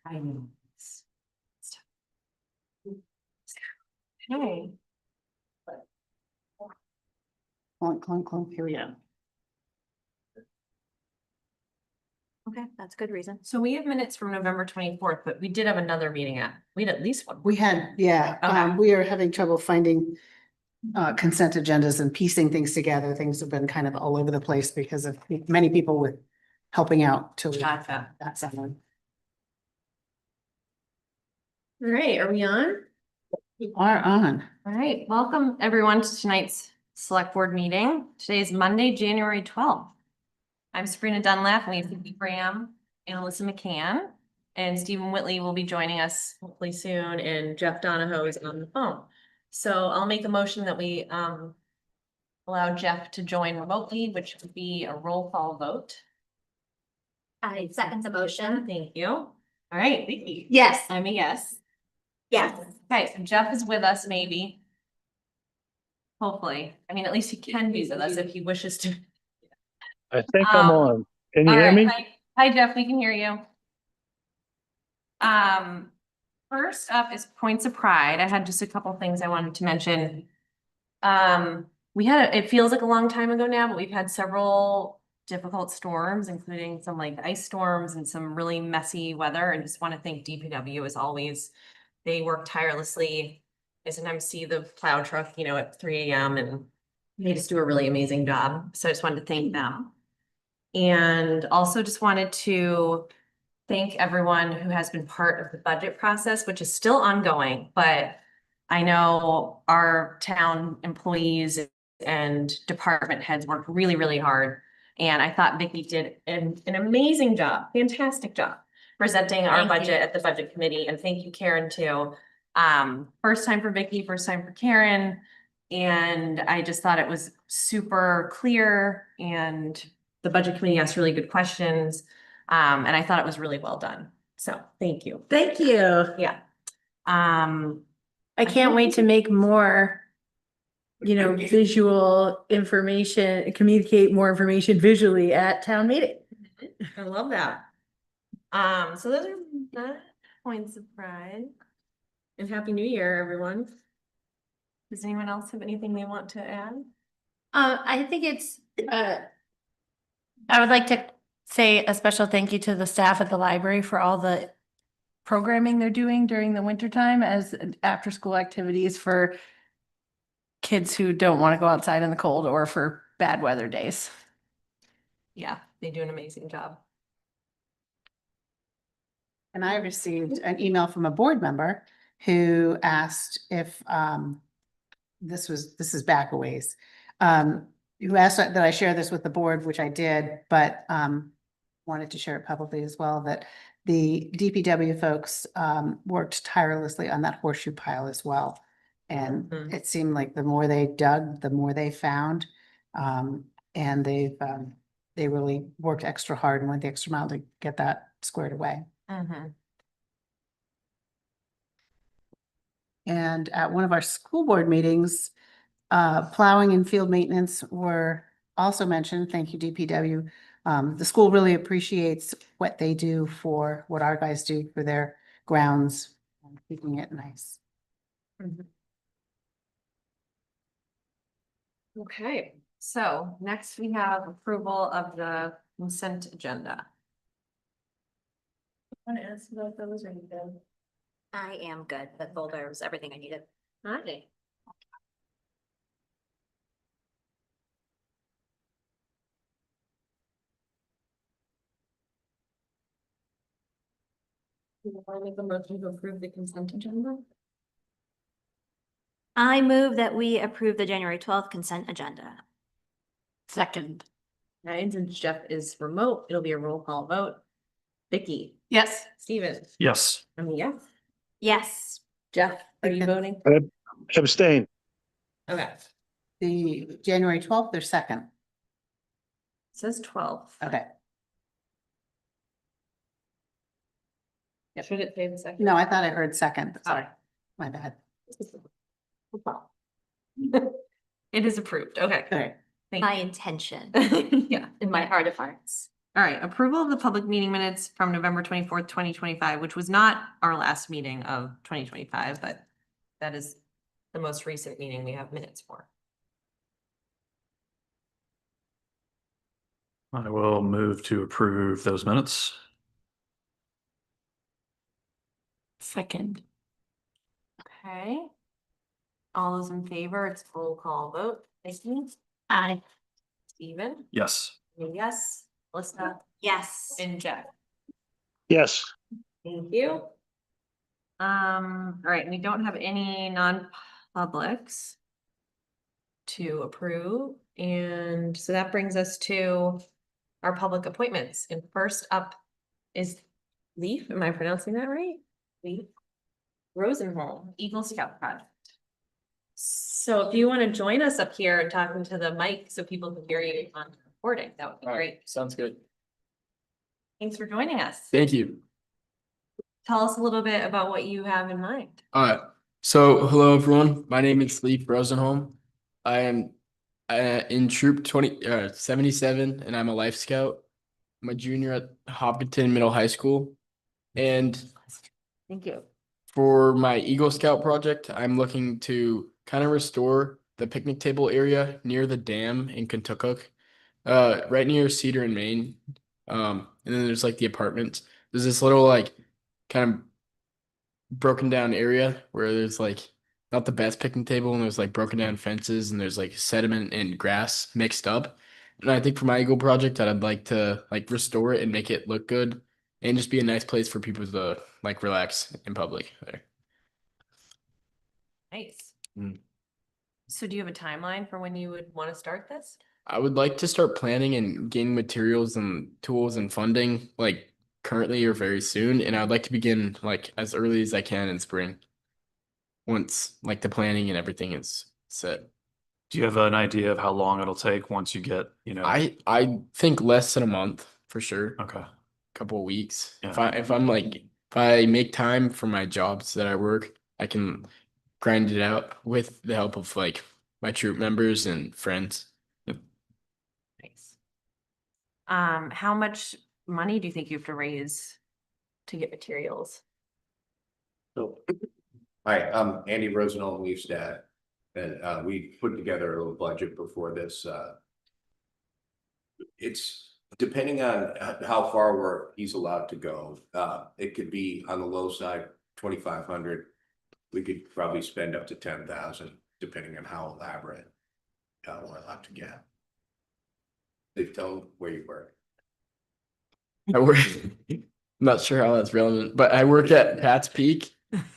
I know. Okay. Clunk, clunk, clunk, here we go. Okay, that's a good reason. So we have minutes from November 24th, but we did have another meeting we had at least one. We had, yeah, Okay. we are having trouble finding consent agendas and piecing things together. Things have been kind of all over the place because of many people with helping out till Gotcha. that someone. All right, are we on? We are on. All right, welcome everyone to tonight's select board meeting. Today is Monday, January 12th. I'm Sabrina Dunlap, and we have Vicki Graham and Alyssa McCann. And Stephen Whitley will be joining us hopefully soon, and Jeff Donahoe is on the phone. So I'll make a motion that we allow Jeff to join remotely, which would be a roll call vote. I second the motion. Thank you. All right, Vicki. Yes. I'm a yes. Yes. Okay, so Jeff is with us, maybe. Hopefully. I mean, at least he can be with us if he wishes to. I think I'm on. Can you All hear right. me? Hi, Jeff, we can hear you. First up is Points of Pride. I had just a couple things I wanted to mention. It feels like a long time ago now, but we've had several difficult storms, including some like ice storms and some really messy weather. And just want to thank DPW as always. They work tirelessly. I sometimes see the plow truck, at 3 a.m. and they just do a really amazing job. So I just wanted to thank them. And also just wanted to thank everyone who has been part of the budget process, which is still ongoing, but I know our town employees and department heads worked really, really hard. And I thought Vicki did an amazing job, fantastic job presenting our budget at the budget committee. And thank you, Karen, too. First time for Vicki, first time for Karen. And I just thought it was super clear, and the budget committee asked really good questions. And I thought it was really well done. So thank you. Thank you. Yeah. I can't wait to make more, visual information, communicate more information visually at town meeting. I love that. So those are the points of pride. And Happy New Year, everyone. Does anyone else have anything they want to add? I think it's, I would like to say a special thank you to the staff at the library for all the programming they're doing during the winter time as after school activities for kids who don't want to go outside in the cold or for bad weather days. Yeah, they do an amazing job. And I received an email from a board member who asked if this is back a ways. Who asked that I share this with the board, which I did, but wanted to share it publicly as well, that the DPW folks worked tirelessly on that horseshoe pile as well. And it seemed like the more they dug, the more they found. And they really worked extra hard and went the extra mile to get that squared away. And at one of our school board meetings, plowing and field maintenance were also mentioned. Thank you, DPW. The school really appreciates what they do for what our guys do for their grounds, and keeping it nice. Okay, so next we have approval of the consent agenda. Want to ask about those, or you good? I am good. That folder was everything I needed. Hi. You want to make a motion to approve the consent agenda? I move that we approve the January 12th consent agenda. Second. And since Jeff is remote, it'll be a roll call vote. Vicki, Yes. Steven, Yes. yes. Yes. Jeff, are you Okay. voting? Abstain. Okay, The January 12th or 2nd? it says 12. Okay. Should it say the second? No, I thought I heard 2nd. Sorry, my bad. It is approved. Okay. All right. Thank My you. intention Yeah. in my heart of hearts. All right, approval of the public meeting minutes from November 24th, 2025, which was not our last meeting of 2025, but that is the most recent meeting we have minutes for. I will move to approve those minutes. Second. Okay. All those in favor, it's roll call vote. Vicky, Aye. Steven, Yes. yes, Melissa, Yes. and Jeff. Yes, Thank you. All right, we don't have any non-publics to approve, and so that brings us to our public appointments. And first up is Leaf. Am I pronouncing that right? Leaf Rosenholm, Eagle Scout Project. So if you want to join us up here and talking to the mic so people can hear you on the recording, that would be great. Sounds good. Thanks for joining us. Thank you. Tell us a little bit about what you have in mind. So hello everyone. My name is Leif Rosenholm. I am in troop 77 and I'm a life scout. I'm a junior at Hopkinton Middle High School. And Thank you. for my Eagle Scout project, I'm looking to kind of restore the picnic table area near the dam in Kentucky, right near Cedar and Maine. And then there's like the apartments. There's this little like kind of broken down area where there's like not the best picnic table and there's like broken down fences and there's like sediment and grass mixed up. And I think for my Eagle project, I'd like to like restore it and make it look good and just be a nice place for people to like relax in public there. Nice. Mm. So do you have a timeline for when you would want to start this? I would like to start planning and getting materials and tools and funding like currently or very soon. And I'd like to begin like as early as I can in spring. Once like the planning and everything is set. Do you have an idea of how long it'll take once you get, I think less than a month for sure. Okay. Couple of weeks. Yeah. If I make time for my jobs that I work, I can grind it out with the help of like my troop members and friends. Nice. How much money do you think you have to raise to get materials? So, hi, I'm Andy Rosenholm, Leaf's dad, and we put together a little budget before this. It's depending on how far he's allowed to go. It could be on the low side, 2,500. We could probably spend up to 10,000, depending on how elaborate we're allowed to get. They've told where you work. I work I'm not sure how that's relevant, but I work at Pat's Peak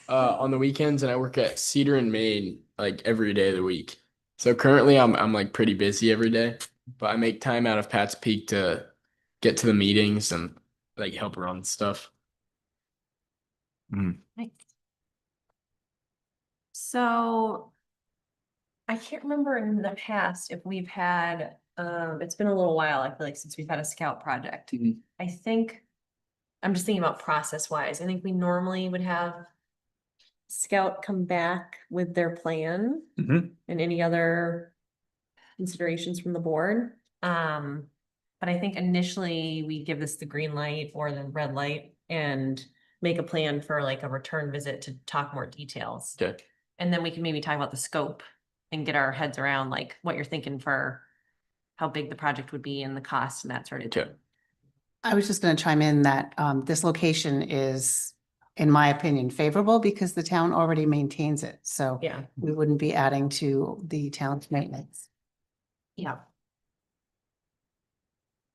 on the weekends and I work at Cedar and Maine like every day of the week. So currently I'm like pretty busy every day, but I make time out of Pat's Peak to get to the meetings and like help run stuff. Nice. So I can't remember in the past if we've had, it's been a little while, I feel like, since we've had a scout project. Mhm. I think, I'm just thinking about process wise, I think we normally would have scout come back with their plan Mhm. and any other considerations from the board. But I think initially we give this the green light or the red light and make a plan for like a return visit to talk more details. Okay. And then we can maybe talk about the scope and get our heads around like what you're thinking for how big the project would be and the cost and that sort of thing. Okay. I was just going to chime in that this location is, in my opinion, favorable because the town already maintains it. So Yeah, we wouldn't be adding to the town's maintenance. yeah.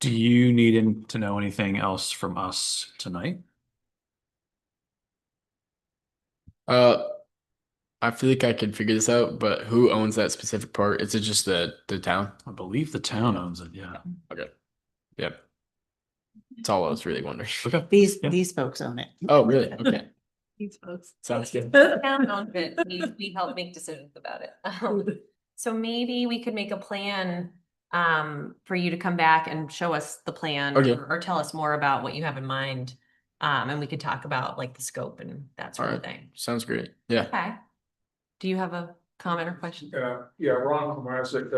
Do you need to know anything else from us tonight? I feel like I could figure this out, but who owns that specific part? Is it just the town? I believe the town owns it, yeah. Okay. Yep. That's all I was really wondering. Okay. These Yeah. these folks own it. Oh, really? Okay. These folks. Sounds good. The town owns it, we help make decisions about it. So maybe we could make a plan for you to come back and show us the plan Okay. or tell us more about what you have in mind. And we could talk about like the scope and that sort of Alright. thing. Sounds great. Yeah. Okay. Do you have a comment or question? Yeah, Ron Tomasik,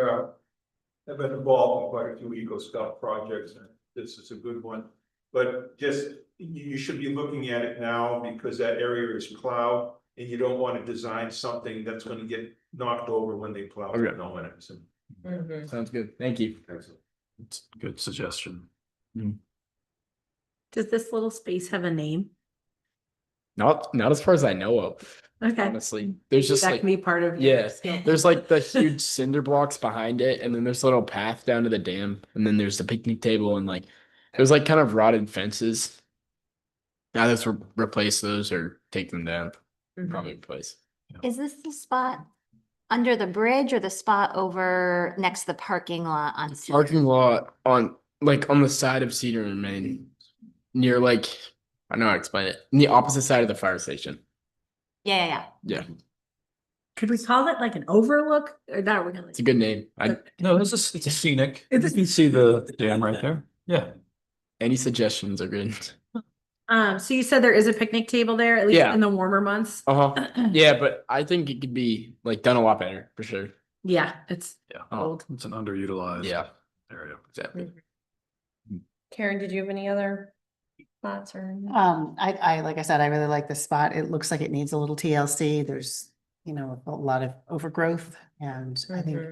I've been involved in quite a few Eagle Scout projects, and this is a good one. But just, you should be looking at it now because that area is plowed and you don't want to design something that's gonna get knocked over when they plow Okay. snow in it. So, Mhm. Sounds good. Thank you. excellent. It's a good suggestion. Does this little space have a name? Not as far as I know of. Okay. Honestly, there's just That like can be part of. your yeah, skill. there's like the huge cinder blocks behind it, and then there's a little path down to the dam, and then there's the picnic table, and like there's like kind of rotted fences. Now let's replace those or take them down. Probably replace. Is this the spot under the bridge or the spot over next to the parking lot on? Cedar? Parking lot on the side of Cedar and Main, near like I don't know how to explain it. On the opposite side of the fire station. Yeah. Yeah, Could we call it like an overlook or not really? it's a good name. No, it's a scenic. It's a- You can see the dam right there. Yeah. Any suggestions are good. So you said there is a picnic table there, at least Yeah. in the warmer months? Uh-huh. Yeah, but I think it could be like done a lot better for sure. Yeah, it's Yeah. old. It's an underutilized Yeah, area. exactly. Karen, did you have any other thoughts or? Like I said, I really like this spot. It looks like it needs a little TLC. There's, you know, a lot of overgrowth and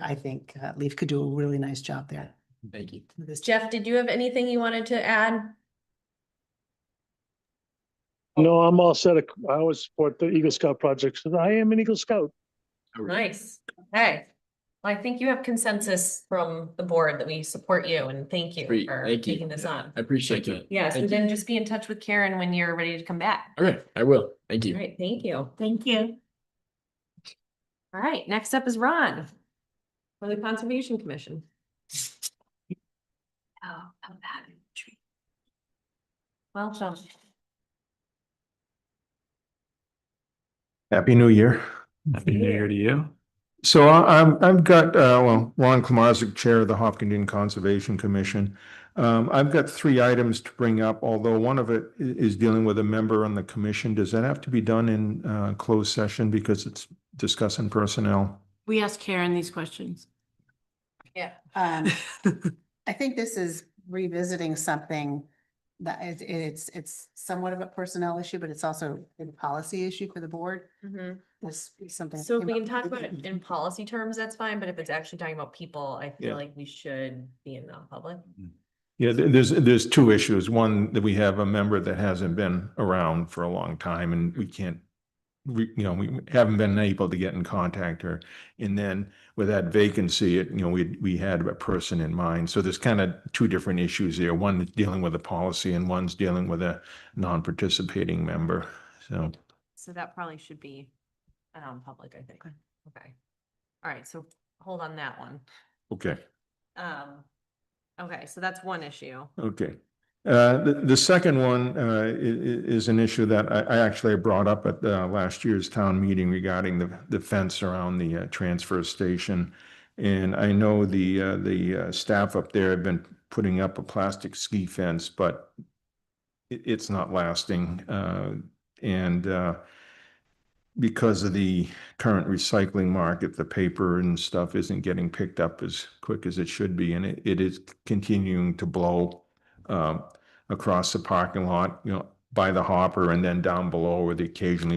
I think Leaf could do a really nice job there. Thank you. with this. Jeff, did you have anything you wanted to add? No, I'm all set. I always support the Eagle Scout project, because I am an Eagle Scout. Nice. Okay. Well, I think you have consensus from the board that we support you and thank you Sweet, for thank you. taking this on. I appreciate Thank it. Yeah, so Thank you. then just be in touch with Karen when you're ready to come back. Okay, I will. Thank All you. right, thank you. Thank you. All right, next up is Ron. For the Conservation Commission. Oh, that tree. Welcome. Happy New Year. Happy New Year to you. So I've got, Ron Klamarczyk, Chair of the Hopkinton Conservation Commission. I've got 3 items to bring up, although one of it is dealing with a member on the commission. Does that have to be done in closed session because it's discussing personnel? We asked Karen these questions. Yeah. I think this is revisiting something that it's somewhat of a personnel issue, but it's also a policy issue for the board. This is something. So if we can talk about it in policy terms, that's fine, but if it's actually talking about people, I Yeah. feel like we should be in non-public. Yeah, there's 2 issues. One, that we have a member that hasn't been around for a long time and we can't, we haven't been able to get in contact her. And then with that vacancy, we had a person in mind. So there's kind of 2 different issues there. One is dealing with a policy and one's dealing with a non-participating member. So, So that probably should be a non-public, I think. Okay. All right, so hold on that one. okay. Okay, so that's one issue. Okay. The second one is an issue that I actually brought up at last year's town meeting regarding the fence around the transfer station. And I know the staff up there have been putting up a plastic ski fence, but it's not lasting. And because of the current recycling market, the paper and stuff isn't getting picked up as quick as it should be, and it is continuing to blow across the parking lot, by the hopper, and then down below where they bring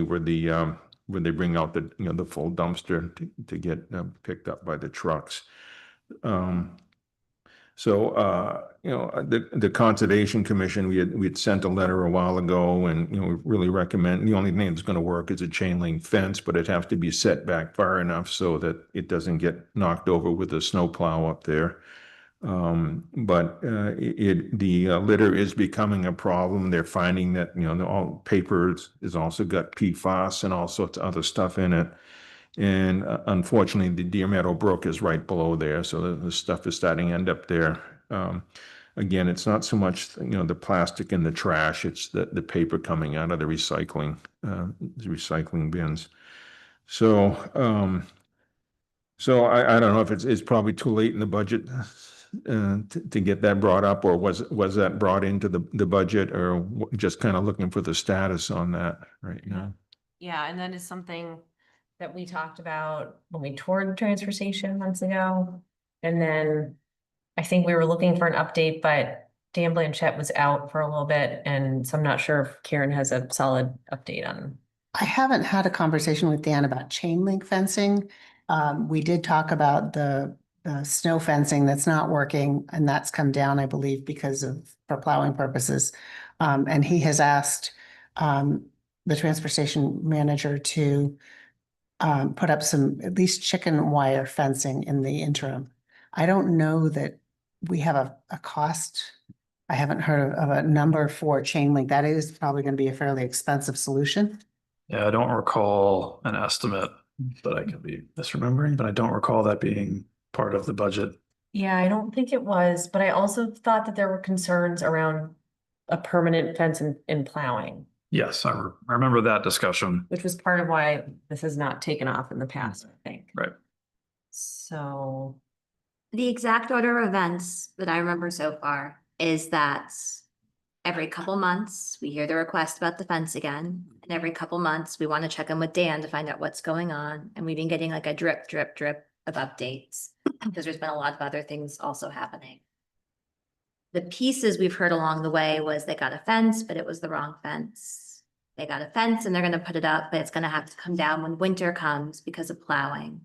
out the full dumpster to get picked up by the trucks. The Conservation Commission, we had sent a letter a while ago and, we really recommend, the only thing that's going to work is a chain link fence, but it has to be set back far enough so that it doesn't get knocked over with a snowplow up there. But the litter is becoming a problem. They're finding that, all paper is also got PFAS and all sorts of other stuff in it. And unfortunately, the Deer Meadow Brook is right below there, so the stuff is starting to end up there. Again, it's not so much, the plastic and the trash, it's the paper coming out of the recycling bins. So I don't know if it's probably too late in the budget to get that brought up, or was that brought into the budget, or just kind of looking for the status on that right now? Yeah, and that is something that we talked about when we toured the transfer station months ago. And then I think we were looking for an update, but Dan Blanchett was out for a little bit, and so I'm not sure if Karen has a solid update on. I haven't had a conversation with Dan about chain link fencing. We did talk about the snow fencing that's not working, and that's come down, I believe, because of, for plowing purposes. And he has asked the transfer station manager to put up some, at least chicken wire fencing in the interim. I don't know that we have a cost. I haven't heard of a number for chain link. That is probably going to be a fairly expensive solution. Yeah, I don't recall an estimate, but I could be misremembering, but I don't recall that being part of the budget. Yeah, I don't think it was, but I also thought that there were concerns around a permanent fence in plowing, Yes, I remember that discussion. which was part of why this has not taken off in the past, I think. Right. So, The exact order of events that I remember so far is that every couple months, we hear the request about the fence again. And every couple months, we want to check in with Dan to find out what's going on. And we've been getting like a drip, drip, drip of updates because there's been a lot of other things also happening. The pieces we've heard along the way was they got a fence, but it was the wrong fence. They got a fence and they're going to put it up, but it's going to have to come down when winter comes because of plowing.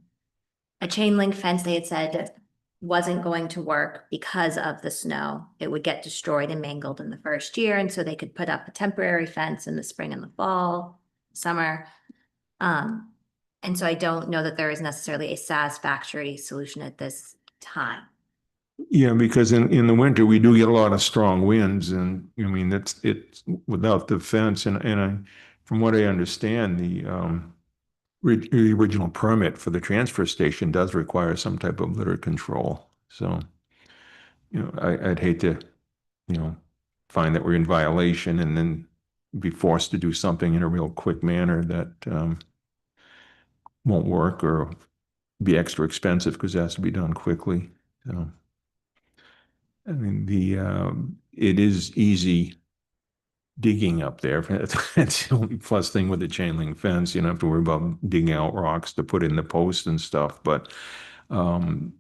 A chain link fence, they had said, wasn't going to work because of the snow. It would get destroyed and mangled in the first year. And so they could put up a temporary fence in the spring and the fall, summer. And so I don't know that there is necessarily a satisfactory solution at this time. Yeah, because in the winter, we do get a lot of strong winds and I mean, it's without the fence and from what I understand, the original permit for the transfer station does require some type of litter control. So, I'd hate to, find that we're in violation and then be forced to do something in a real quick manner that won't work or be extra expensive because it has to be done quickly. So, I mean, it is easy digging up there. That's the only plus thing with the chain link fence. You don't have to worry about digging out rocks to put in the posts and stuff. But from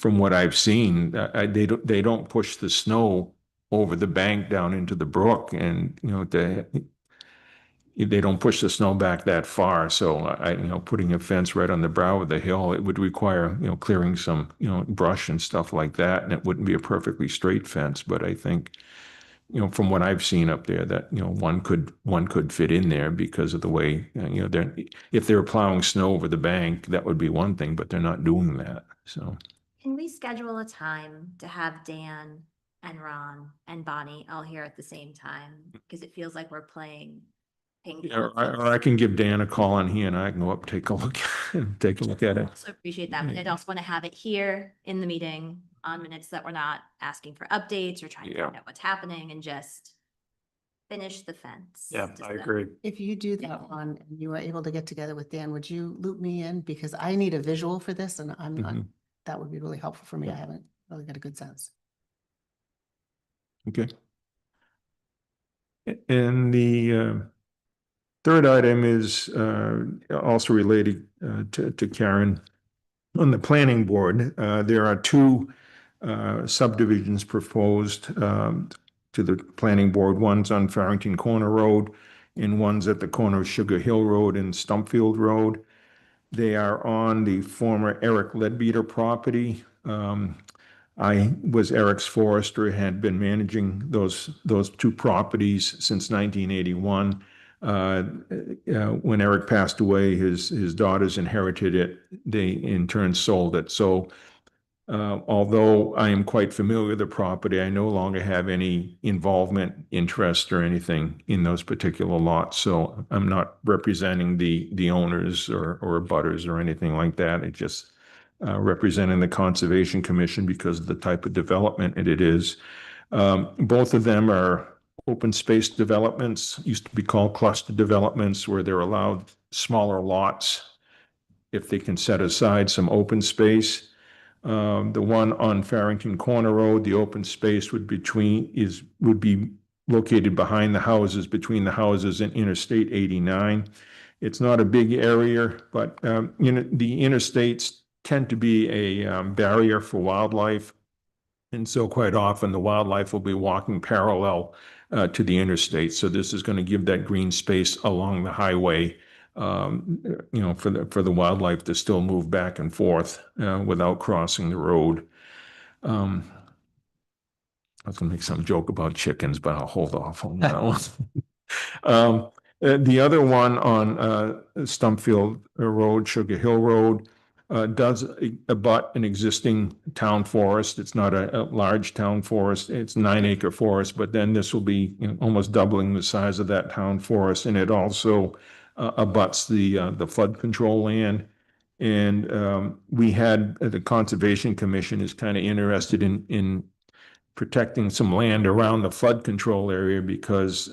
what I've seen, they don't push the snow over the bank down into the brook, and they don't push the snow back that far. So putting a fence right on the brow of the hill, it would require clearing some brush and stuff like that, and it wouldn't be a perfectly straight fence. But I think from what I've seen up there, that one could fit in there because of the way if they're plowing snow over the bank, that would be one thing, but they're not doing that. So Can we schedule a time to have Dan and Ron and Bonnie all here at the same time? Because it feels like we're playing ping pong. or I can give Dan a call and he and I can go up, take a look at I it. also appreciate that, but I also want to have it here in the meeting on minutes that we're not asking for updates or trying to find out what's happening and just finish the fence. Yeah, Does I that- agree. If you do that one and you are able to get together with Dan, would you loop me in? Because I need a visual for this and I'm not, Mhm. that would be really helpful for me. I haven't really got a good sense. Okay. And the third item is also related to Karen. On the planning board, there are two subdivisions proposed to the planning board. One's on Farrington Corner Road and one's at the corner of Sugar Hill Road and Stumpfield Road. They are on the former Eric Ledbeater property. I was Eric's forester, had been managing those two properties since 1981. When Eric passed away, his daughters inherited it. They in turn sold it. So although I am quite familiar with the property, I no longer have any involvement, interest, or anything in those particular lots. So I'm not representing the owners or abutters or anything like that. It just representing the Conservation Commission because of the type of development it is. Both of them are open space developments, used to be called cluster developments, where they're allowed smaller lots if they can set aside some open space. The one on Farrington Corner Road, the open space would be located behind the houses, between the houses and Interstate 89. It's not a big area, but the interstates tend to be a barrier for wildlife. And so quite often the wildlife will be walking parallel to the interstate. So this is going to give that green space along the highway, for the wildlife to still move back and forth without crossing the road. I was going to make some joke about chickens, but I'll hold off on that one. The other one on Stumpfield Road, Sugar Hill Road, does abut an existing town forest. It's not a large town forest. It's 9-acre forest, but then this will be almost doubling the size of that town forest. And it also abuts the flood control land. And we had, the Conservation Commission is kind of interested in protecting some land around the flood control area because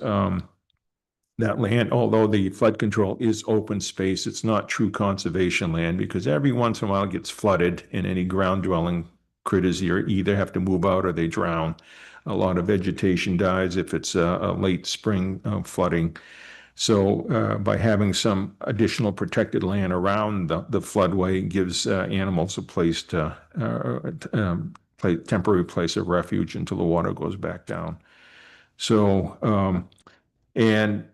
that land, although the flood control is open space, it's not true conservation land because every once in a while it gets flooded and any ground dwelling critters here either have to move out or they drown. A lot of vegetation dies if it's a late spring flooding. So by having some additional protected land around the floodway gives animals a place to temporary place of refuge until the water goes back down. So, and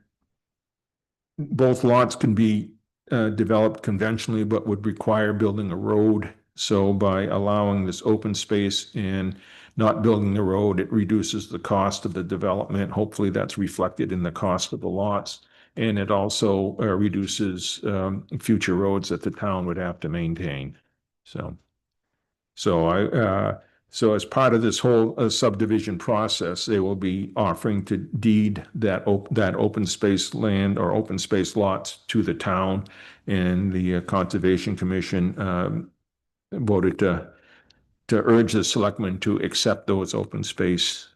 both lots can be developed conventionally, but would require building a road. So by allowing this open space and not building the road, it reduces the cost of the development. Hopefully that's reflected in the cost of the lots. And it also reduces future roads that the town would have to maintain. So as part of this whole subdivision process, they will be offering to deed that open space land or open space lots to the town. And the Conservation Commission voted to urge the selectmen to accept those open space,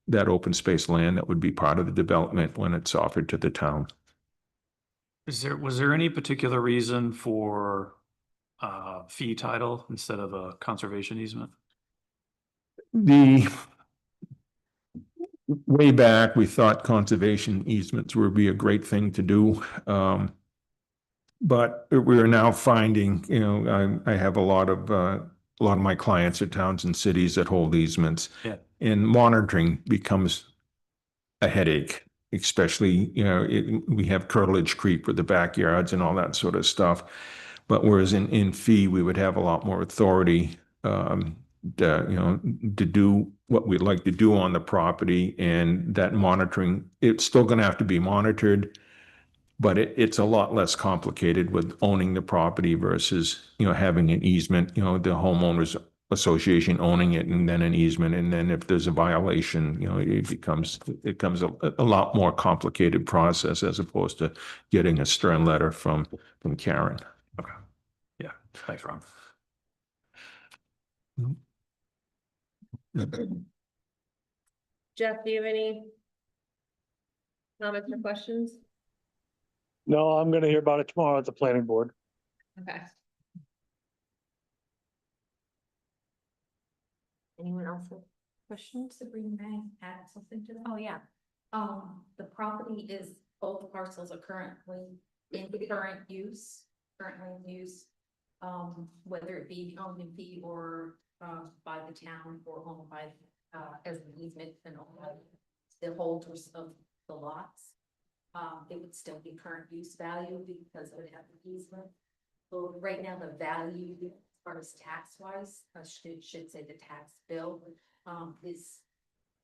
that open space land that would be part of the development when it's offered to the town. Was there any particular reason for fee title instead of a conservation easement? The way back, we thought conservation easements would be a great thing to do. But we are now finding, I have a lot of my clients are towns and cities that hold easements. Yeah. And monitoring becomes a headache, especially, we have curtilage creep with the backyards and all that sort of stuff. But whereas in fee, we would have a lot more authority to do what we'd like to do on the property, and that monitoring, it's still going to have to be monitored, but it's a lot less complicated with owning the property versus, having an easement, the homeowners association owning it and then an easement. And then if there's a violation, it becomes a lot more complicated process as opposed to getting a stern letter from Karen. Okay. Yeah. Thanks, Ron. Jeff, do you have any comments or questions? No, I'm gonna hear about it tomorrow at the planning board. Okay. Anyone else have questions? Sabrina, may I add something to that? Oh, yeah. The property is, both parcels are currently in current use, whether it be owned in fee or by the town or owned by as an easement and owned by the holders of the lots. It would still be current use value because it would have the easement. So right now, the value as far as tax wise, should say the tax bill is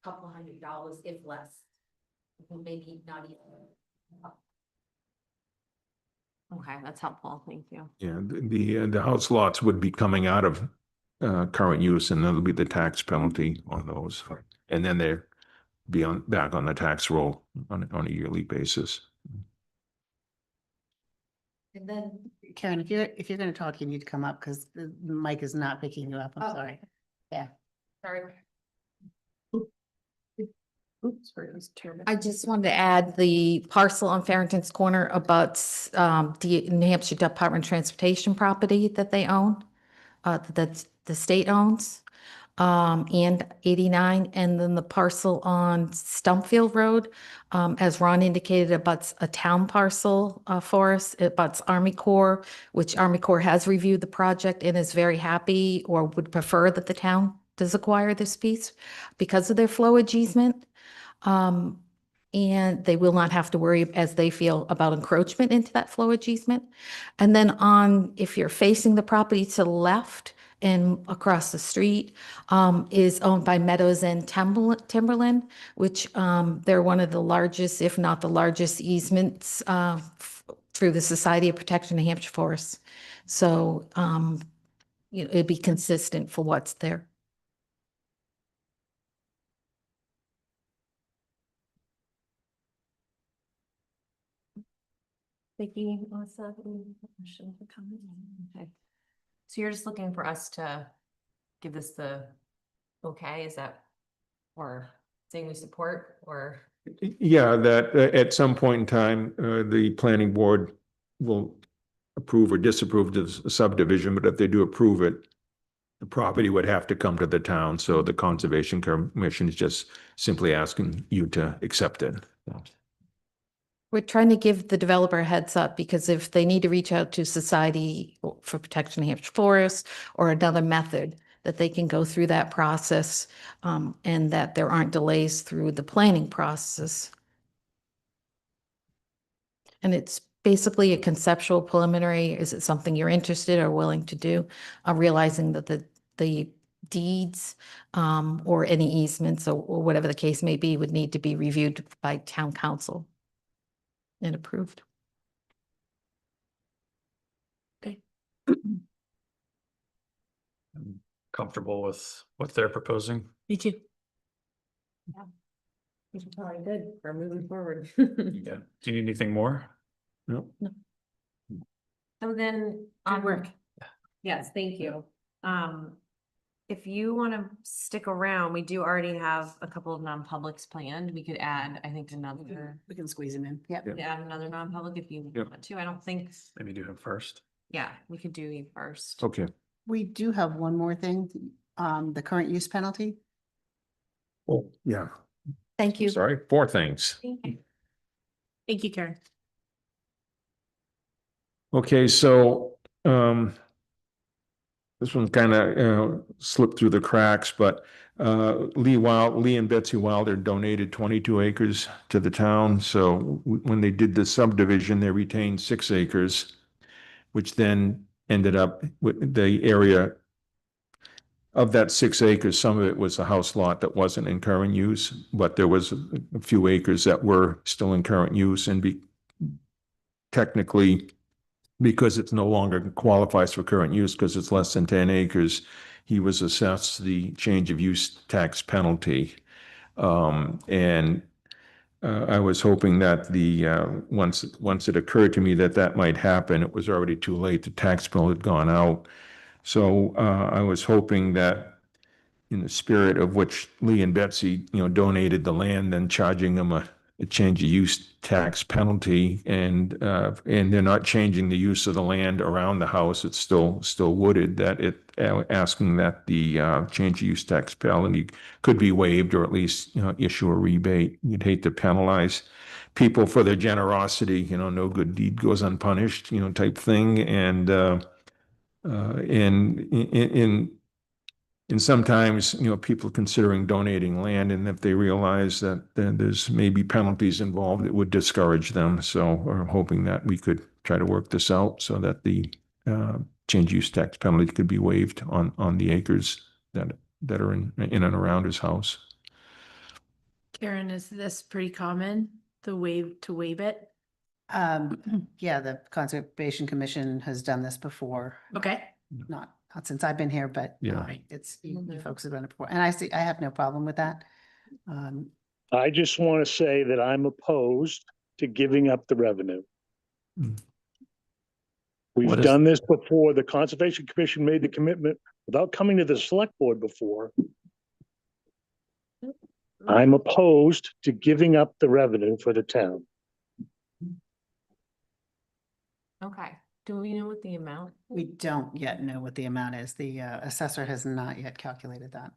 a couple $100, if less. Maybe not even. Okay, that's helpful. Thank you. Yeah, the house lots would be coming out of current use, and that'll be the tax penalty on those. And then they're back on the tax roll on a yearly basis. And then Karen, if you're going to talk, you need to come up because the mic is not picking you up. I'm Oh. sorry. sorry. Oops, sorry, it was terrible. I just wanted to add the parcel on Farrington's Corner abuts the New Hampshire Department of Transportation property that they own, that the state owns, and 89, and then the parcel on Stumpfield Road, as Ron indicated, abuts a town parcel for us. It abuts Army Corps, which Army Corps has reviewed the project and is very happy or would prefer that the town does acquire this piece because of their flowage easement. And they will not have to worry as they feel about encroachment into that flowage easement. And then if you're facing the property to the left and across the street, is owned by Meadows and Timberland, which, they're one of the largest, if not the largest easements, through the Society of Protection of Hampshire Forests. So, it'd be consistent for what's there. Vicky, Melissa, any questions or comments? Okay. So you're just looking for us to give this the okay, is that, or saying we support, or? Yeah, that at some point in time, the planning board will approve or disapprove the subdivision, but if they do approve it, the property would have to come to the town, so the Conservation Commission is just simply asking you to accept it. We're trying to give the developer a heads up because if they need to reach out to Society for Protection of Hampshire Forests or another method, that they can go through that process, and that there aren't delays through the planning process. And it's basically a conceptual preliminary. Is it something you're interested or willing to do? Realizing that the deeds, or any easements or whatever the case may be would need to be reviewed by town council and approved. I'm comfortable with what they're proposing. Me too. Yeah. These are probably good for moving forward. Yeah. Do you need anything more? No. So then, Good work. yes, thank you. If you want to stick around, we do already have a couple of non-publics planned. We could add, I think, another, We can squeeze them in. Yep. Yeah. we could add another non-public if you Yep. want to. I don't think, Maybe do him first. yeah, we could do you first. Okay. We do have one more thing, the current use penalty. Oh, yeah. Thank you. Sorry, 4 things. Thank you. Thank you, Karen. Okay, so, this one kind of slipped through the cracks, but Lee and Betsy Wilder donated 22 acres to the town. So when they did the subdivision, they retained 6 acres, which then ended up with the area of that 6 acres. Some of it was a house lot that wasn't in current use, but there was a few acres that were still in current use, and technically, because it's no longer qualifies for current use because it's less than 10 acres, he was assessed the change of use tax penalty. And I was hoping that once it occurred to me that might happen, it was already too late. The tax bill had gone out. So I was hoping that in the spirit of which Lee and Betsy, donated the land, then charging them a change of use tax penalty, and they're not changing the use of the land around the house. It's still wooded, asking that the change of use tax penalty could be waived, or at least, issue a rebate. You'd hate to penalize people for their generosity, no good deed goes unpunished, type thing. And sometimes, people considering donating land, and if they realize that there's maybe penalties involved, it would discourage them. So we're hoping that we could try to work this out so that the change use tax penalty could be waived on the acres that are in and around his house. Karen, is this pretty common, to waive it? Yeah, the Conservation Commission has done this before. Okay. Not since I've been here, but Yeah. it's, you folks have done it before. And I have no problem with that. I just want to say that I'm opposed to giving up the revenue. Hmm. We've What is- done this before. The Conservation Commission made the commitment without coming to the select board before. I'm opposed to giving up the revenue for the town. Okay, do we know what the amount? We don't yet know what the amount is. The assessor has not yet calculated that.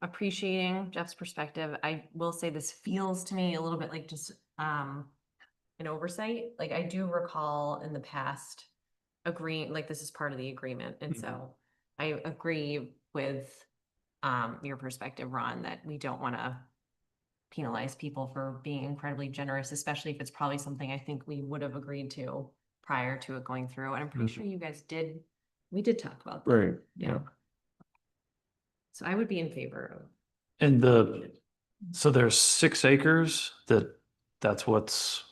Appreciating Jeff's perspective, I will say this feels to me a little bit like just an oversight. Like, I do recall in the past agreeing, like, this is part of the agreement, and so I agree with your perspective, Ron, that we don't want to penalize people for being incredibly generous, especially if it's probably something I think we would have agreed to prior to it going through. And I'm pretty sure you guys did, we did talk about that. Right, Yeah. yeah. So I would be in favor of. And so there's 6 acres that's what's,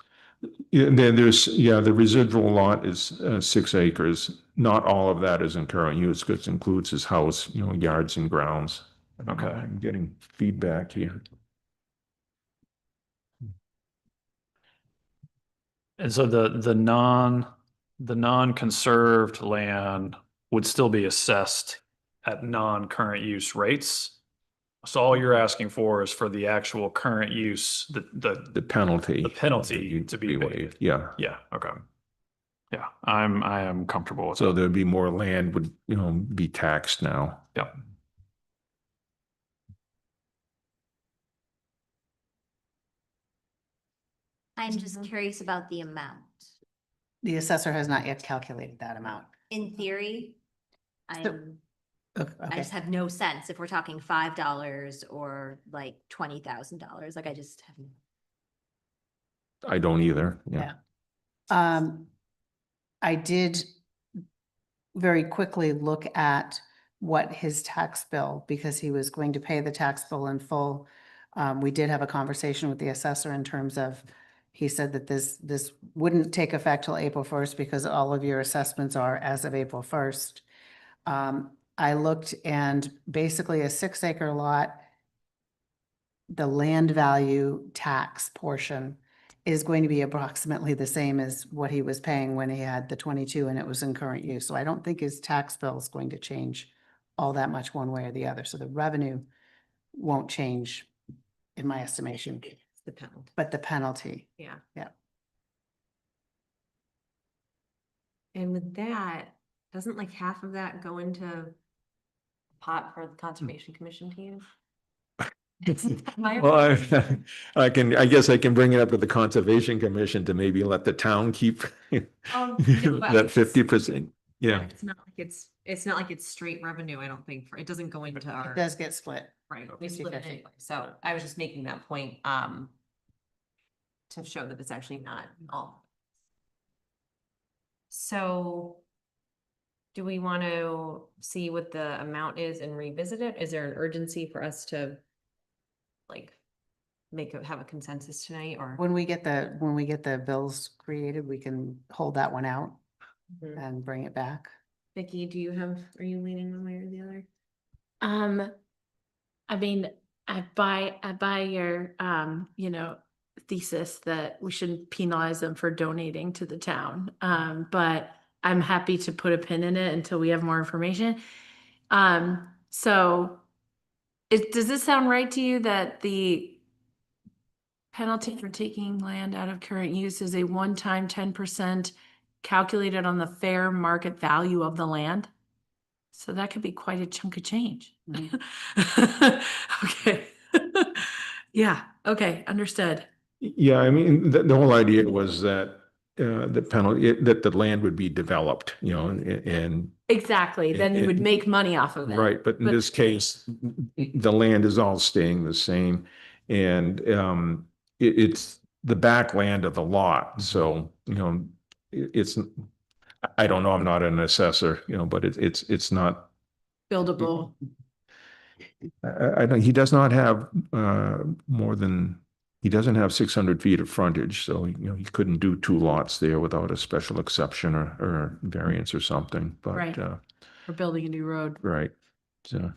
Yeah, the residual lot is 6 acres. Not all of that is in current use, because it includes his house, yards and grounds. Okay. I'm getting feedback here. and so the non-conserved land would still be assessed at non-current use rates. So all you're asking for is for the actual current use, The penalty. the penalty to be paid. Yeah. Yeah, okay. Yeah, I am comfortable with So that. there'd be more land would, be taxed now. Yeah. I'm just curious about the amount. The assessor has not yet calculated that amount. In theory, I Okay. just have no sense if we're talking $5 or like $20,000. Like I just have. I don't either. Yeah. I did very quickly look at what his tax bill, because he was going to pay the tax bill in full. We did have a conversation with the assessor in terms of, he said that this wouldn't take effect till April 1st because all of your assessments are as of April 1st. I looked, and basically a 6-acre lot, the land value tax portion is going to be approximately the same as what he was paying when he had the 22 and it was in current use. So I don't think his tax bill is going to change all that much one way or the other. So the revenue won't change in my estimation, It's the penalty. but the penalty. Yeah. Yeah. And with that, doesn't like half of that go into a pot for the Conservation Commission to use? Well, I guess I can bring it up to the Conservation Commission to maybe let the town keep No, but that it's- 50%. Yeah. It's not like it's straight revenue, I don't think, it doesn't go into our. It does get split. Right, we split it 50-50. anyway, so I was just making that point, to show that it's actually not all. So do we want to see what the amount is and revisit it? Is there an urgency for us to like have a consensus tonight, or? When we get the bills created, we can hold that one out Mhm. and bring it back. Vicky, are you leaning one way or the other? I mean, I buy your, thesis that we shouldn't penalize them for donating to the town. But I'm happy to put a pin in it until we have more information. So does this sound right to you that the penalty for taking land out of current use is a one-time 10% calculated on the fair market value of the land? So that could be quite a chunk of change. Okay. Yeah, okay, understood. Yeah, I mean, the whole idea was that the penalty, that the land would be developed, and Exactly, then you would make money off of it. right, but in this case, the land is all staying the same. And it's the backland of the lot, so, it's, I don't know, I'm not an assessor, but it's not. Buildable. I don't, he does not have he doesn't have 600 feet of frontage, so, he couldn't do 2 lots there without a special exception or variance or something, but, Right. We're building a new road. right, so.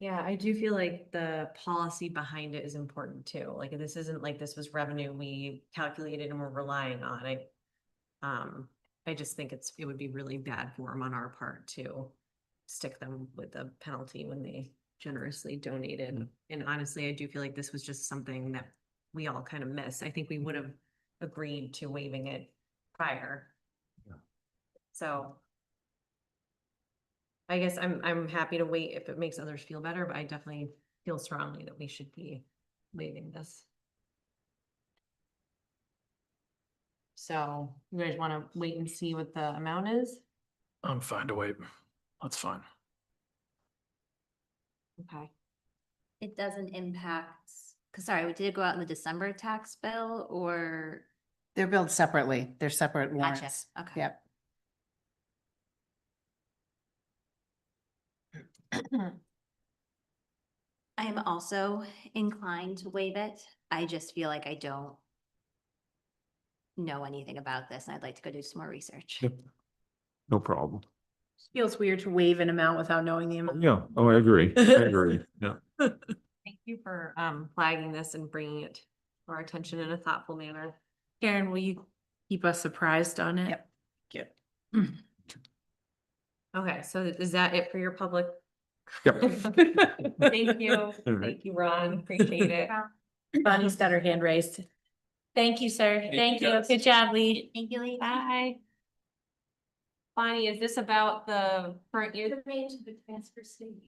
Yeah, I do feel like the policy behind it is important too. Like, this isn't like this was revenue we calculated and we're relying on. I just think it would be really bad form on our part to stick them with a penalty when they generously donated. And honestly, I do feel like this was just something that we all kind of missed. I think we would have agreed to waiving it prior. Yeah. So I guess I'm happy to wait if it makes others feel better, but I definitely feel strongly that we should be waiving this. So you guys want to wait and see what the amount is? I'm fine to wait. That's fine. Okay. It doesn't impact, cause sorry, did it go out in the December tax bill or? They're billed separately. They're separate Gotcha. warrants. Okay. Yep. I am also inclined to waive it. I just feel like I don't know anything about this. and I'd like to go do some more research. Yep. No problem. Feels weird to waive an amount without knowing the amount. Yeah, oh, I agree. I agree. Yeah. Thank you for flagging this and bringing it to our attention in a thoughtful manner. Karen, will you keep us surprised on it? Yep. Okay, so is that it for your public? Yep. Thank you. All right. Thank you, Ron. Appreciate it. Bonnie's got her hand raised. Thank you, sir. Thank you. you. Good job, Lee. Thank you, Lee. Bye. Bonnie, is this about the current year? The range of the transfer station.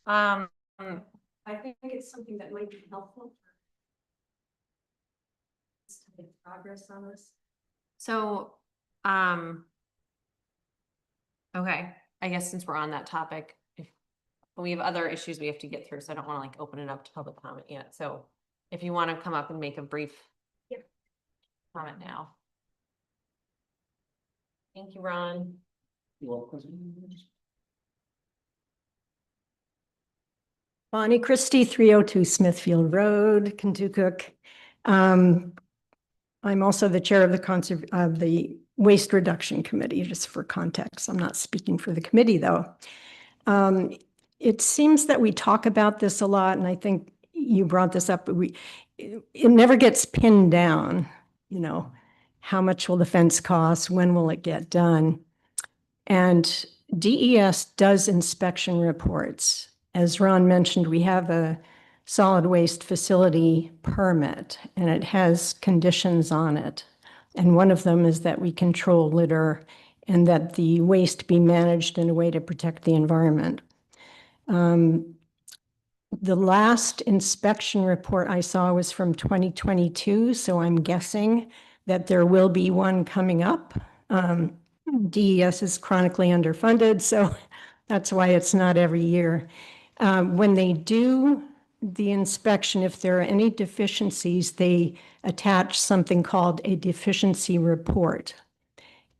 Um, I think it's something that might be helpful. To make progress on this. so, okay, I guess since we're on that topic, but we have other issues we have to get through, so I don't want to like open it up to public comment yet. So if you want to come up and make a brief comment now. Thank you, Ron. Bonnie Christie, 302 Smithfield Road, Kentucook. I'm also the chair of the Waste Reduction Committee, just for context. I'm not speaking for the committee, though. It seems that we talk about this a lot, and I think you brought this up, but it never gets pinned down, you know, how much will the fence cost? When will it get done? And DES does inspection reports. As Ron mentioned, we have a solid waste facility permit, and it has conditions on it. And one of them is that we control litter and that the waste be managed in a way to protect the environment. The last inspection report I saw was from 2022, so I'm guessing that there will be one coming up. DES is chronically underfunded, so that's why it's not every year. When they do the inspection, if there are any deficiencies, they attach something called a deficiency report.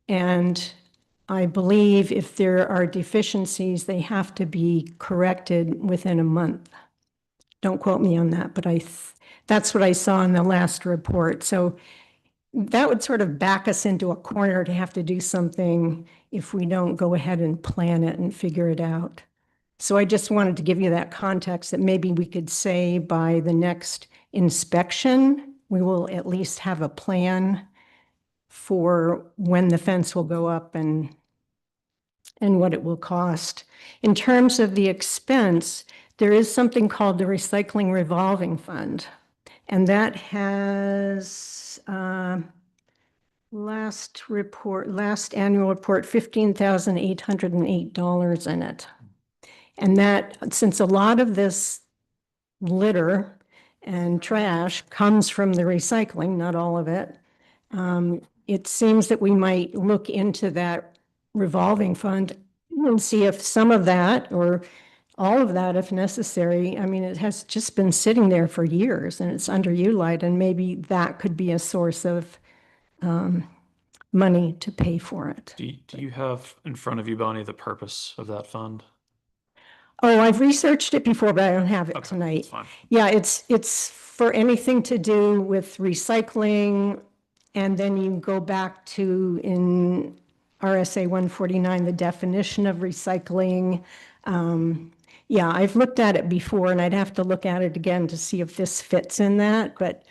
And I believe if there are deficiencies, they have to be corrected within a month. Don't quote me on that, but that's what I saw in the last report. So that would sort of back us into a corner to have to do something if we don't go ahead and plan it and figure it out. So I just wanted to give you that context that maybe we could say by the next inspection, we will at least have a plan for when the fence will go up and what it will cost. In terms of the expense, there is something called the Recycling Revolving Fund. And that has last annual report, $15,808 in it. And that, since a lot of this litter and trash comes from the recycling, not all of it, it seems that we might look into that revolving fund and see if some of that or all of that, if necessary. I mean, it has just been sitting there for years and it's underutilized, and maybe that could be a source of money to pay for it. Do you have in front of you, Bonnie, the purpose of that fund? Oh, I've researched it before, but I don't have it Okay, tonight. that's fine. Yeah, it's for anything to do with recycling. And then you go back to in RSA 149, the definition of recycling. Yeah, I've looked at it before and I'd have to look at it again to see if this fits in that, but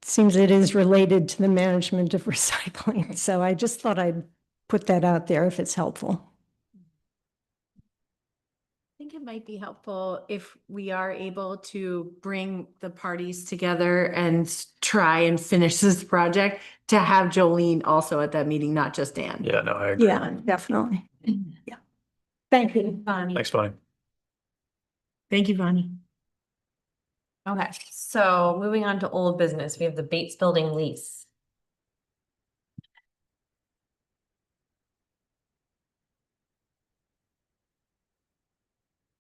it seems it is related to the management of recycling. So I just thought I'd put that out there if it's helpful. I think it might be helpful if we are able to bring the parties together and try and finish this project, to have Jolene also at that meeting, not just Dan. Yeah, no, I agree. Yeah, definitely. Yeah. Thank you, Bonnie. Thanks, Bonnie. Thank you, Bonnie. Okay, so moving on to old business, we have the Bates Building lease.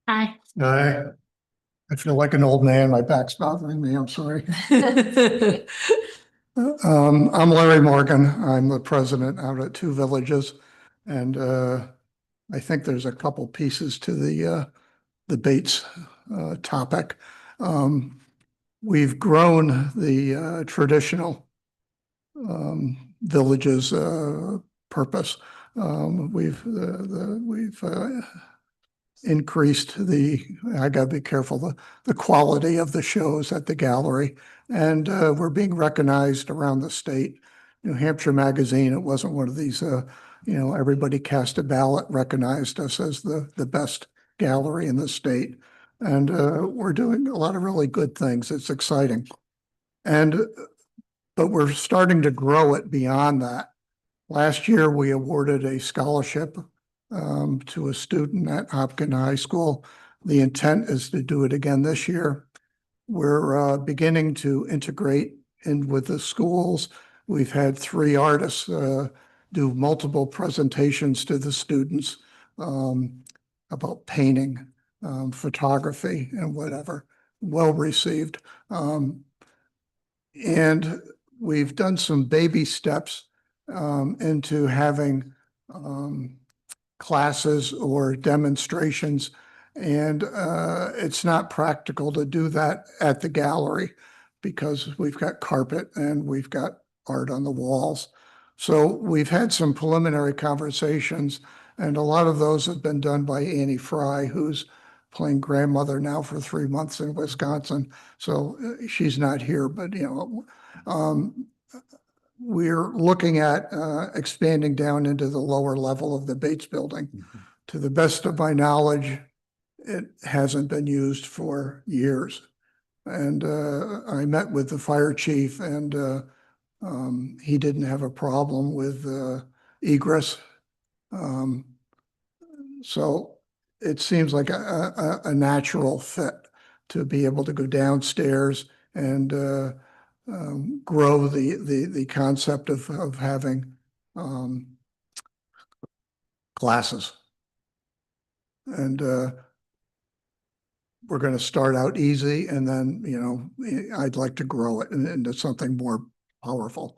Hi. I feel like an old man. My back's bothering me. I'm sorry. I'm Larry Morgan. I'm the president out at Two Villages. And I think there's a couple pieces to the Bates topic. We've grown the traditional villages purpose. We've increased I gotta be careful, the quality of the shows at the gallery. And we're being recognized around the state. New Hampshire Magazine, it wasn't one of these, everybody cast a ballot, recognized us as the best gallery in the state. And we're doing a lot of really good things. It's exciting. But we're starting to grow it beyond that. Last year, we awarded a scholarship to a student at Hopkins High School. The intent is to do it again this year. We're beginning to integrate in with the schools. We've had 3 artists do multiple presentations to the students about painting, photography, and whatever. Well received. And we've done some baby steps into having classes or demonstrations. And it's not practical to do that at the gallery because we've got carpet and we've got art on the walls. So we've had some preliminary conversations, and a lot of those have been done by Annie Fry, who's playing grandmother now for 3 months in Wisconsin. So she's not here, but we're looking at expanding down into the lower level of the Bates building. To the best of my knowledge, it hasn't been used for years. And I met with the fire chief, and he didn't have a problem with egress. So it seems like a natural fit to be able to go downstairs and grow the concept of having classes. And we're going to start out easy, and then, I'd like to grow it into something more powerful.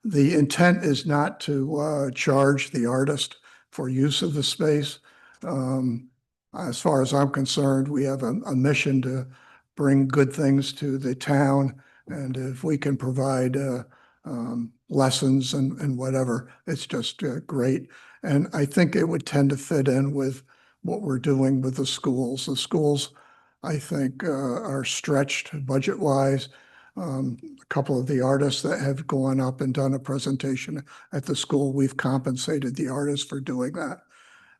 The intent is not to charge the artist for use of the space. As far as I'm concerned, we have a mission to bring good things to the town. And if we can provide lessons and whatever, it's just great. And I think it would tend to fit in with what we're doing with the schools. The schools, I think, are stretched budget-wise. A couple of the artists that have gone up and done a presentation at the school, we've compensated the artists for doing that.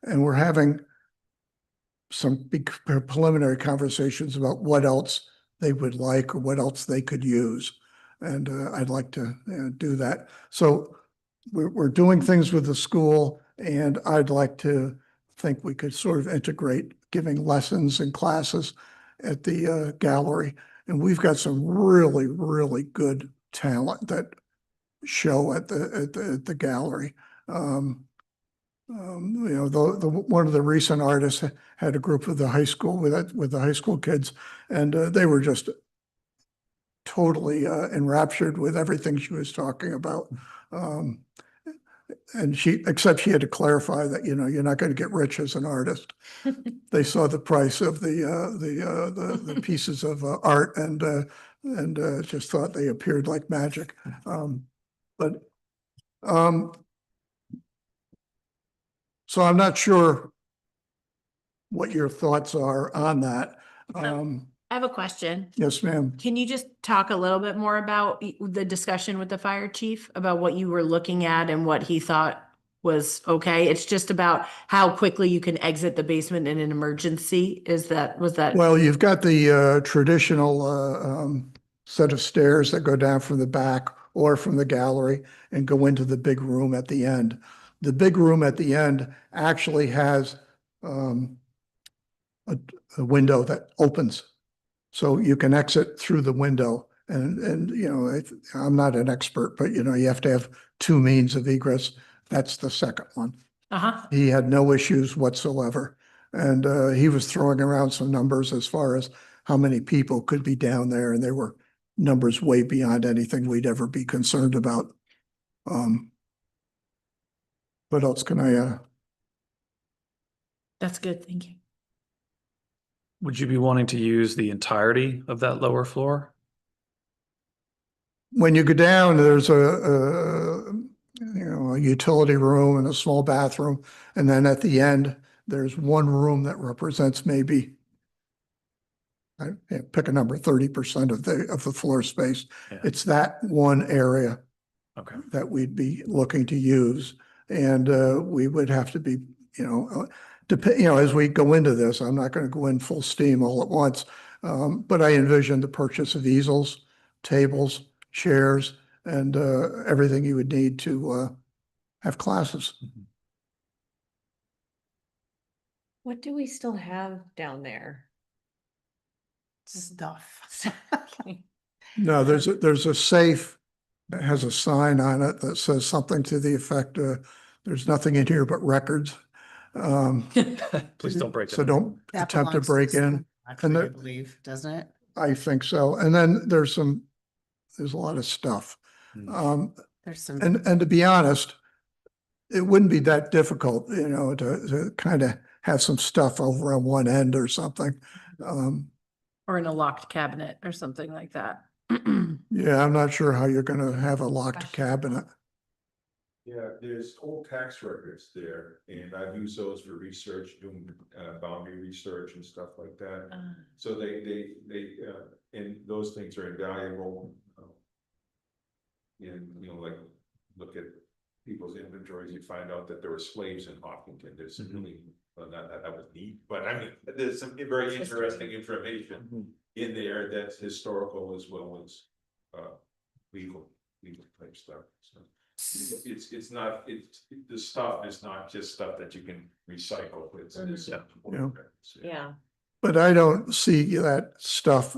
And we're having some big preliminary conversations about what else they would like or what else they could use. And I'd like to do that. So we're doing things with the school, and I'd like to think we could sort of integrate giving lessons and classes at the gallery. And we've got some really, really good talent that show at the gallery. One of the recent artists had a group of the high school with the high school kids, and they were just totally enraptured with everything she was talking about. And except she had to clarify that, you're not going to get rich as an artist. They saw the price of the pieces of art and just thought they appeared like magic. So I'm not sure what your thoughts are on that. I have a question. Yes, ma'am. Can you just talk a little bit more about the discussion with the fire chief about what you were looking at and what he thought was okay? It's just about how quickly you can exit the basement in an emergency. Was that? Well, you've got the traditional set of stairs that go down from the back or from the gallery and go into the big room at the end. The big room at the end actually has a window that opens. So you can exit through the window, and I'm not an expert, but you have to have 2 means of egress. That's the second one. Uh-huh. He had no issues whatsoever. And he was throwing around some numbers as far as how many people could be down there, and they were numbers way beyond anything we'd ever be concerned about. What else can I, That's good, thank you. Would you be wanting to use the entirety of that lower floor? when you go down, there's a utility room and a small bathroom. And then at the end, there's one room that represents maybe, pick a number, 30% of the floor space. Yeah. It's that one area Okay. that we'd be looking to use. And we would have to be, as we go into this, I'm not going to go in full steam all at once. But I envision the purchase of easels, tables, chairs, and everything you would need to have classes. What do we still have down there? Stuff. No, there's a safe that has a sign on it that says something to the effect, there's nothing in here but records. Please don't break it. So don't That attempt to belongs break in. Actually, I there- believe, doesn't it? I think so. And then there's a lot of stuff. There's some. And to be honest, it wouldn't be that difficult, to kind of have some stuff over on one end or something. Or in a locked cabinet or something like that. Yeah, I'm not sure how you're gonna have a locked cabinet. Yeah, there's old tax records there, and I've used those for research, doing boundary research and stuff like that. So they and those things are invaluable. And, like, look at people's inventories, you find out that there were slaves in Hopkinton. There's some really, well, not that was neat, but I mean, there's some very interesting information in there that's historical as well as legal type stuff. So it's not, the stuff is not just stuff that you can recycle. It's important. Yeah. But I don't see that stuff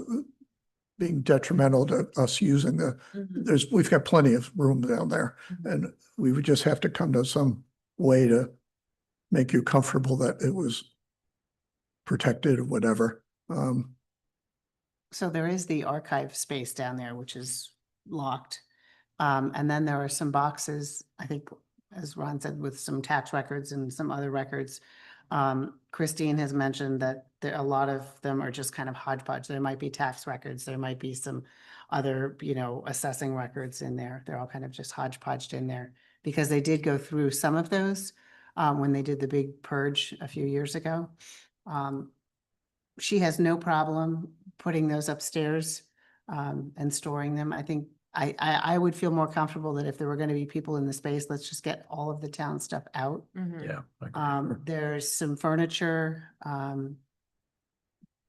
being detrimental to us using we've got plenty of room down there. And we would just have to come to some way to make you comfortable that it was protected or whatever. So there is the archive space down there, which is locked. And then there are some boxes, I think, as Ron said, with some tax records and some other records. Christine has mentioned that a lot of them are just kind of hodgepodge. There might be tax records, there might be some other, assessing records in there. They're all kind of just hodgepodged in there because they did go through some of those when they did the big purge a few years ago. She has no problem putting those upstairs and storing them. I think I would feel more comfortable that if there were going to be people in the space, let's just get all of the town stuff out. Yeah. I agree. There's some furniture,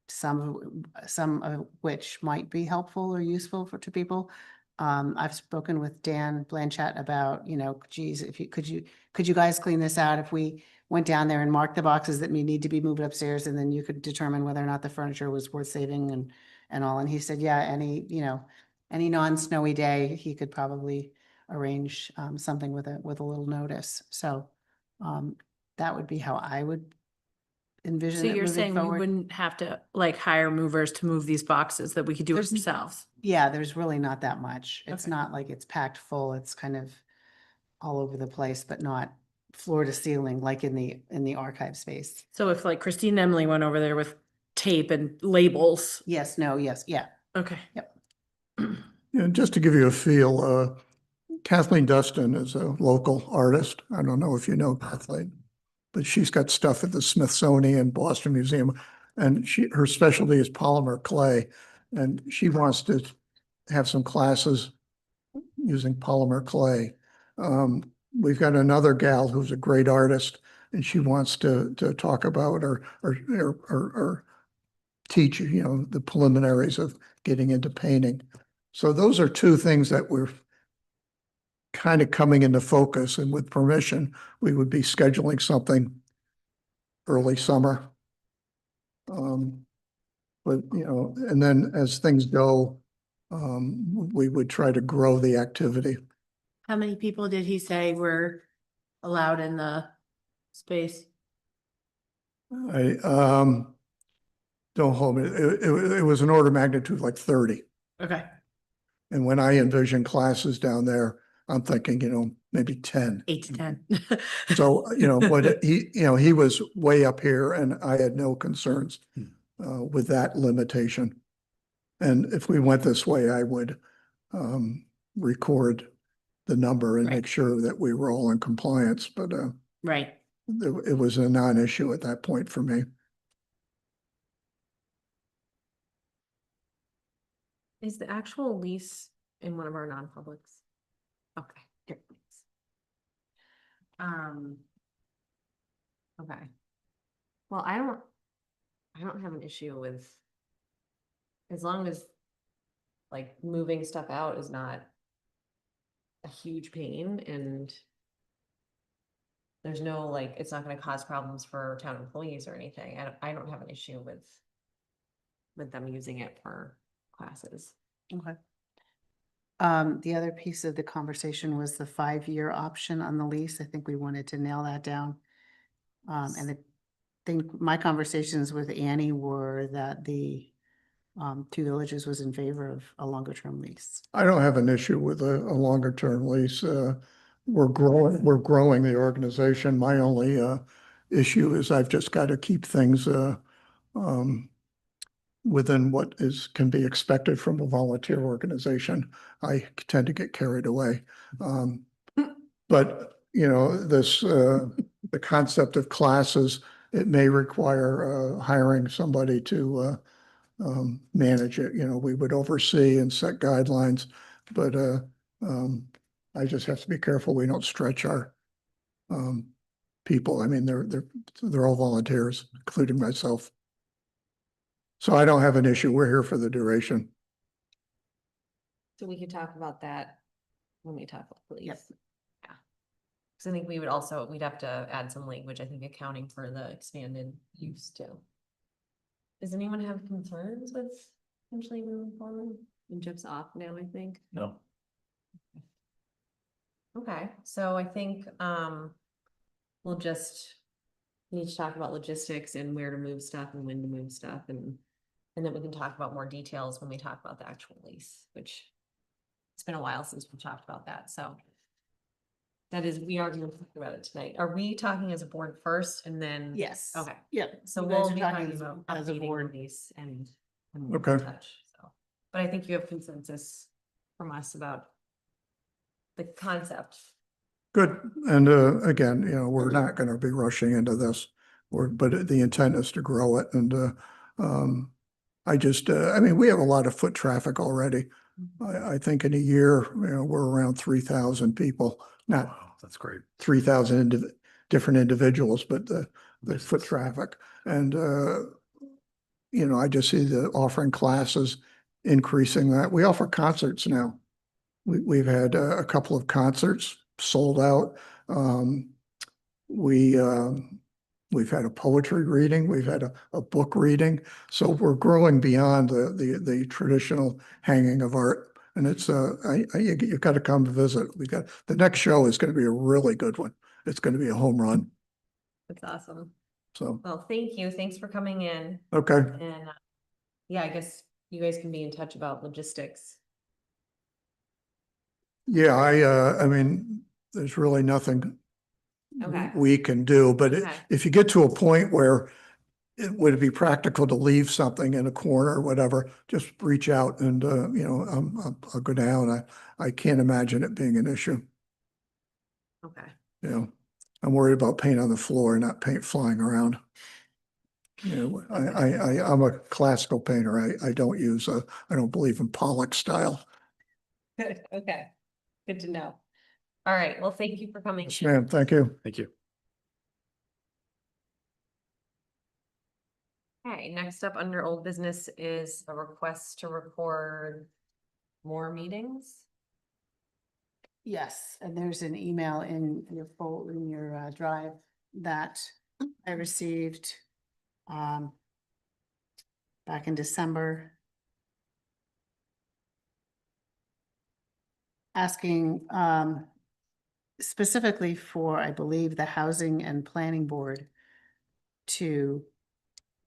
some of which might be helpful or useful to people. I've spoken with Dan Blanchett about, geez, could you guys clean this out if we went down there and marked the boxes that need to be moved upstairs, and then you could determine whether or not the furniture was worth saving and all. And he said, yeah, any non-snowy day, he could probably arrange something with a little notice. So that would be how I would envision So it you're moving saying we forward. wouldn't have to hire movers to move these boxes, that we could do it There's- ourselves? Yeah, there's really not that much. It's Okay. not like it's packed full. It's kind of all over the place, but not floor to ceiling like in the archive space. So if like Christine and Emily went over there with tape and labels. Yes, no, yes, yeah. Okay. Just to give you a feel, Kathleen Dustin is a local artist. I don't know if you know Kathleen, but she's got stuff at the Smithsonian, Boston Museum, and her specialty is polymer clay. And she wants to have some classes using polymer clay. We've got another gal who's a great artist, and she wants to talk about or teach, the preliminaries of getting into painting. So those are two things that we're kind of coming into focus, and with permission, we would be scheduling something early summer. But, and then as things go, we would try to grow the activity. How many people did he say were allowed in the space? Don't hold me, it was an order of magnitude like 30. Okay. And when I envision classes down there, I'm thinking, maybe 10. 8 to 10. So, but he was way up here and I had no concerns with that limitation. And if we went this way, I would record the number and Right. make sure that we were all in compliance, but Right. it was a non-issue at that point for me. Is the actual lease in one of our non-publics? Okay, good. Thanks. Okay. Well, I don't have an issue with, as long as like moving stuff out is not a huge pain and there's no, like, it's not gonna cause problems for town employees or anything. I don't have an issue with them using it for classes. Okay. The other piece of the conversation was the 5-year option on the lease. I think we wanted to nail that down. And I think my conversations with Annie were that the Two Villages was in favor of a longer term lease. I don't have an issue with a longer term lease. We're growing the organization. My only issue is I've just got to keep things within what can be expected from a volunteer organization. I tend to get carried away. But the concept of classes, it may require hiring somebody to manage it. We would oversee and set guidelines, but I just have to be careful we don't stretch our people. I mean, they're all volunteers, including myself. So I don't have an issue. We're here for the duration. So we could talk about that when we talk about police. Yep. Yeah. Cause I think we'd have to add some language, I think accounting for the expanded use too. Does anyone have concerns with potentially moving forward? And Jeff's off now, I think. No. Okay, so I think, we'll just need to talk about logistics and where to move stuff and when to move stuff and then we can talk about more details when we talk about the actual lease, which it's been a while since we talked about that, so. That is, we are gonna talk about it tonight. Are we talking as a board first and then? Yes. Okay. Yep. So You guys we'll are be talking talking about as a updating board. these and we'll be Okay. in touch, so. But I think you have consensus from us about the concept. Good. And again, we're not going to be rushing into this. But the intent is to grow it. And I mean, we have a lot of foot traffic already. I think in a year, we're around 3,000 people, not Wow, that's great. 3,000 different individuals, but the foot traffic. And, I just see the offering classes increasing that. We offer concerts now. We've had a couple of concerts sold out. We've had a poetry reading, we've had a book reading. So we're growing beyond the traditional hanging of art. And it's you've got to come visit. The next show is going to be a really good one. It's going to be a home run. That's awesome. So, Well, thank you. Thanks for coming in. okay. And yeah, I guess you guys can be in touch about logistics. Yeah, I mean, there's really nothing Okay. we can do, but Okay. if you get to a point where would it be practical to leave something in a corner or whatever, just reach out and, I'll go down. I can't imagine it being an issue. Okay. I'm worried about paint on the floor, not paint flying around. I'm a classical painter. I don't believe in Pollock style. Good. Okay. Good to know. All right. Well, thank you for coming. Yes, ma'am. Thank you. Thank you. Okay, next up under old business is a request to record more meetings. Yes, and there's an email in your drive that I received back in December asking specifically for, I believe, the Housing and Planning Board to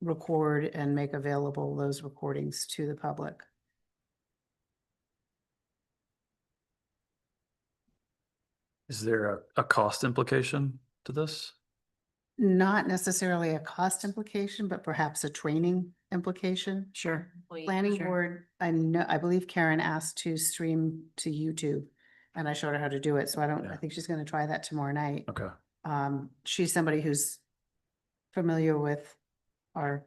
record and make available those recordings to the public. Is there a cost implication to this? Not necessarily a cost implication, but perhaps a training implication. Sure. Planning board, I believe Karen asked to stream to YouTube and I showed her how to do it. So I Yeah. think she's gonna try that tomorrow night. Okay. She's somebody who's familiar with our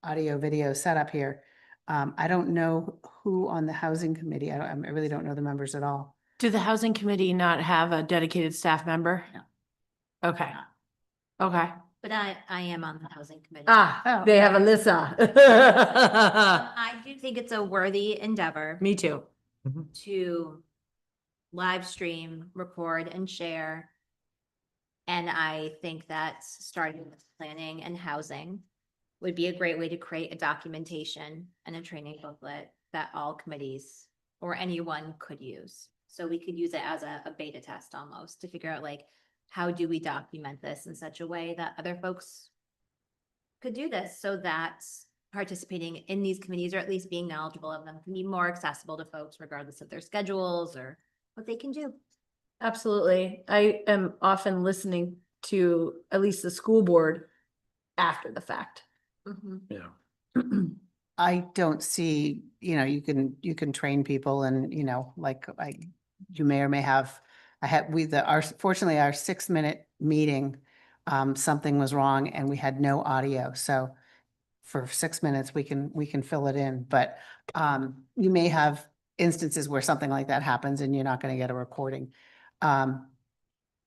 audio video setup here. I don't know who on the housing committee, I really don't know the members at all. Do the housing committee not have a dedicated staff member? No. Okay. Okay. But I am on the housing committee. Ah, they have Alyssa. I do think it's a worthy endeavor Me too. to live stream, record and share. And I think that starting with planning and housing would be a great way to create a documentation and a training booklet that all committees or anyone could use. So we could use it as a beta test almost to figure out like, how do we document this in such a way that other folks could do this so that participating in these committees or at least being knowledgeable of them can be more accessible to folks regardless of their schedules or what they can do. Absolutely. I am often listening to at least the school board after the fact. Yeah. I don't see, you can train people and, you may or may have, fortunately, our 6-minute meeting, something was wrong and we had no audio. So for 6 minutes, we can fill it in, but, you may have instances where something like that happens and you're not going to get a recording.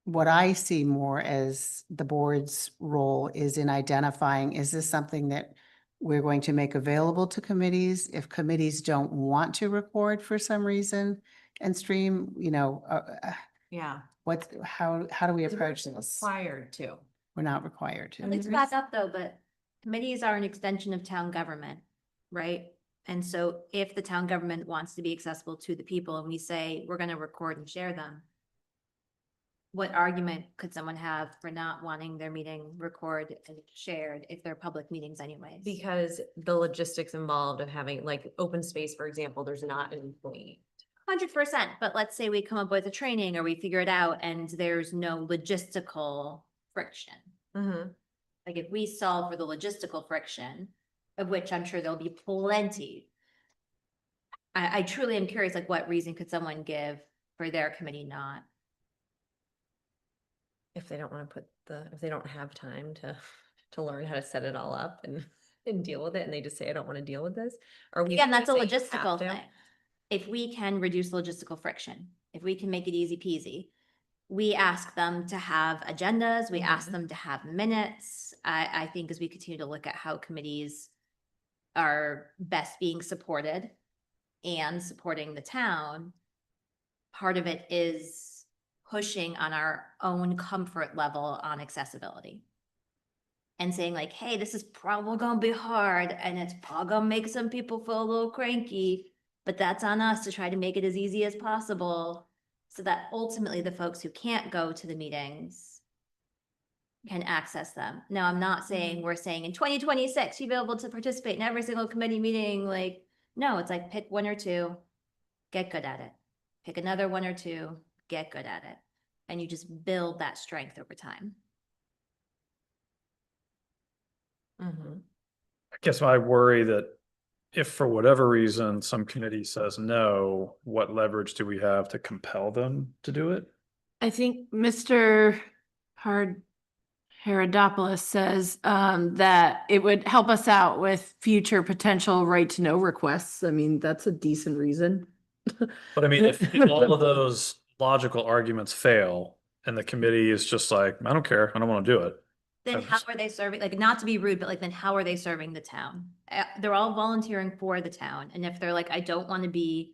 What I see more as the board's role is in identifying, is this something that we're going to make available to committees? If committees don't want to record for some reason and stream, Yeah. how do we approach this? Required to. We're not required to. Let's back up though, but committees are an extension of town government, right? And so if the town government wants to be accessible to the people and we say, we're gonna record and share them, what argument could someone have for not wanting their meeting recorded and shared if they're public meetings anyways? Because the logistics involved of having like open space, for example, there's not an employee. 100%, but let's say we come up with a training or we figure it out and there's no logistical friction. Like if we solve for the logistical friction, of which I'm sure there'll be plenty. I truly am curious, like what reason could someone give for their committee not? If they don't want to if they don't have time to learn how to set it all up and deal with it, and they just say, I don't want to deal with this. Or we. Again, that's a say you logistical have to. thing. If we can reduce logistical friction, if we can make it easy peasy, we ask them to have agendas, we ask them to have minutes. I think as we continue to look at how committees are best being supported and supporting the town, part of it is pushing on our own comfort level on accessibility. And saying like, hey, this is probably gonna be hard and it's probably gonna make some people feel a little cranky, but that's on us to try to make it as easy as possible so that ultimately the folks who can't go to the meetings can access them. Now, I'm not saying, we're saying in 2026, you'll be able to participate in every single committee meeting. Like, no, it's like pick one or two, get good at it. Pick another one or two, get good at it. And you just build that strength over time. I guess I worry that if for whatever reason, some committee says no, what leverage do we have to compel them to do it? I think Mr. Herodopoulos says that it would help us out with future potential right to know requests. I mean, that's a decent reason. But I mean, if all of those logical arguments fail and the committee is just like, I don't care, I don't want to do it. Then how are they serving, like, not to be rude, but like, then how are they serving the town? They're all volunteering for the town. And if they're like, I don't want to be,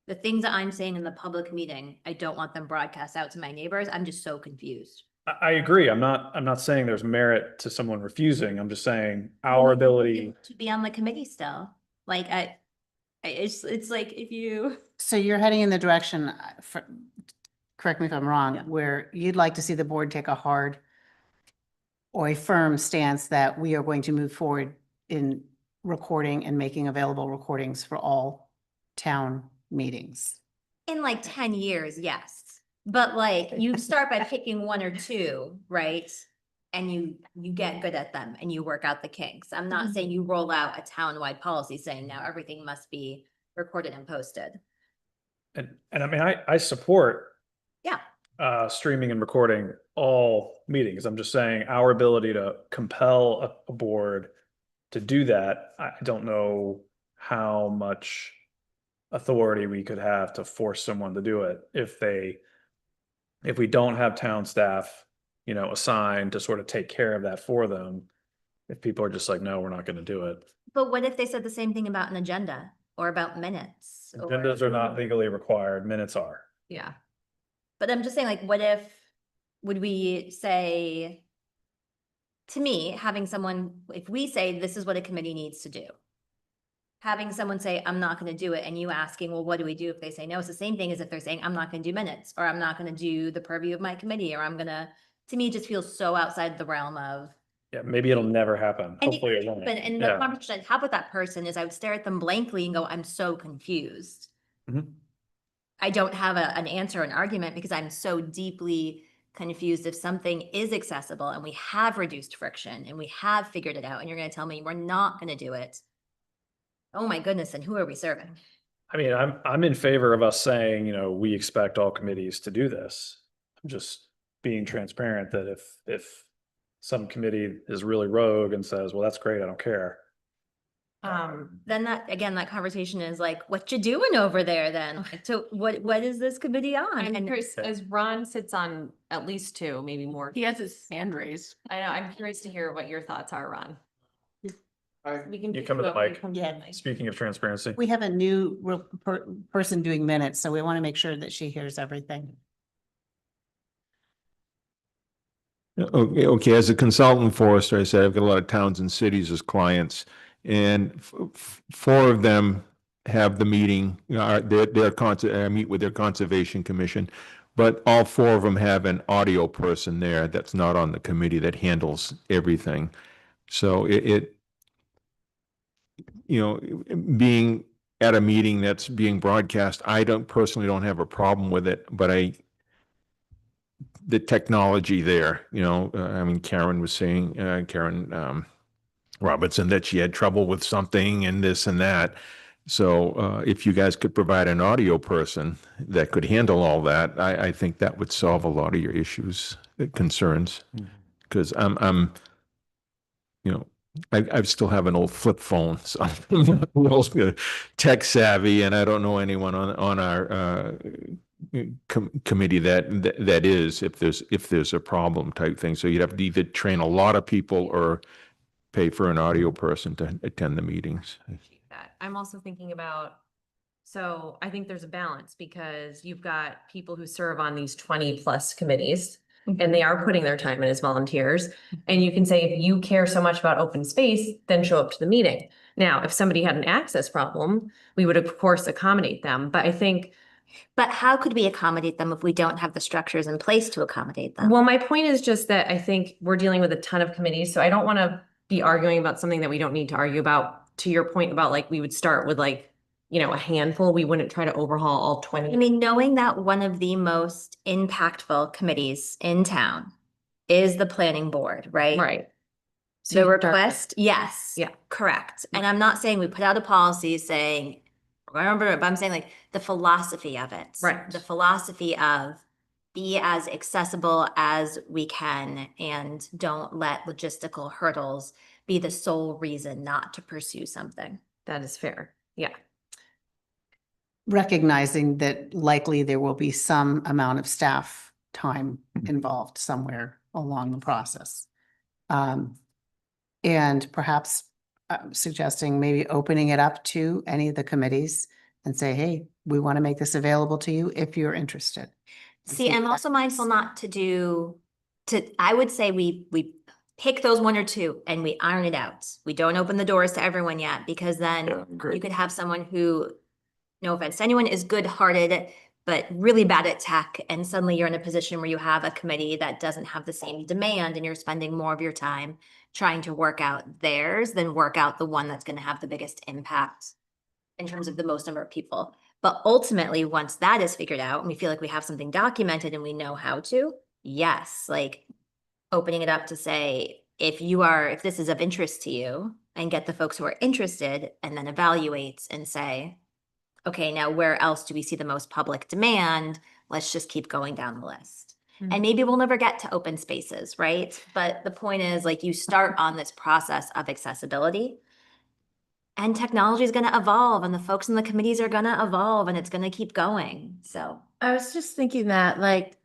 the things that I'm saying in the public meeting, I don't want them broadcast out to my neighbors. I'm just so confused. I agree. I'm not saying there's merit to someone refusing. I'm just saying our ability. To be on the committee still, like, it's like if you. So you're heading in the direction, correct me if I'm wrong, where you'd like to see the board take a hard or a firm stance that we are going to move forward in recording and making available recordings for all town meetings. In like 10 years, yes. But like you start by picking one or two, right? And you get good at them and you work out the kinks. I'm not saying you roll out a town-wide policy saying now everything must be recorded and posted. And I mean, I support Yeah. streaming and recording all meetings. I'm just saying our ability to compel a board to do that, I don't know how much authority we could have to force someone to do it if we don't have town staff, you know, assigned to sort of take care of that for them. If people are just like, no, we're not going to do it. But what if they said the same thing about an agenda or about minutes? Agendas are not legally required, minutes are. Yeah. But I'm just saying, like, would we say, to me, having someone, if we say this is what a committee needs to do, having someone say, I'm not going to do it, and you asking, well, what do we do if they say no? It's the same thing as if they're saying, I'm not going to do minutes, or I'm not going to do the purview of my committee, or I'm going to me, it just feels so outside the realm of. Yeah, maybe it'll never happen. And Hopefully it won't. And the Yeah. conversation I'd have with that person is I would stare at them blankly and go, I'm so confused. Mhm. I don't have an answer, an argument, because I'm so deeply confused if something is accessible and we have reduced friction and we have figured it out and you're going to tell me we're not going to do it. Oh my goodness, and who are we serving? I mean, I'm in favor of us saying, you know, we expect all committees to do this. I'm just being transparent that if some committee is really rogue and says, well, that's great, I don't care. Then that, again, that conversation is like, what you doing over there then? So what is this committee on? I'm And curious, as Ron sits on at least two, maybe more. He has his hand raised. I know, I'm curious to hear what your thoughts are, Ron. We can You pick come to the up when you mic. come to Yeah. the mic. Speaking of transparency. We have a new person doing minutes, so we want to make sure that she hears everything. Okay, as a consultant forester, I said I've got a lot of towns and cities as clients, and four of them have the meeting, I meet with their conservation commission, but all four of them have an audio person there that's not on the committee that handles everything. So you know, being at a meeting that's being broadcast, I personally don't have a problem with it, but the technology there, you know, I mean, Karen was saying, Karen Robertson, that she had trouble with something and this and that. So if you guys could provide an audio person that could handle all that, I think that would solve a lot of your issues, concerns. Because I'm, you know, I still have an old flip phone, so I'm not real tech savvy, and I don't know anyone on our committee that is, if there's a problem type thing. So you'd have to either train a lot of people or pay for an audio person to attend the meetings. That. I'm also thinking about, so I think there's a balance because you've got people who serve on these 20+ committees and they are putting their time in as volunteers. And you can say, if you care so much about open space, then show up to the meeting. Now, if somebody had an access problem, we would of course accommodate them. But I think, but how could we accommodate them if we don't have the structures in place to accommodate them? well, my point is just that I think we're dealing with a ton of committees. So I don't want to be arguing about something that we don't need to argue about. To your point about like, we would start with like, you know, a handful. We wouldn't try to overhaul all 20. I mean, knowing that one of the most impactful committees in town is the planning board, right? Right. So The you start- request, yes. Yeah. Correct. And I'm not saying we put out a policy saying, remember, but I'm saying like the philosophy of it. Right. The philosophy of be as accessible as we can and don't let logistical hurdles be the sole reason not to pursue something. That is fair. Yeah. Recognizing that likely there will be some amount of staff time involved somewhere along the process. And perhaps suggesting maybe opening it up to any of the committees and say, hey, we want to make this available to you if you're interested. See, I'm also mindful not I would say we pick those one or two and we iron it out. We don't open the doors to everyone yet, because then you could have someone who, no offense to anyone, is good-hearted, but really bad at tech. And suddenly you're in a position where you have a committee that doesn't have the same demand and you're spending more of your time trying to work out theirs than work out the one that's going to have the biggest impact in terms of the most number of people. But ultimately, once that is figured out and we feel like we have something documented and we know how to, yes, like opening it up to say, if this is of interest to you, and get the folks who are interested and then evaluates and say, okay, now where else do we see the most public demand? Let's just keep going down the list. And maybe we'll never get to open spaces, right? But the point is, like, you start on this process of accessibility and technology is going to evolve and the folks in the committees are going to evolve and it's going to keep going. So I was just thinking that, like,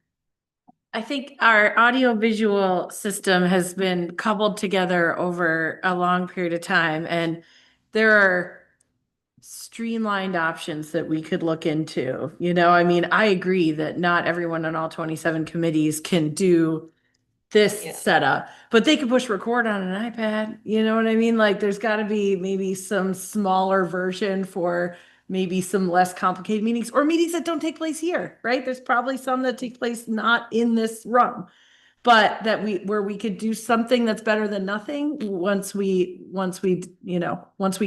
I think our audio visual system has been cobbled together over a long period of time, and there are streamlined options that we could look into. You know, I mean, I agree that not everyone on all 27 committees can do this Yeah. setup, but they could push record on an iPad. You know what I mean? Like, there's got to be maybe some smaller version for maybe some less complicated meetings or meetings that don't take place here, right? There's probably some that take place not in this room, but that where we could do something that's better than nothing once we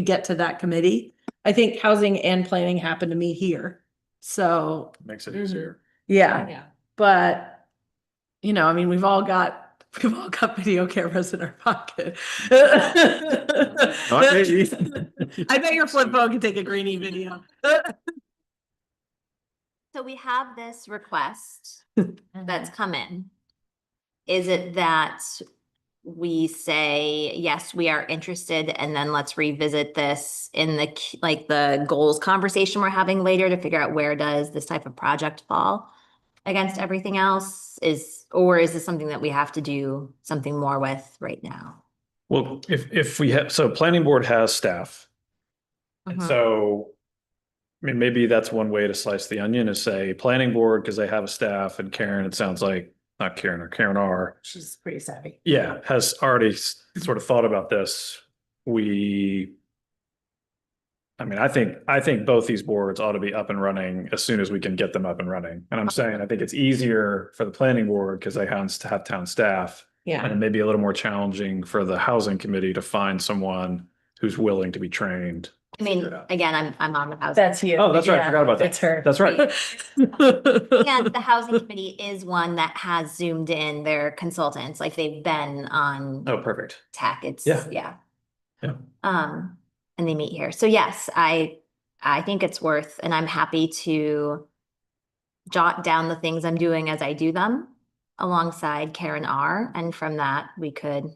get to that committee. I think housing and planning happen to meet here. So, Makes it easier. yeah, but I mean, we've all got video cameras in our pocket. Not me. I bet your flip phone can take a greenie video. So we have this request that's come in. Is it that we say, yes, we are interested, and then let's revisit this in the goals conversation we're having later to figure out where does this type of project fall against everything else? Or is this something that we have to do something more with right now? Well, if we have, so planning board has staff. And Mhm. so, I mean, maybe that's one way to slice the onion is say planning board, because they have a staff, and Karen, it sounds like, not Karen or Karen R. She's pretty savvy. Yeah, has already sort of thought about this. I think both these boards ought to be up and running as soon as we can get them up and running. And I'm saying, I think it's easier for the planning board because they have town staff. Yeah. And it may be a little more challenging for the housing committee to find someone who's willing to be trained. I mean, again, I'm on the housing. That's you. Oh, that's right. I forgot about that. It's her. That's right. And the housing committee is one that has zoomed in their consultants, like they've been on Oh, perfect. tech. It's, Yeah. yeah. Yeah. And they meet here. So yes, I think it's worth, and I'm happy to jot down the things I'm doing as I do them alongside Karen R. And from that, we could,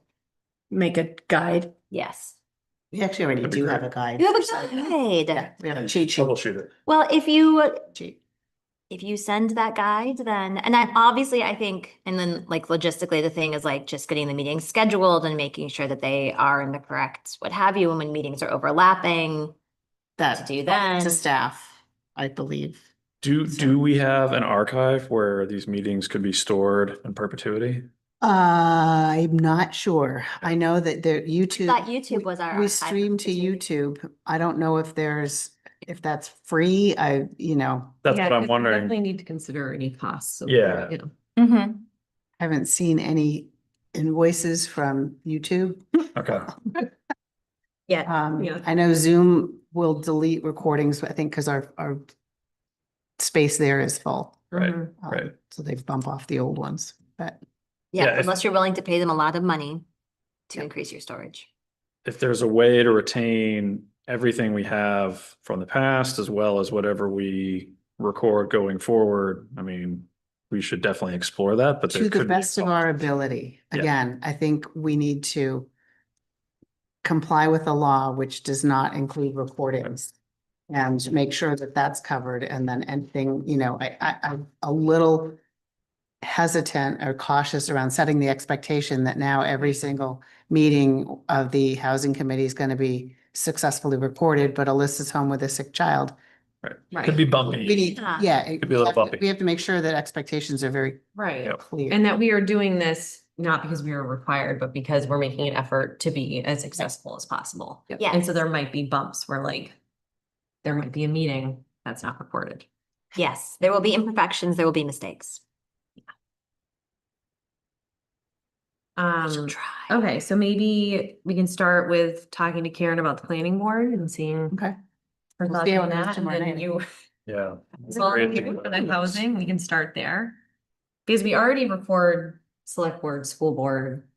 Make a guide. yes. We actually already That'd be do great. have a guide. You have a guide. Yeah, we have a cheat sheet. Troubleshoot it. Well, if Cheat. you send that guide, then, and then obviously I think, and then like logistically, the thing is like just getting the meetings scheduled and making sure that they are in the correct, what have you, and when meetings are overlapping, That to do then. to staff, I believe. Do we have an archive where these meetings could be stored in perpetuity? I'm not sure. I know that the YouTube. That YouTube was our We archive stream to opportunity. YouTube. I don't know if that's free. That's Yeah, what 'cause I'm we wondering. Definitely need to consider any costs. of, Yeah. Mm-hmm. haven't seen any invoices from YouTube. Okay. Yeah, Yeah. I know Zoom will delete recordings, I think, because our space there is full. Right. Mhm. Right. So they bump off the old ones, but Yeah, yeah, if- unless you're willing to pay them a lot of money to Yep. increase your storage. If there's a way to retain everything we have from the past as well as whatever we record going forward, I mean, we should definitely explore that, but there to the could be best of our ability. Yeah. Again, I think we need to comply with the law, which does not include recordings. And make sure that that's covered, and then anything, I'm a little hesitant or cautious around setting the expectation that now every single meeting of the housing committee is going to be successfully recorded, but Alyssa's home with a sick child. Right. Could be We bumpy. need, Yeah. yeah. Could be a little bumpy. We have to make sure that expectations are very Right. Yep. clear. And that we are doing this not because we are required, but because we're making an effort to be as accessible as possible. Yeah. And so there might be bumps where like, there might be a meeting that's not recorded. Yes, there will be imperfections, there will be mistakes. Um, Try. okay, so maybe we can start with talking to Karen about the planning board and seeing Okay. her We'll thoughts see how on it goes that, and tomorrow then night. you. Yeah. Well, Great. for the housing, we can start there. Because we already record select board, school board,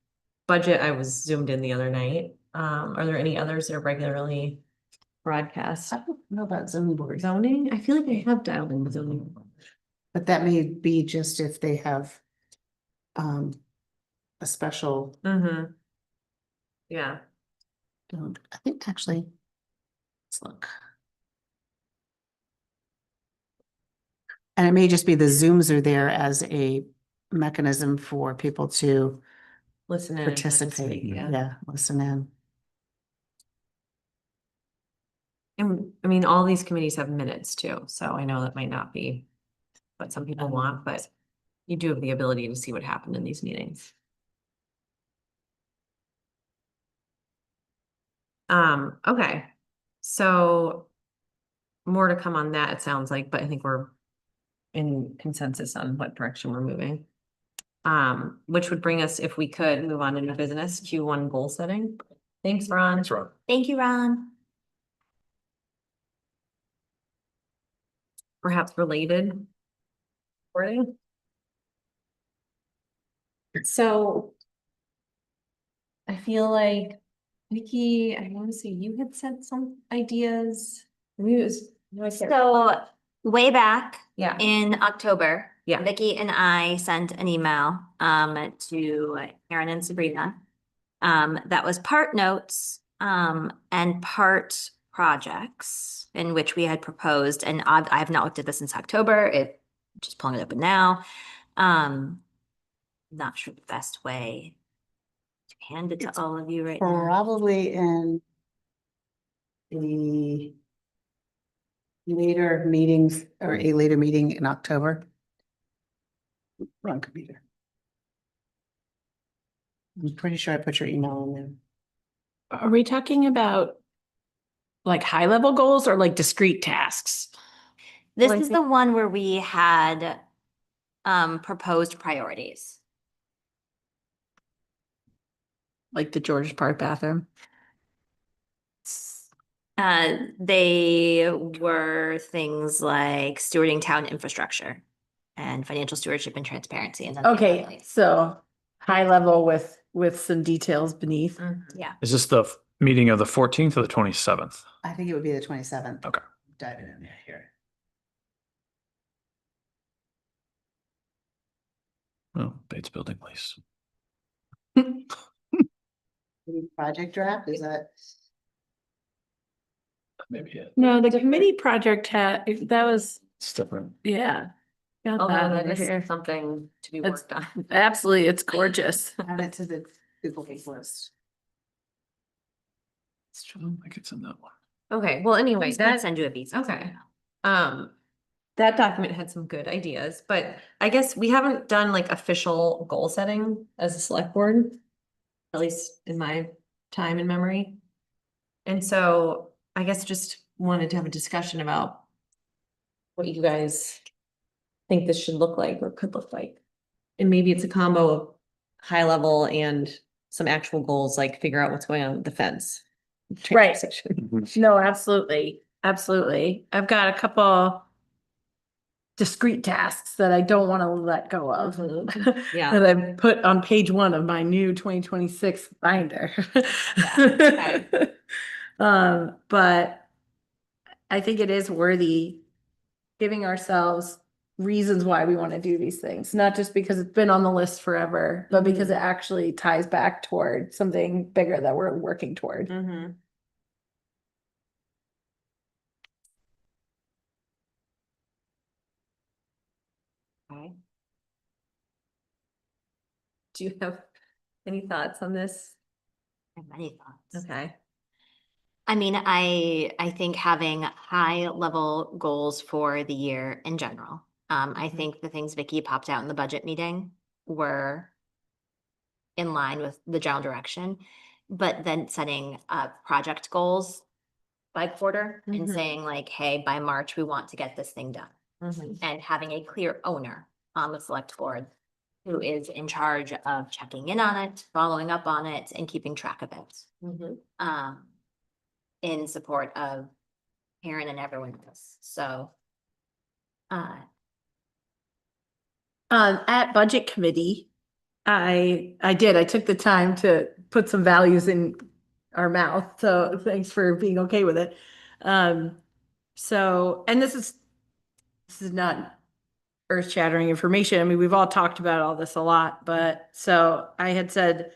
budget, I was zoomed in the other night. Are there any others that are regularly broadcast? I don't know about zoning boards, Zoning, I feel like I have dialed in zoning. but that may be just if they have a special, Mm-hmm. Yeah, I think actually, let's look. And it may just be the Zooms are there as a mechanism for people to listen in. and participate, yeah. yeah, listen in. And I mean, all these committees have minutes too, so I know that might not be what some people want, but you do have the ability to see what happened in these meetings. Okay, so more to come on that, it sounds like, but I think we're in consensus on what direction we're moving. Which would bring us, if we could, move on to new business, Q1 goal setting. Thanks, Ron. Thanks, Ron. Thank you, Ron. Perhaps related. Wording. So. I feel like, Vicky, I want to say you had sent some ideas. Maybe it was. no, I can't- So way back Yeah. in October, Yeah. Vicky and I sent an email to Erin and Sabrina. That was part notes and part projects in which we had proposed, and I have not looked at this since October. Just pulling it open now. Not sure the best way to hand it to It's all of you right now. Probably in the later meetings or a later meeting in October. Wrong computer. I'm pretty sure I put your email in there. Are we talking about like high level goals or like discrete tasks? This Well, I is the one where we had proposed priorities. Like the George Park bathroom? They were things like stewarding town infrastructure and financial stewardship and transparency. And then the Okay, other- so high level with some details beneath. Yeah. Is this the meeting of the 14th or the 27th? I think it would be the 27th. Okay. Dive in there here. Oh, Bates Building lease. Project draft, is that? Maybe it. No, the committee project that was, It's different. yeah. Got Although that that over is here. something to be It's- worked on. Absolutely, it's gorgeous. Add it to the Google list. I don't think it's in that one. Okay, well, anyway, I'm gonna that, send you a piece. okay. That document had some good ideas, but I guess we haven't done like official goal setting as a select board. At least in my time and memory. And so I guess just wanted to have a discussion about what you guys think this should look like or could look like. And maybe it's a combo of high level and some actual goals, like figure out what's going on with the fence. Right. Section. No, absolutely, absolutely. I've got a couple discrete tasks that I don't want to let go of. Yeah. That I put on page 1 of my new 2026 binder. okay. But I think it is worthy giving ourselves reasons why we want to do these things, not just because it's been on the list forever, but because it actually ties back toward something bigger that we're working toward. Mm-hmm. Okay. Do you have any thoughts on this? I have many thoughts. Okay. I mean, I think having high level goals for the year in general. I think the things Vicky popped out in the budget meeting were in line with the general direction, but then setting project goals by quarter and Mhm. saying like, hey, by March, we want to get this thing done. Mhm. and having a clear owner on the select board who is in charge of checking in on it, following up on it, and keeping track of it. Mhm. In support of Karen and everyone else. So, At budget committee, I took the time to put some values in our mouth, so thanks for being okay with it. So, and this is not earth-shattering information. I mean, we've all talked about all this a lot, but so I had said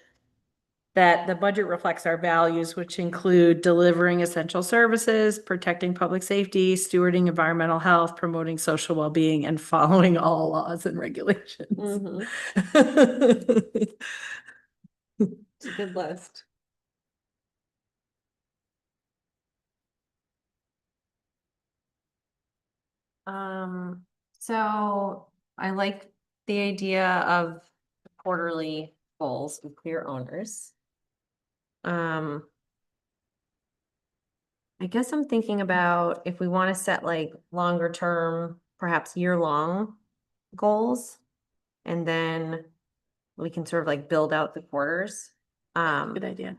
that the budget reflects our values, which include delivering essential services, protecting public safety, stewarding environmental health, promoting social well-being, and following all laws and regulations. Mhm. It's a good list. So I like the idea of quarterly goals with clear owners. I guess I'm thinking about if we want to set like longer term, perhaps year-long goals. And then we can sort of like build out the quarters. Good idea.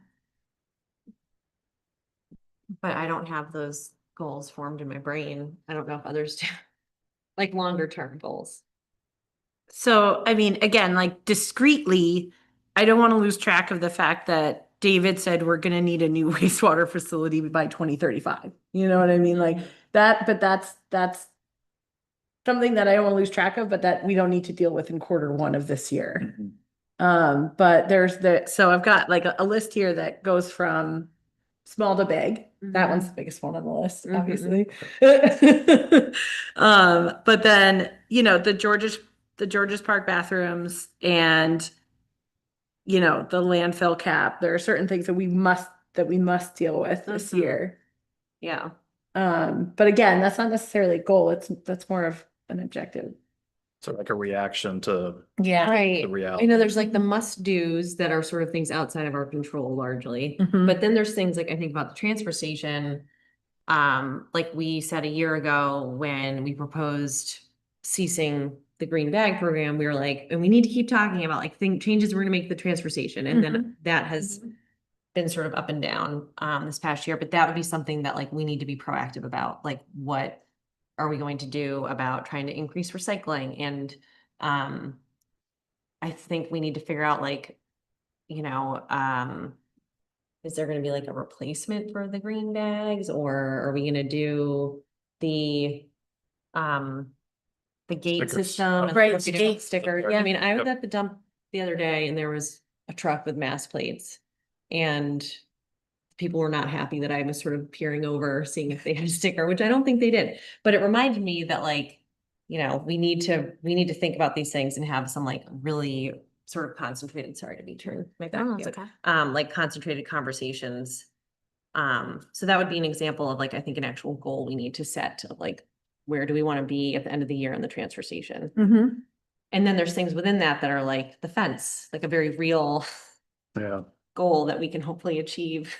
But I don't have those goals formed in my brain. I don't know if others do. Like longer term goals. So, I mean, again, like discreetly, I don't want to lose track of the fact that David said we're gonna need a new wastewater facility by 2035. You know what I mean? Like that, but that's something that I don't want to lose track of, but that we don't need to deal with in Q1 of this year. But so I've got like a list here that goes from small to big. That one's the biggest one on the list, Mhm. obviously. But then, the Georges Park bathrooms and, the landfill cap, there are certain things that we must deal with this Mhm. year. Yeah. But again, that's not necessarily a goal. That's more of an objective. So like a reaction to Yeah. Right. the I reality. know there's like the must do's that are sort of things outside of our control largely. Mhm. But then there's things like I think about the transfer station. Like we said a year ago when we proposed ceasing the green bag program, we were like, and we need to keep talking about like changes we're gonna make to the transfer station. And then that has been sort of up and down this past year, but that would be something that like we need to be proactive about. Like what are we going to do about trying to increase recycling? And I think we need to figure out like, is there gonna be like a replacement for the green bags, or are we gonna do the gate Stickers. system? and Right, look at gate stickers. yeah. I mean, I was Yep. at the dump the other day and there was a truck with mass plates. And people were not happy that I was sort of peering over, seeing if they had a sticker, which I don't think they did. But it reminded me that like, we need to think about these things and have some like really sort of concentrated, sorry to be turned my back. Oh, to it's you. okay. Like concentrated conversations. So that would be an example of like, I think an actual goal we need to set of like, where do we want to be at the end of the year in the transfer station? Mm-hmm. And then there's things within that that are like the fence, like a very real Yeah. goal that we can hopefully achieve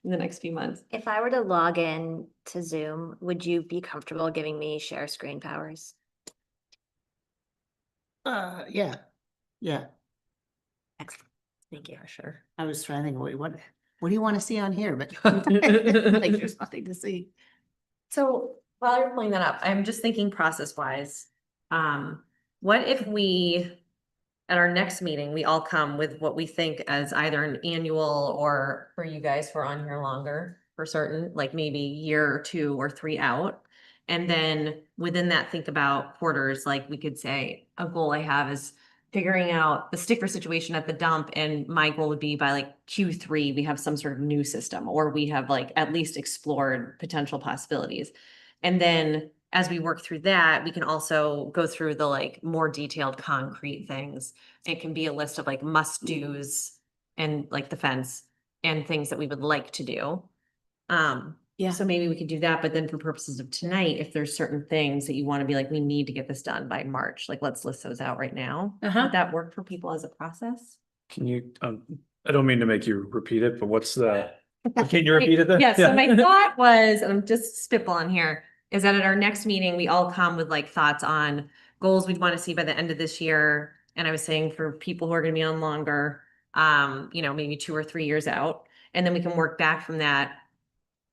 in the next few months. If I were to log in to Zoom, would you be comfortable giving me share screen powers? Yeah, yeah. Excellent. Thank you. Sure. I was trying to think, wait, what do you want to see on here? But like, there's nothing to see. So while you're pulling that up, I'm just thinking process wise. What if we, at our next meeting, we all come with what we think as either an annual or for you guys who are on here longer for certain, like maybe year or 2 or 3 out. And then within that, think about quarters, like we could say a goal I have is figuring out the sticker situation at the dump. And my goal would be by like Q3, we have some sort of new system, or we have like at least explored potential possibilities. And then as we work through that, we can also go through the like more detailed concrete things. It can be a list of like must do's and like the fence and things that we would like to do. Yeah. So maybe we could do that, but then for purposes of tonight, if there's certain things that you want to be like, we need to get this done by March, like let's list those out right now. Uh-huh. Would that work for people as a process? Can you, I don't mean to make you repeat it, but can you repeat it then? Yeah, so my thought was, and I'm just spitballing here, is that at our next meeting, we all come with like thoughts on goals we'd want to see by the end of this year. And I was saying for people who are gonna be on longer, maybe 2 or 3 years out. And then we can work back from that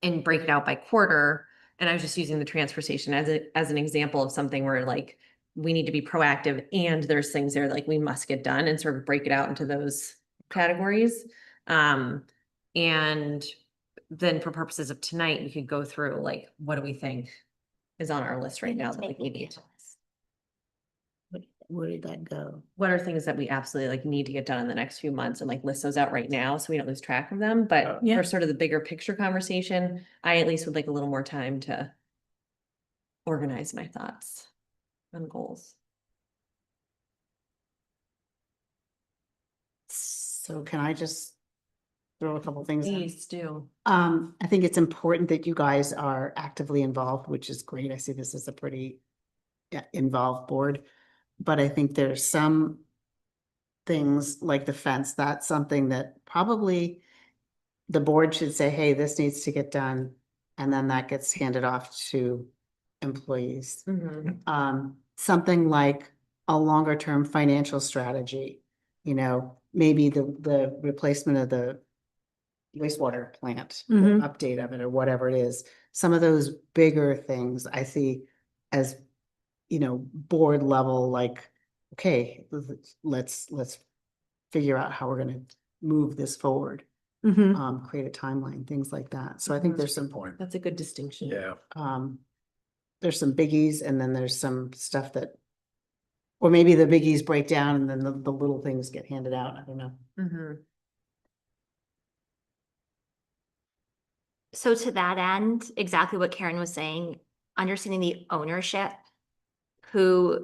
and break it out by quarter. And I was just using the transfer station as an example of something where like we need to be proactive and there's things there like we must get done and sort of break it out into those categories. And then for purposes of tonight, we could go through like, what do we think is on our list right now that like, we need? Where did that go? What are things that we absolutely like need to get done in the next few months and like list those out right now so we don't lose track of them. But Yeah. for sort of the bigger picture conversation, I at least would like a little more time to organize my thoughts on goals. So can I just throw a couple things in? Please do. I think it's important that you guys are actively involved, which is great. I see this as a pretty involved board. But I think there's some things like the fence, that's something that probably the board should say, hey, this needs to get done. And then that gets handed off to employees. Something like a longer term financial strategy, maybe the replacement of the wastewater plant, update of it or whatever it is. Some of those bigger things I see as, board level, like, okay, let's figure out how we're going to move this forward. Create a timeline, things like that. So I think there's some Point. That's a good distinction. Yeah. there's some biggies and then there's some stuff that, or maybe the biggies break down and then the little things get handed out. I don't know. So to that end, exactly what Karen was saying, understanding the ownership,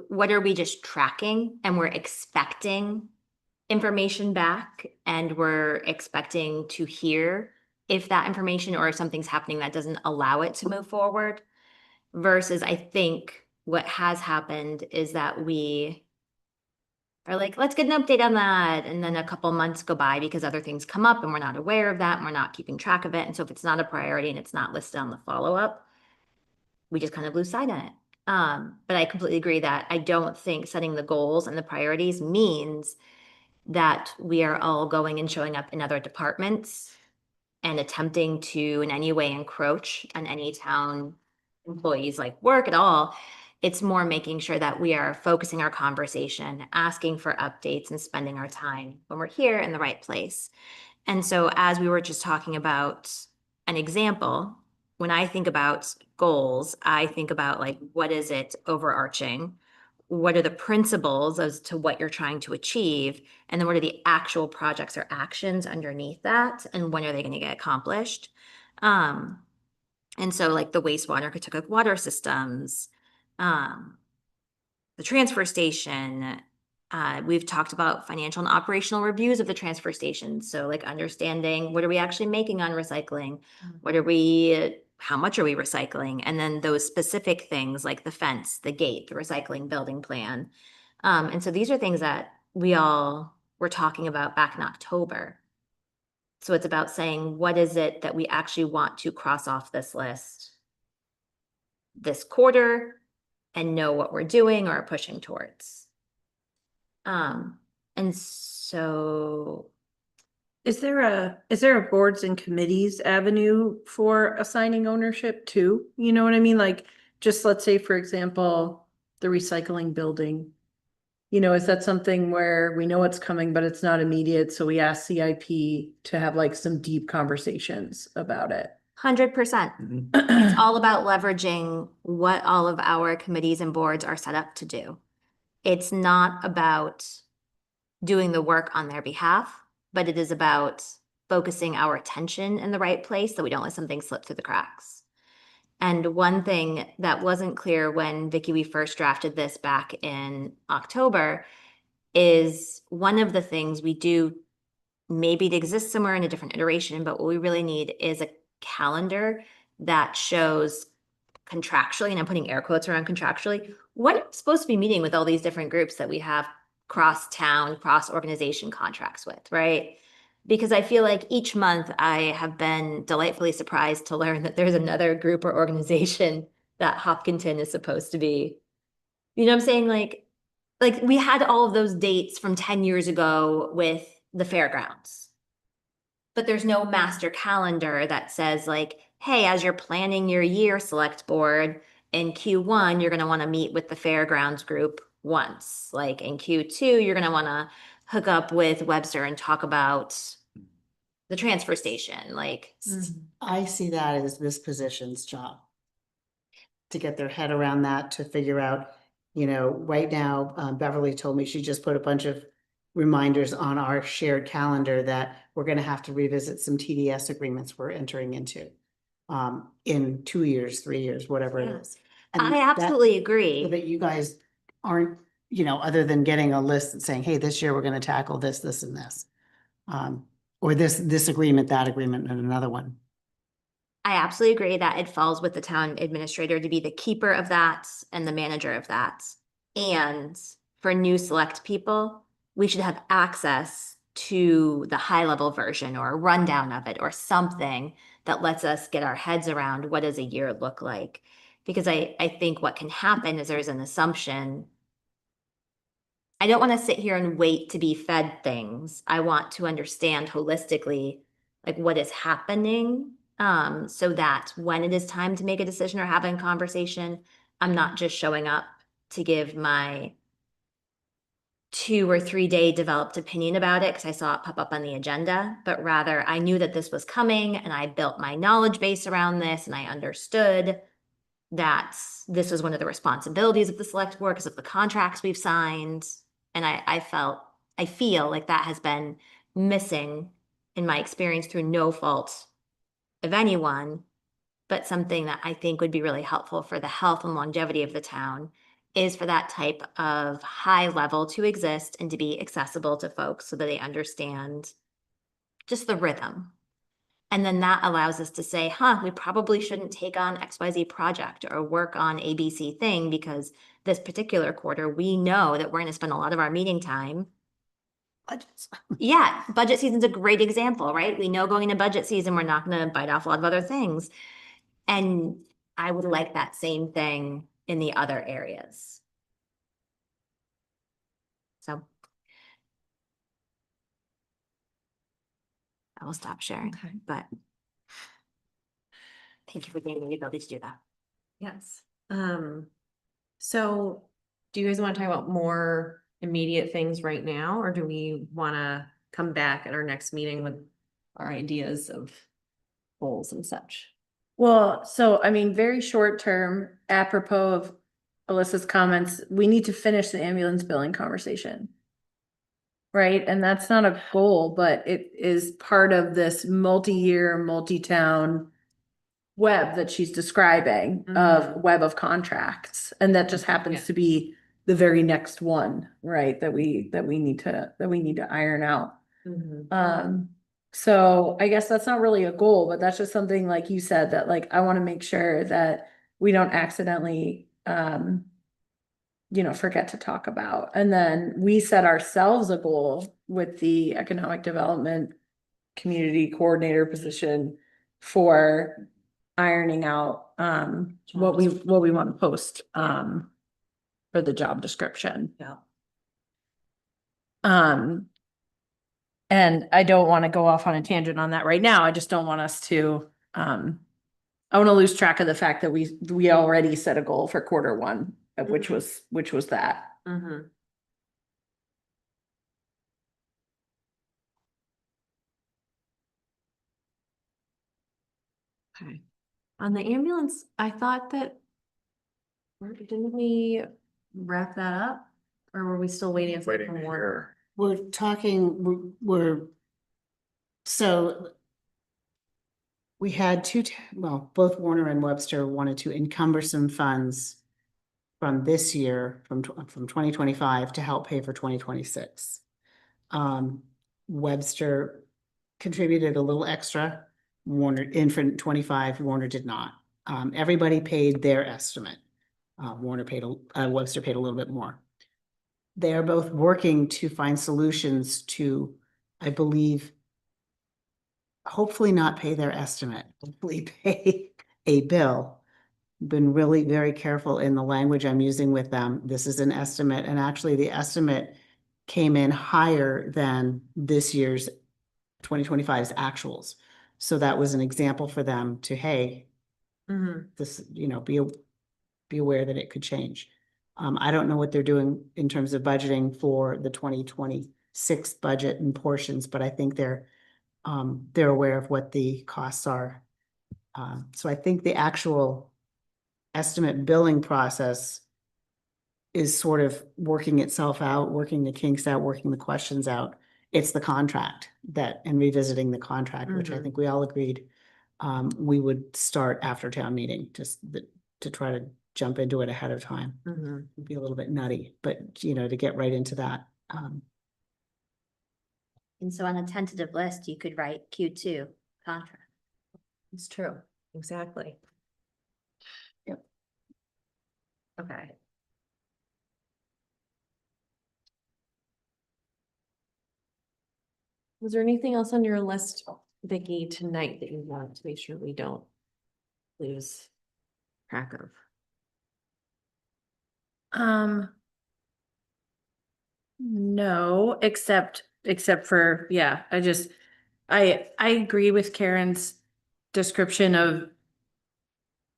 what are we just tracking and we're expecting information back and we're expecting to hear if that information or if something's happening that doesn't allow it to move forward. Versus I think what has happened is that we are like, let's get an update on that. And then a couple months go by because other things come up and we're not aware of that and we're not keeping track of it. And so if it's not a priority and it's not listed on the follow-up, we just kind of lose sight on it. But I completely agree that I don't think setting the goals and the priorities means that we are all going and showing up in other departments and attempting to in any way encroach on any town employees like work at all. It's more making sure that we are focusing our conversation, asking for updates and spending our time when we're here in the right place. And so as we were just talking about an example, when I think about goals, I think about like, what is it overarching? What are the principles as to what you're trying to achieve? And then what are the actual projects or actions underneath that? And when are they going to get accomplished? And so like the wastewater, Kentucky water systems, the transfer station, we've talked about financial and operational reviews of the transfer station. So like understanding what are we actually making on recycling? How much are we recycling? And then those specific things like the fence, the gate, the recycling building plan. And so these are things that we all were talking about back in October. So it's about saying, what is it that we actually want to cross off this list this quarter and know what we're doing or pushing towards. And so Is there a boards and committees avenue for assigning ownership too? You know what I mean? Like, just let's say, for example, the recycling building. Is that something where we know it's coming, but it's not immediate? So we ask CIP to have like some deep conversations about it. 100%. It's all about leveraging what all of our committees and boards are set up to do. It's not about doing the work on their behalf, but it is about focusing our attention in the right place so we don't let something slip through the cracks. And one thing that wasn't clear when Vicki, we first drafted this back in October is one of the things we do, maybe it exists somewhere in a different iteration, but what we really need is a calendar that shows contractually, and I'm putting air quotes around contractually, what are we supposed to be meeting with all these different groups that we have cross-town, cross-organization contracts with, right? Because I feel like each month I have been delightfully surprised to learn that there's another group or organization that Hopkinton is supposed to be. You know what I'm saying? Like we had all of those dates from 10 years ago with the fairgrounds. But there's no master calendar that says like, hey, as you're planning your year, select board, in Q1, you're gonna wanna meet with the fairgrounds group once. Like in Q2, you're gonna wanna hook up with Webster and talk about the transfer station, like. I see that as this position's job. To get their head around that, to figure out, you know, right now, Beverly told me she just put a bunch of reminders on our shared calendar that we're gonna have to revisit some TDS agreements we're entering into. In 2 years, 3 years, whatever it Yeah. is. And I that- absolutely so agree. that you guys aren't, you know, other than getting a list and saying, hey, this year we're gonna tackle this, this, and this. Or this agreement, that agreement, and another one. I absolutely agree that it falls with the town administrator to be the keeper of that and the manager of that. And for new select people, we should have access to the high level version or a rundown of it or something that lets us get our heads around what does a year look like. Because I think what can happen is there's an assumption. I don't want to sit here and wait to be fed things. I want to understand holistically like what is happening, so that when it is time to make a decision or have a conversation, I'm not just showing up to give my 2 or 3 day developed opinion about it because I saw it pop up on the agenda, but rather I knew that this was coming and I built my knowledge base around this and I understood that this was one of the responsibilities of the select board because of the contracts we've signed. And I feel like that has been missing in my experience through no fault of anyone, but something that I think would be really helpful for the health and longevity of the town is for that type of high level to exist and to be accessible to folks so that they understand just the rhythm. And then that allows us to say, we probably shouldn't take on XYZ project or work on ABC thing because this particular quarter, we know that we're going to spend a lot of our meeting time. Budgets. Yeah, budget season's a great example, right? We know going into budget season, we're not going to bite off a lot of other things. And I would like that same thing in the other areas. So I will stop sharing, but thank you for giving me the ability to do that. Yes. So do you guys want to talk about more immediate things right now, or do we want to come back at our next meeting with our ideas of goals and such? Well, so I mean, very short term, apropos of Alyssa's comments, we need to finish the ambulance billing conversation. Right? And that's not a goal, but it is part of this multi-year, multi-town web that she's describing of web of contracts. And that just happens Yeah. to be the very next one, right? That we need to iron out. So I guess that's not really a goal, but that's just something like you said that like, I want to make sure that we don't accidentally, forget to talk about. And then we set ourselves a goal with the economic development community coordinator position for ironing out, what we want to post, for the job description. Yeah. And I don't want to go off on a tangent on that right now. I just don't want us to, I want to lose track of the fact that we already set a goal for Q1, which was that. Okay. On the ambulance, I thought that, didn't we wrap that up? Or were we still waiting for Waiting some to more? hear. We're talking, so we had both Warner and Webster wanted to encumber some funds from this year, from 2025 to help pay for 2026. Webster contributed a little extra. Warner, in for 25, Warner did not. Everybody paid their estimate. Webster paid a little bit more. They are both working to find solutions to, I believe, hopefully not pay their estimate, hopefully pay a bill been really very careful in the language I'm using with them. This is an estimate, and actually the estimate came in higher than this year's 2025's actuals. So that was an example for them to, hey, this, you know, be aware that it could change. I don't know what they're doing in terms of budgeting for the 2026 budget and portions, but I think they're aware of what the costs are. So I think the actual estimate billing process is sort of working itself out, working the kinks out, working the questions out. It's the contract and revisiting the contract, which I think we all agreed we would start after town meeting, just to try to jump into it ahead of time. It'd be a little bit nutty, but you know, to get right into that. And so on a tentative list, you could write Q2 contract. It's true. Exactly. Yep. Okay. Was there anything else on your list, Vicky, tonight that you want to make sure we don't lose track of? No, except for, yeah, I agree with Karen's description of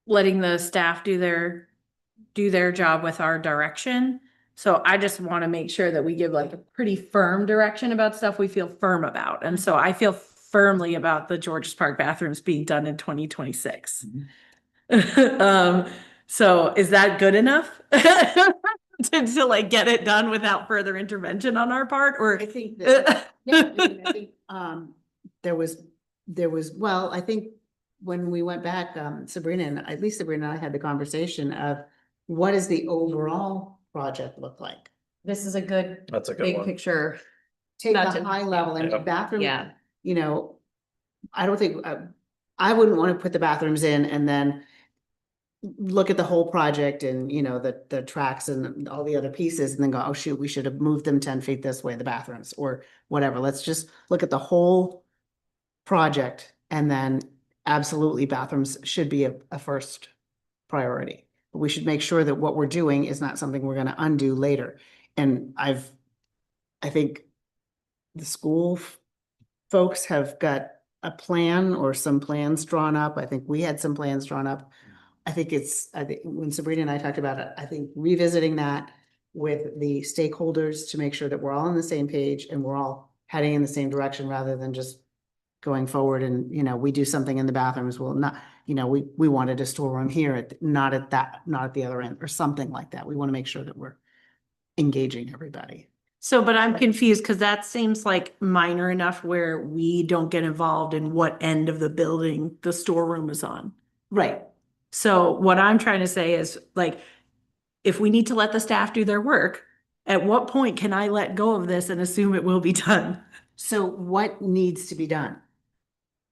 letting the staff do their job with our direction. So I just want to make sure that we give like a pretty firm direction about stuff we feel firm about. And so I feel firmly about the Georges Park bathrooms being done in 2026. So is that good enough? To like get it done without further intervention on our part, or? I think that, yeah, I think, there was, well, I think when we went back, Sabrina and I had the conversation of what does the overall project look like? This is a good That's a good big one. picture. Take Not the to- high level and Yeah. bathroom, Yeah. you know, I don't think, I wouldn't want to put the bathrooms in and then look at the whole project and, you know, the tracks and all the other pieces and then go, oh shoot, we should have moved them 10 feet this way, the bathrooms or whatever. Let's just look at the whole project and then absolutely bathrooms should be a first priority. But we should make sure that what we're doing is not something we're going to undo later. And I think the school folks have got a plan or some plans drawn up. I think we had some plans drawn up. I think when Sabrina and I talked about it, I think revisiting that with the stakeholders to make sure that we're all on the same page and we're all heading in the same direction rather than just going forward and, you know, we do something in the bathrooms. Well, not, you know, we wanted a storeroom here not at the other end or something like that. We want to make sure that we're engaging everybody. So, but I'm confused because that seems like minor enough where we don't get involved in what end of the building the storeroom is on. Right. So what I'm trying to say is like, if we need to let the staff do their work, at what point can I let go of this and assume it will be done? So what needs to be done?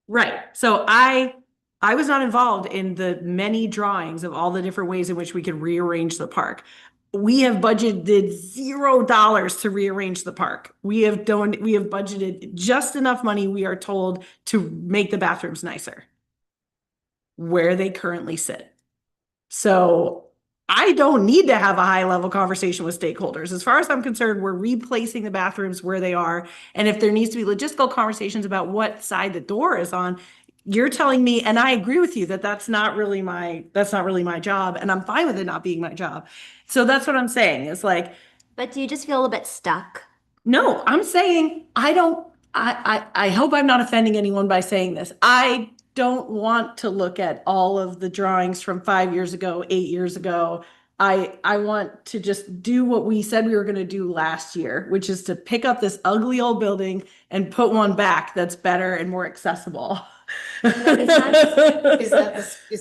Right. So I was not involved in the many drawings of all the different ways in which we can rearrange the park. We have budgeted $0 to rearrange the park. We have budgeted just enough money, we are told, to make the bathrooms nicer where they currently sit. So I don't need to have a high level conversation with stakeholders. As far as I'm concerned, we're replacing the bathrooms where they are. And if there needs to be logistical conversations about what side the door is on, you're telling me, and I agree with you that that's not really my job. And I'm fine with it not being my job. So that's what I'm saying. It's like, But do you just feel a little bit stuck? no, I'm saying I hope I'm not offending anyone by saying this. I don't want to look at all of the drawings from 5 years ago, 8 years ago. I want to just do what we said we were going to do last year, which is to pick up this ugly old building and put one back that's better and more accessible. Is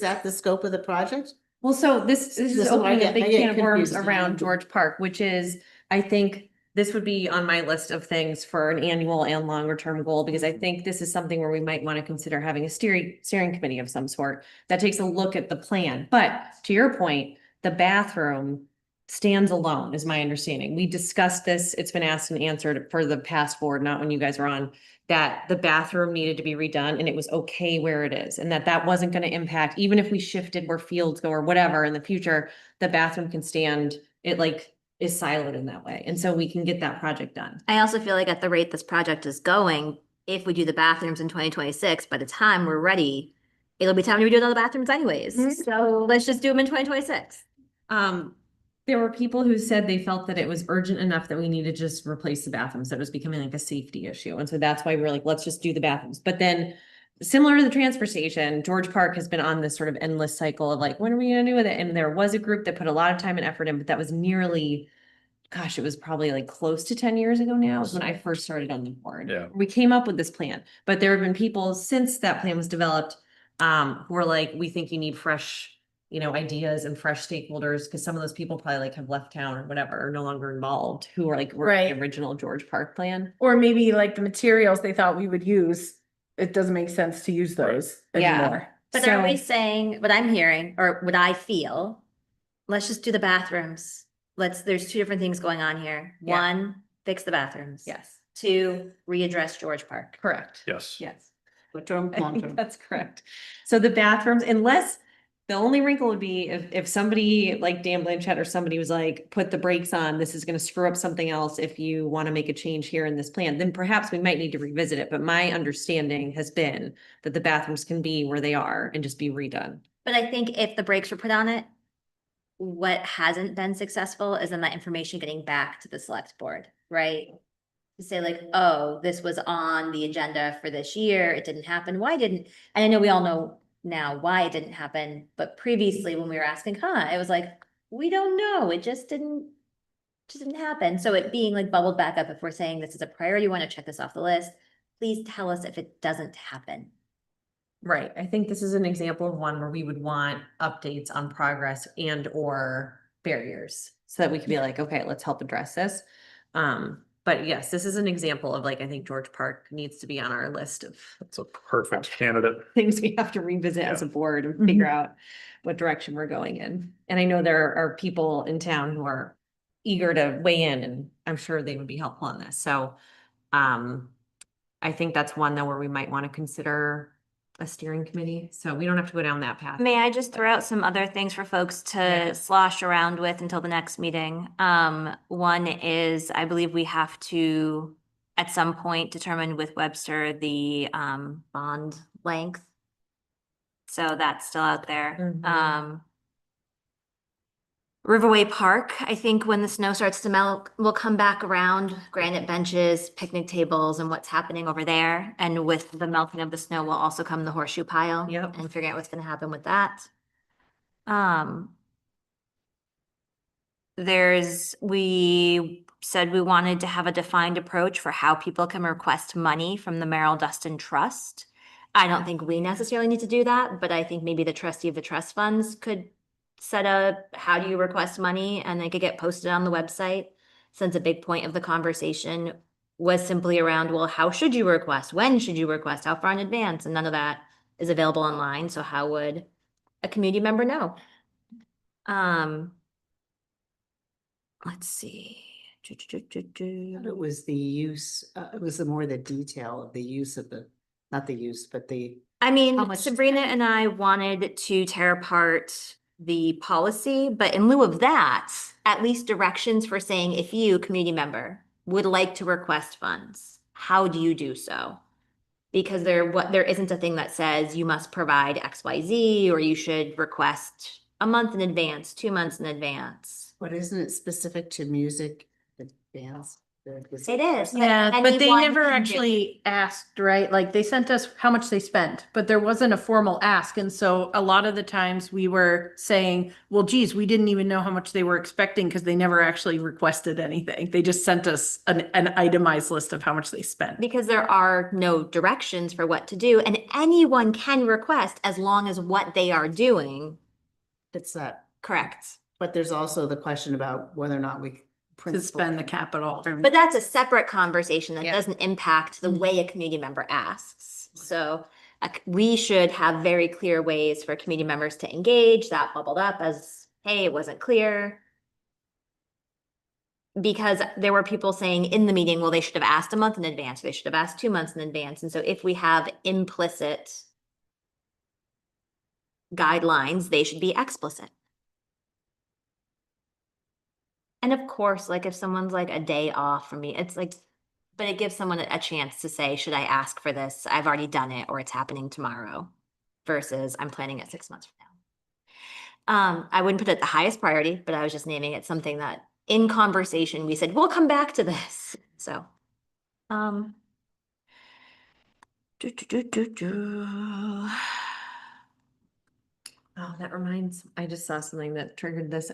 that the scope of the project? Well, so this is This is where I opening a get- big I get can of worms confused. around George Park, which is, I think this would be on my list of things for an annual and longer term goal, because I think this is something where we might want to consider having a steering committee of some sort that takes a look at the plan. But to your point, the bathroom stands alone, is my understanding. We discussed this, it's been asked and answered for the past board, not when you guys were on, that the bathroom needed to be redone and it was okay where it is, and that wasn't gonna impact, even if we shifted where fields go or whatever in the future, the bathroom can stand, it like is siloed in that way, and so we can get that project done. I also feel like at the rate this project is going, if we do the bathrooms in 2026, by the time we're ready, it'll be time to redo all the bathrooms anyways. So let's just do them in 2026. There were people who said they felt that it was urgent enough that we needed to just replace the bathrooms, that it was becoming like a safety issue. And so that's why we were like, let's just do the bathrooms. But then similar to the transfer station, George Park has been on this sort of endless cycle of like, when are we gonna do with it? And there was a group that put a lot of time and effort in, but that was nearly, gosh, it was probably like close to 10 years ago now, is when I first started on the board. Yeah. We came up with this plan, but there have been people since that plan was developed, who are like, we think you need fresh, ideas and fresh stakeholders, because some of those people probably like have left town or whatever, are no longer involved, who are like, were Right. the original George Park plan. Or maybe like the materials they thought we would use, it doesn't make sense to use those Yeah. anymore. But So- are we saying, what I'm hearing, or what I feel, let's just do the bathrooms. There's two different things going on here. Yeah. One, fix the bathrooms. Yes, 2, readdress George Park. correct. Yes. Yes. Short-term, I think long-term. that's correct. So the bathrooms, unless, the only wrinkle would be if somebody like Dan Blanchett or somebody was like, put the brakes on, this is gonna screw up something else if you want to make a change here in this plan, then perhaps we might need to revisit it. But my understanding has been that the bathrooms can be where they are and just be redone. But I think if the brakes were put on it, what hasn't been successful is then that information getting back to the select board, right? To say like, oh, this was on the agenda for this year, it didn't happen, why didn't, and I know we all know now why it didn't happen, but previously when we were asking, it was like, we don't know, it just didn't happen. So it being like bubbled back up, if we're saying this is a priority, you want to check this off the list, please tell us if it doesn't happen. Right. I think this is an example of one where we would want updates on progress and or barriers, so that we could be like, okay, let's help address this. But yes, this is an example of like, I think George Park needs to be on our list of That's a perfect candidate. things we have to revisit as a board and figure out what direction we're going in. And I know there are people in town who are eager to weigh in, and I'm sure they would be helpful on this. So I think that's one though where we might want to consider a steering committee. So we don't have to go down that path. May I just throw out some other things for folks to Yeah. slosh around with until the next meeting? One is, I believe we have to, at some point, determine with Webster the bond length. So that's still out there. Mhm. Riverway Park, I think when the snow starts to melt, we'll come back around, granite benches, picnic tables, and what's happening over there. And with the melting of the snow will also come the horseshoe pile. Yep. And figuring out what's gonna happen with that. We said we wanted to have a defined approach for how people can request money from the Merrill Dustin Trust. I don't think we necessarily need to do that, but I think maybe the trustee of the trust funds could set up, how do you request money? And they could get posted on the website. Since a big point of the conversation was simply around, well, how should you request? When should you request? How far in advance? And none of that is available online. So how would a community member know? Let's see. It was the use, it was more the detail of the use of not the use, but I mean, How much- Sabrina and I wanted to tear apart the policy, but in lieu of that, at least directions for saying if you, community member, would like to request funds, how do you do so? Because there isn't a thing that says you must provide XYZ or you should request a month in advance, 2 months in advance. But isn't it specific to music, the bands? It is. Yeah, but they anyone never can do- actually asked, right? Like they sent us how much they spent, but there wasn't a formal ask. And so a lot of the times we were saying, well, geez, we didn't even know how much they were expecting because they never actually requested anything. They just sent us an itemized list of how much they spent. Because there are no directions for what to do, and anyone can request as long as what they are doing. It's that, Correct. but there's also the question about whether or not we. To spend the capital. But that's a separate conversation that Yeah. doesn't impact the way a community member asks. So we should have very clear ways for community members to engage. That bubbled up as, hey, it wasn't clear. because there were people saying in the meeting, well, they should have asked a month in advance, they should have asked 2 months in advance. And so if we have implicit guidelines, they should be explicit. And of course, like if someone's like a day off from me, it's like, but it gives someone a chance to say, should I ask for this? I've already done it, or it's happening tomorrow, versus I'm planning it 6 months from now. I wouldn't put it the highest priority, but I was just naming it something that in conversation, we said, we'll come back to this. So, do, do, do, do, do. Oh, that reminds, I just saw something that triggered this.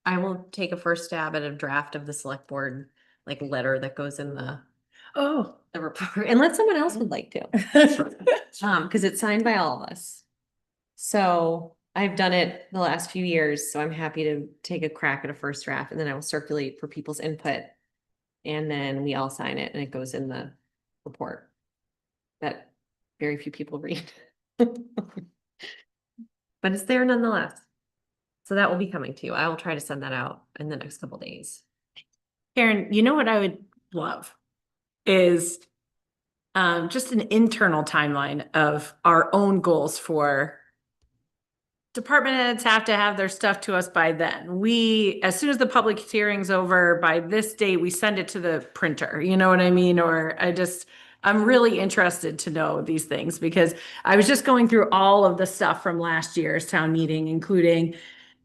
I will take a first stab at a draft of the select board, like letter that goes in the report, unless someone else would like to. Because it's signed by all of us. So I've done it the last few years, so I'm happy to take a crack at a first draft, and then I will circulate for people's input. And then we all sign it and it goes in the report that very few people read. But it's there nonetheless. So that will be coming to you. I will try to send that out in the next couple days. Karen, you know what I would love is just an internal timeline of our own goals for department heads have to have their stuff to us by then. As soon as the public hearing's over, by this date, we send it to the printer, you know what I mean? Or I'm really interested to know these things, because I was just going through all of the stuff from last year's town meeting, including,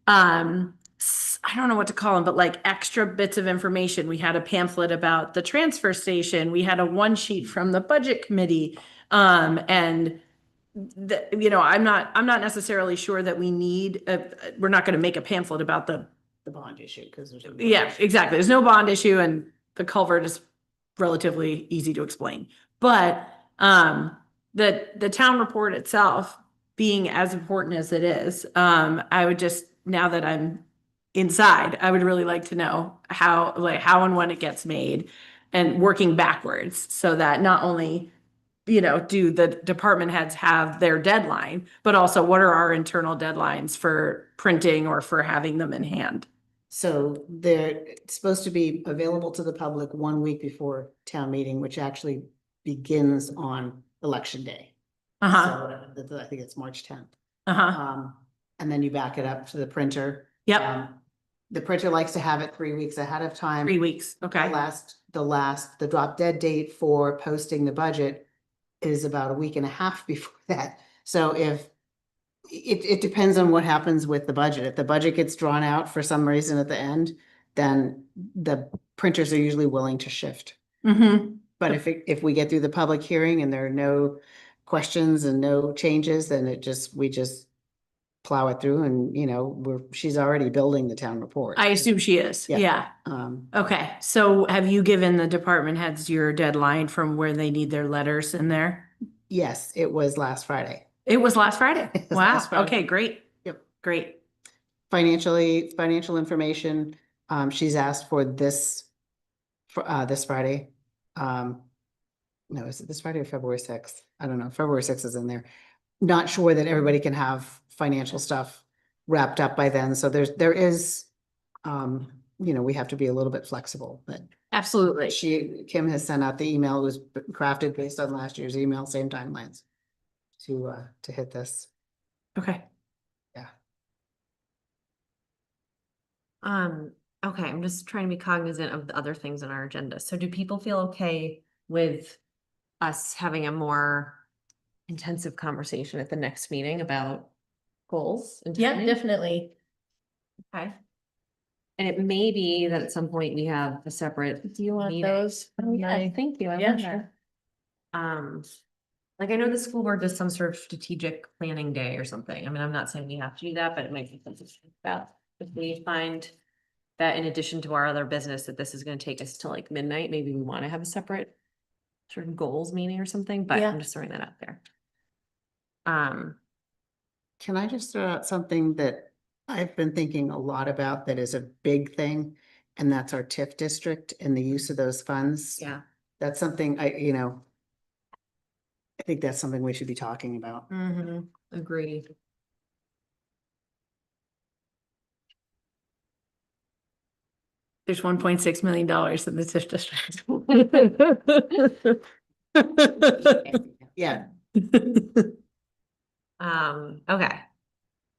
I don't know what to call them, but like extra bits of information. We had a pamphlet about the transfer station. We had a one sheet from the budget committee. And I'm not necessarily sure that we need, we're not going to make a pamphlet about the bond issue, because there's. yeah, exactly. There's no bond issue, and the culvert is relatively easy to explain. But the town report itself being as important as it is, I would just, now that I'm inside, I would really like to know how and when it gets made, and working backwards, so that not only do the department heads have their deadline, but also what are our internal deadlines for printing or for having them in hand? So they're supposed to be available to the public 1 week before town meeting, which actually begins on election day. So I think it's March 10th. And then you back it up to the printer. Yep. The printer likes to have it 3 weeks ahead of time. 3 weeks. Okay. The drop dead date for posting the budget is about a week and a half before that. So if it depends on what happens with the budget. If the budget gets drawn out for some reason at the end, then the printers are usually willing to shift. But if we get through the public hearing and there are no questions and no changes, then we just plow it through, and she's already building the town report. I assume she is. Yeah. Okay. So have you given the department heads your deadline from where they need their letters in there? Yes, it was last Friday. It was last Friday. was Wow. last Friday. Okay, great. Yep. Great. Financial information, she's asked for this Friday. No, is it this Friday or February 6th? I don't know. February 6th is in there. Not sure that everybody can have financial stuff wrapped up by then. So there is, we have to be a little bit flexible, but Absolutely. Kim has sent out the email. It was crafted based on last year's email, same timelines to hit this. Okay. Yeah. Okay, I'm just trying to be cognizant of the other things on our agenda. So do people feel okay with us having a more intensive conversation at the next meeting about goals? And Yeah, timing? definitely. Okay. And it may be that at some point we have a separate. Do you want meeting. those? Oh, yeah, thank you. I Yeah, love sure. that. Like I know the school board does some sort of strategic planning day or something. I mean, I'm not saying we have to do that, but it might be something to think about. If we find that in addition to our other business, that this is gonna take us to like midnight, maybe we wanna have a separate sort of goals meeting or something, but Yeah. I'm just throwing that out there. Can I just throw out something that I've been thinking a lot about that is a big thing, and that's our TIF district and the use of those funds. Yeah. That's something I think that's something we should be talking about. Agreed. There's $1.6 million in the TIF district. Yeah. Okay.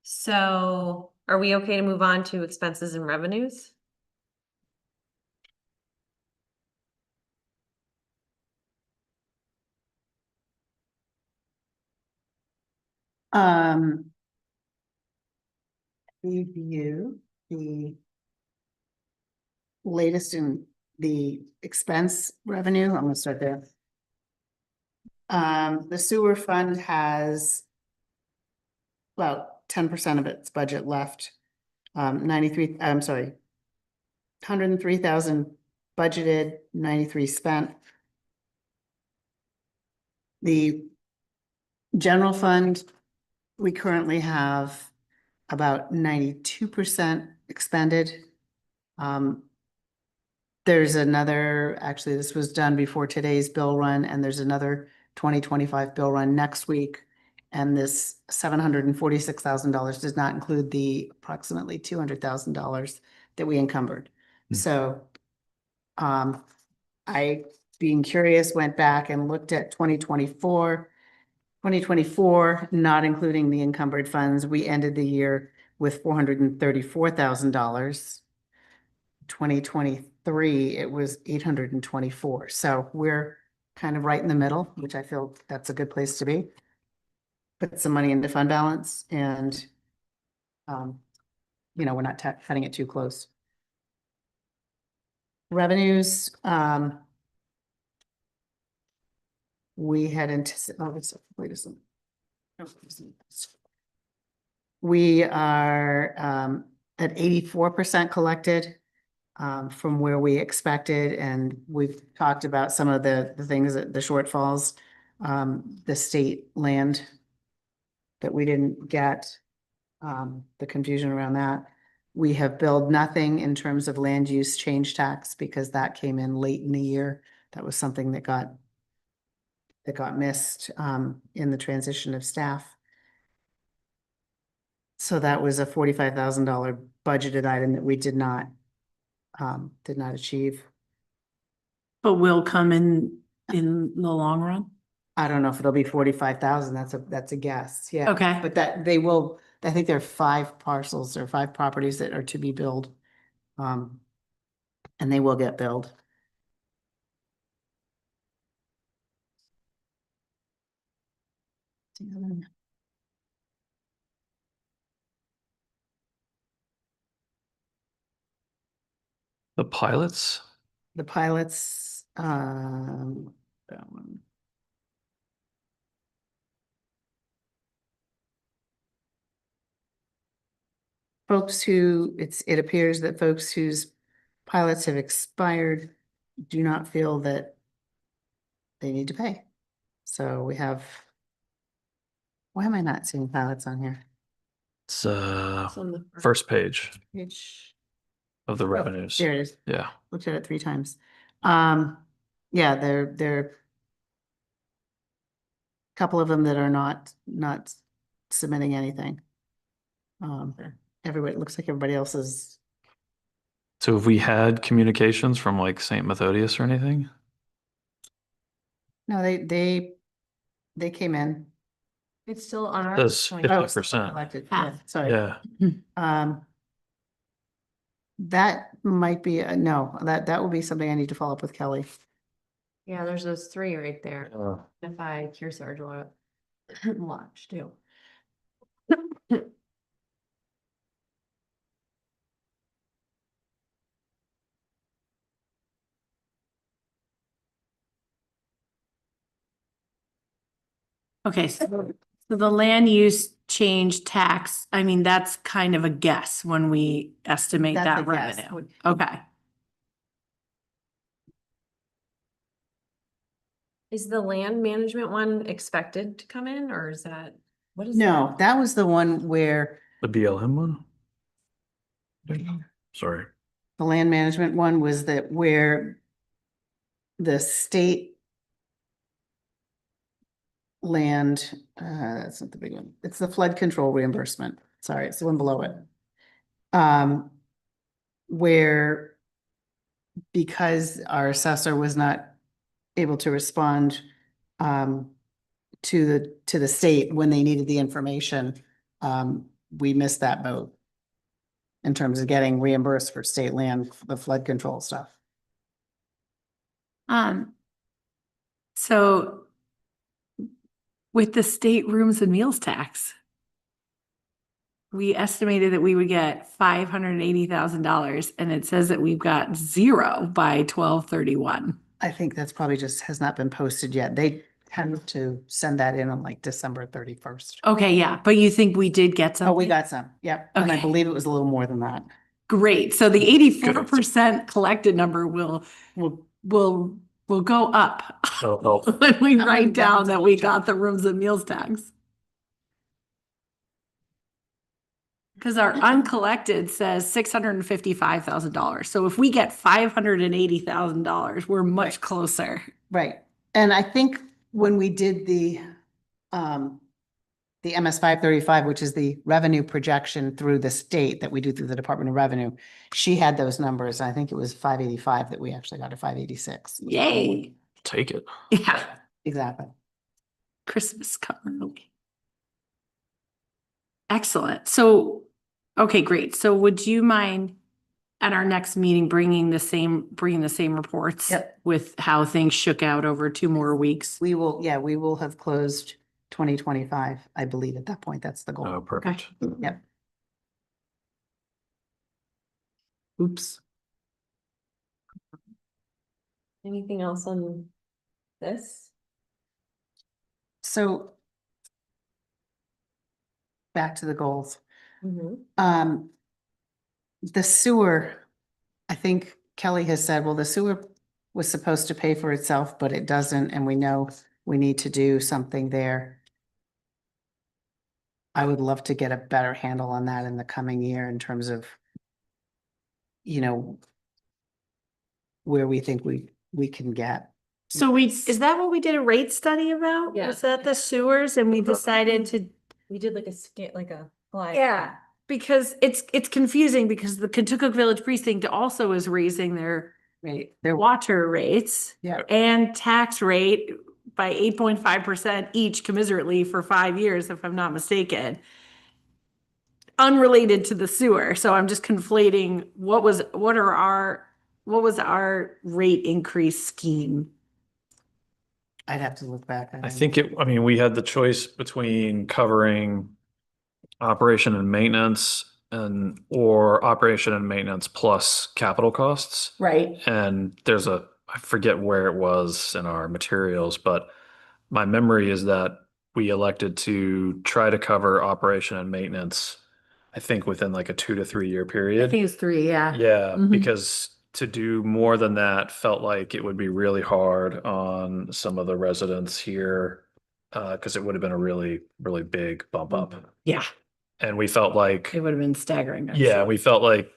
So are we okay to move on to expenses and revenues? Um. Review the latest in the expense revenue. I'm gonna start there. The sewer fund has about 10% of its budget left. 93, I'm sorry. 103,000 budgeted, 93 spent. The general fund, we currently have about 92% expended. There's another, actually, this was done before today's bill run, and there's another 2025 bill run next week. And this $746,000 does not include the approximately $200,000 that we encumbered. So, I, being curious, went back and looked at 2024. 2024, not including the encumbered funds, we ended the year with $434,000. 2023, it was 824. So we're kind of right in the middle, which I feel that's a good place to be. Put some money into fund balance and, we're not cutting it too close. Revenues, we had anticipated, wait a second. We are at 84% collected from where we expected, and we've talked about some of the things that the shortfalls, the state land that we didn't get, the confusion around that. We have billed nothing in terms of land use change tax because that came in late in the year. That was something that got missed in the transition of staff. So that was a $45,000 budgeted item that we did not achieve. But will come in the long run? I don't know if it'll be 45,000. That's a guess. Yeah. Okay. But that they will, I think there are 5 parcels or 5 properties that are to be billed. And they will get billed. The pilots? The pilots, that one. Folks who, it appears that folks whose pilots have expired do not feel that they need to pay. So we have, why am I not seeing pilots on here? It's first page Page, of the revenues. there it is. Yeah. Looked at it 3 times. Yeah, they're a couple of them that are not submitting anything. Everybody, it looks like everybody else is. So have we had communications from like St. Methodius or anything? No, they came in. It's still on our. Says showing- Oh, it's 50%. collected. Yeah, sorry. Yeah. That might be, no, that will be something I need to follow up with Kelly. Yeah, there's those 3 right there. Uh, If I Kearsarge watch too. Okay, so the land use change tax, I mean, that's kind of a guess when we estimate That's that a guess. revenue. Okay. Is the land management one expected to come in, or is that, what is? No, that was the one where The BLM one? Sorry. the land management one was that where the state land, that's not the big one. It's the flood control reimbursement. Sorry, it's the one below it. Where because our assessor was not able to respond to the state when they needed the information, we missed that boat in terms of getting reimbursed for state land, the flood control stuff. So with the state rooms and meals tax, we estimated that we would get $580,000 and it says that we've got 0 by 12/31. I think that's probably just has not been posted yet. They tend to send that in on like December 31st. Okay, yeah, but you think we did get some? Oh, we got some. Yep. And I Okay. believe it was a little more than that. Great. So the 84% collected number will go up That'll help. when we write down that we got the rooms and meals tax. Because our uncollected says $655,000. So if we get $580,000, we're much closer. Right. And I think when we did the MS 535, which is the revenue projection through the state that we do through the Department of Revenue, she had those numbers. I think it was 585 that we actually got to 586. Yay. Take it. Yeah. Exactly. Christmas come early. Excellent. So, okay, great. So would you mind at our next meeting bringing the same reports? Yep. With how things shook out over 2 more weeks? We will have closed 2025, I believe at that point. That's the goal. Oh, perfect. Yep. Oops. Anything else on this? So back to the goals. Mm-hmm. The sewer, I think Kelly has said, well, the sewer was supposed to pay for itself, but it doesn't, and we know we need to do something there. I would love to get a better handle on that in the coming year in terms of, you know, where we think we can get. So is that what we did a rate study about? Yeah. Was that the sewers and we decided to? We did like a slide. Yeah, because it's confusing because the Kentucky Village Precinct also is raising their water rates. Yeah. And tax rate by 8.5% each commiserately for 5 years, if I'm not mistaken. Unrelated to the sewer. So I'm just conflating what was our rate increase scheme? I'd have to look back. I think we had the choice between covering operation and maintenance or operation and maintenance plus capital costs. Right. And I forget where it was in our materials, but my memory is that we elected to try to cover operation and maintenance, I think within like a 2 to 3 year period. I think it's 3, yeah. Yeah, Mhm. because to do more than that felt like it would be really hard on some of the residents here, because it would have been a really, really big bump up. Yeah, And we felt like, it would have been staggering. I'm yeah, sure. we felt like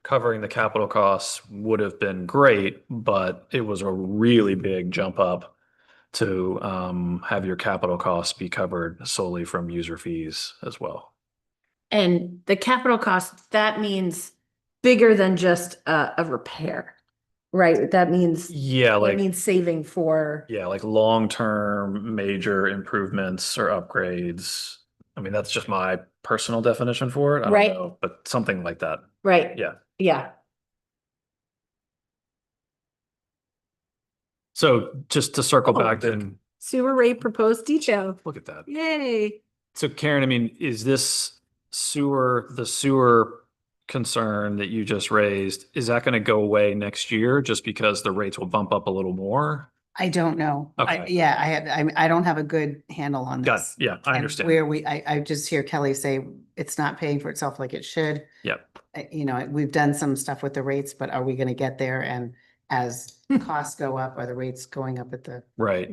covering the capital costs would have been great, but it was a really big jump up to have your capital costs be covered solely from user fees as well. And the capital cost, that means bigger than just a repair, right? That means, Yeah, that like means saving for, yeah, like long-term major improvements or upgrades. I mean, that's just my personal definition for it. I don't Right. know, but something like that. right? Yeah. Yeah. So just to circle Oh, back then, Sewer rate proposed detail. look at that. Yay. So Karen, I mean, is this the sewer concern that you just raised, is that going to go away next year just because the rates will bump up a little more? I don't know. Okay. I don't have a good handle on Got it. this. Yeah, I And understand. Where I just hear Kelly say it's not paying for itself like it should. Yep. You know, we've done some stuff with the rates, but are we gonna get there? And as costs go up, are the rates going up Right.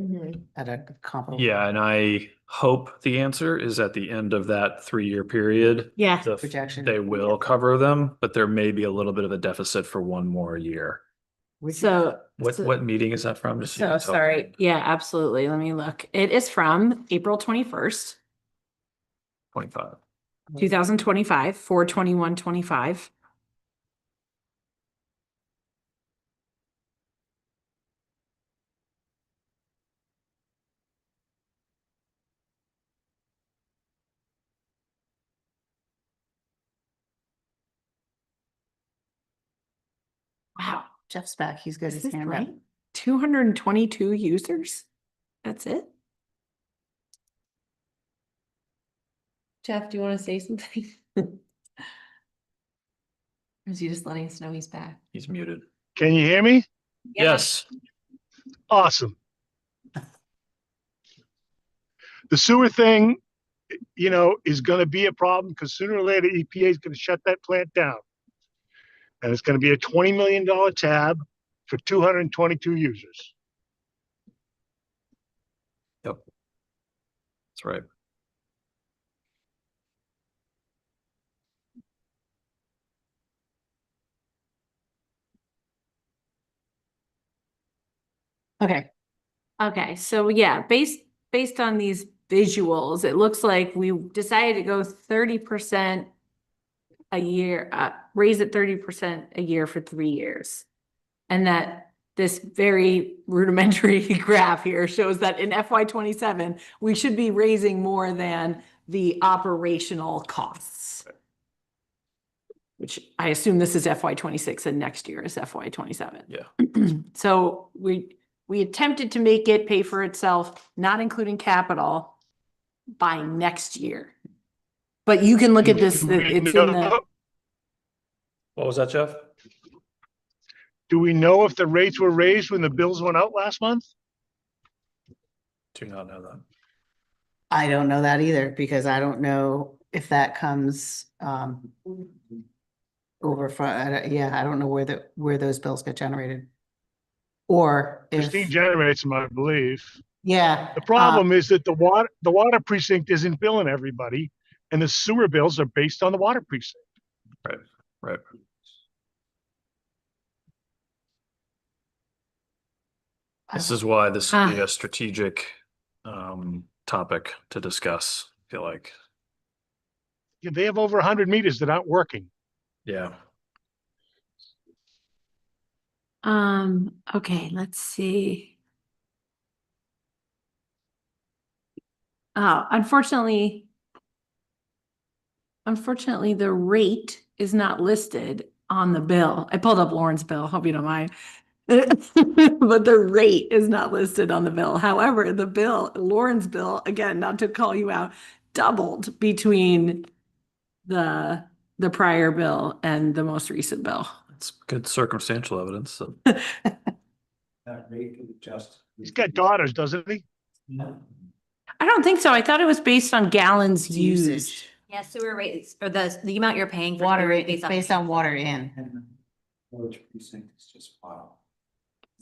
at a comparable? Yeah, and I hope the answer is at the end of that 3 year period. Yeah. Projection. They will cover them, but there may be a little bit of a deficit for one more year. So. What meeting is that from? Just so you So can tell. sorry. Yeah, absolutely. Let me look. It is from April 21st, 25. 2025, 4/21/25. Jeff's back. He's got Is his this hand up. right? 222 users? That's it? Jeff, do you want to say something? Or is he just letting us know he's back? He's muted. Can you hear me? Yes. Awesome. The sewer thing, is going to be a problem because sooner or later EPA is going to shut that plant down. And it's going to be a $20 million tab for 222 users. Yep. That's right. Okay. Okay, so yeah, based on these visuals, it looks like we decided to go 30% a year, raise it 30% a year for 3 years. And that this very rudimentary graph here shows that in FY 27, we should be raising more than the operational costs. Which I assume this is FY 26 and next year is FY 27. Yeah. So we attempted to make it pay for itself, not including capital, by next year. But you can look at this, it's in the, What was that, Jeff? Do we know if the rates were raised when the bills went out last month? Do not know that. I don't know that either because I don't know if that comes over from, I don't know where those bills get generated. Or if, Christine generates them, I believe. yeah. The problem is that the water precinct isn't billing everybody, and the sewer bills are based on the water precinct. Right. Right. This is why this would be a strategic topic to discuss, I feel like. Yeah, they have over 100 meters that aren't working. Yeah. okay, let's see. Unfortunately, the rate is not listed on the bill. I pulled up Lauren's bill, hope you don't mind. But the rate is not listed on the bill. However, the bill, Lauren's bill, again, not to call you out, doubled between the prior bill and the most recent bill. It's good circumstantial evidence. So. That rate could adjust. He's got daughters, doesn't he? I don't think so. I thought it was based on gallons used. Usage. Yeah, sewer rates, or the amount you're paying for. Water sewer rate, based it's on- based on water in. And village precinct is just wow.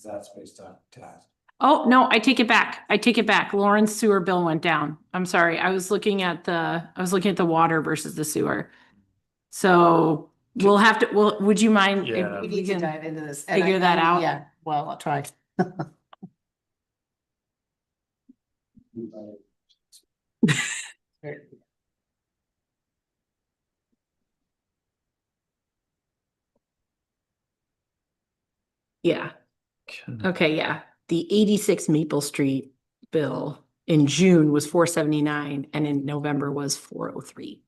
That's based on tax. Oh, no, I take it back. I take it back. Lauren's sewer bill went down. I'm sorry. I was looking at the water versus the sewer. So we'll have to, would you mind if Yeah. We we need to can dive into this. And figure that out? Yeah, well, I'll try. Yeah. Okay, yeah. The 86 Maple Street bill in June was 479 and in November was 403.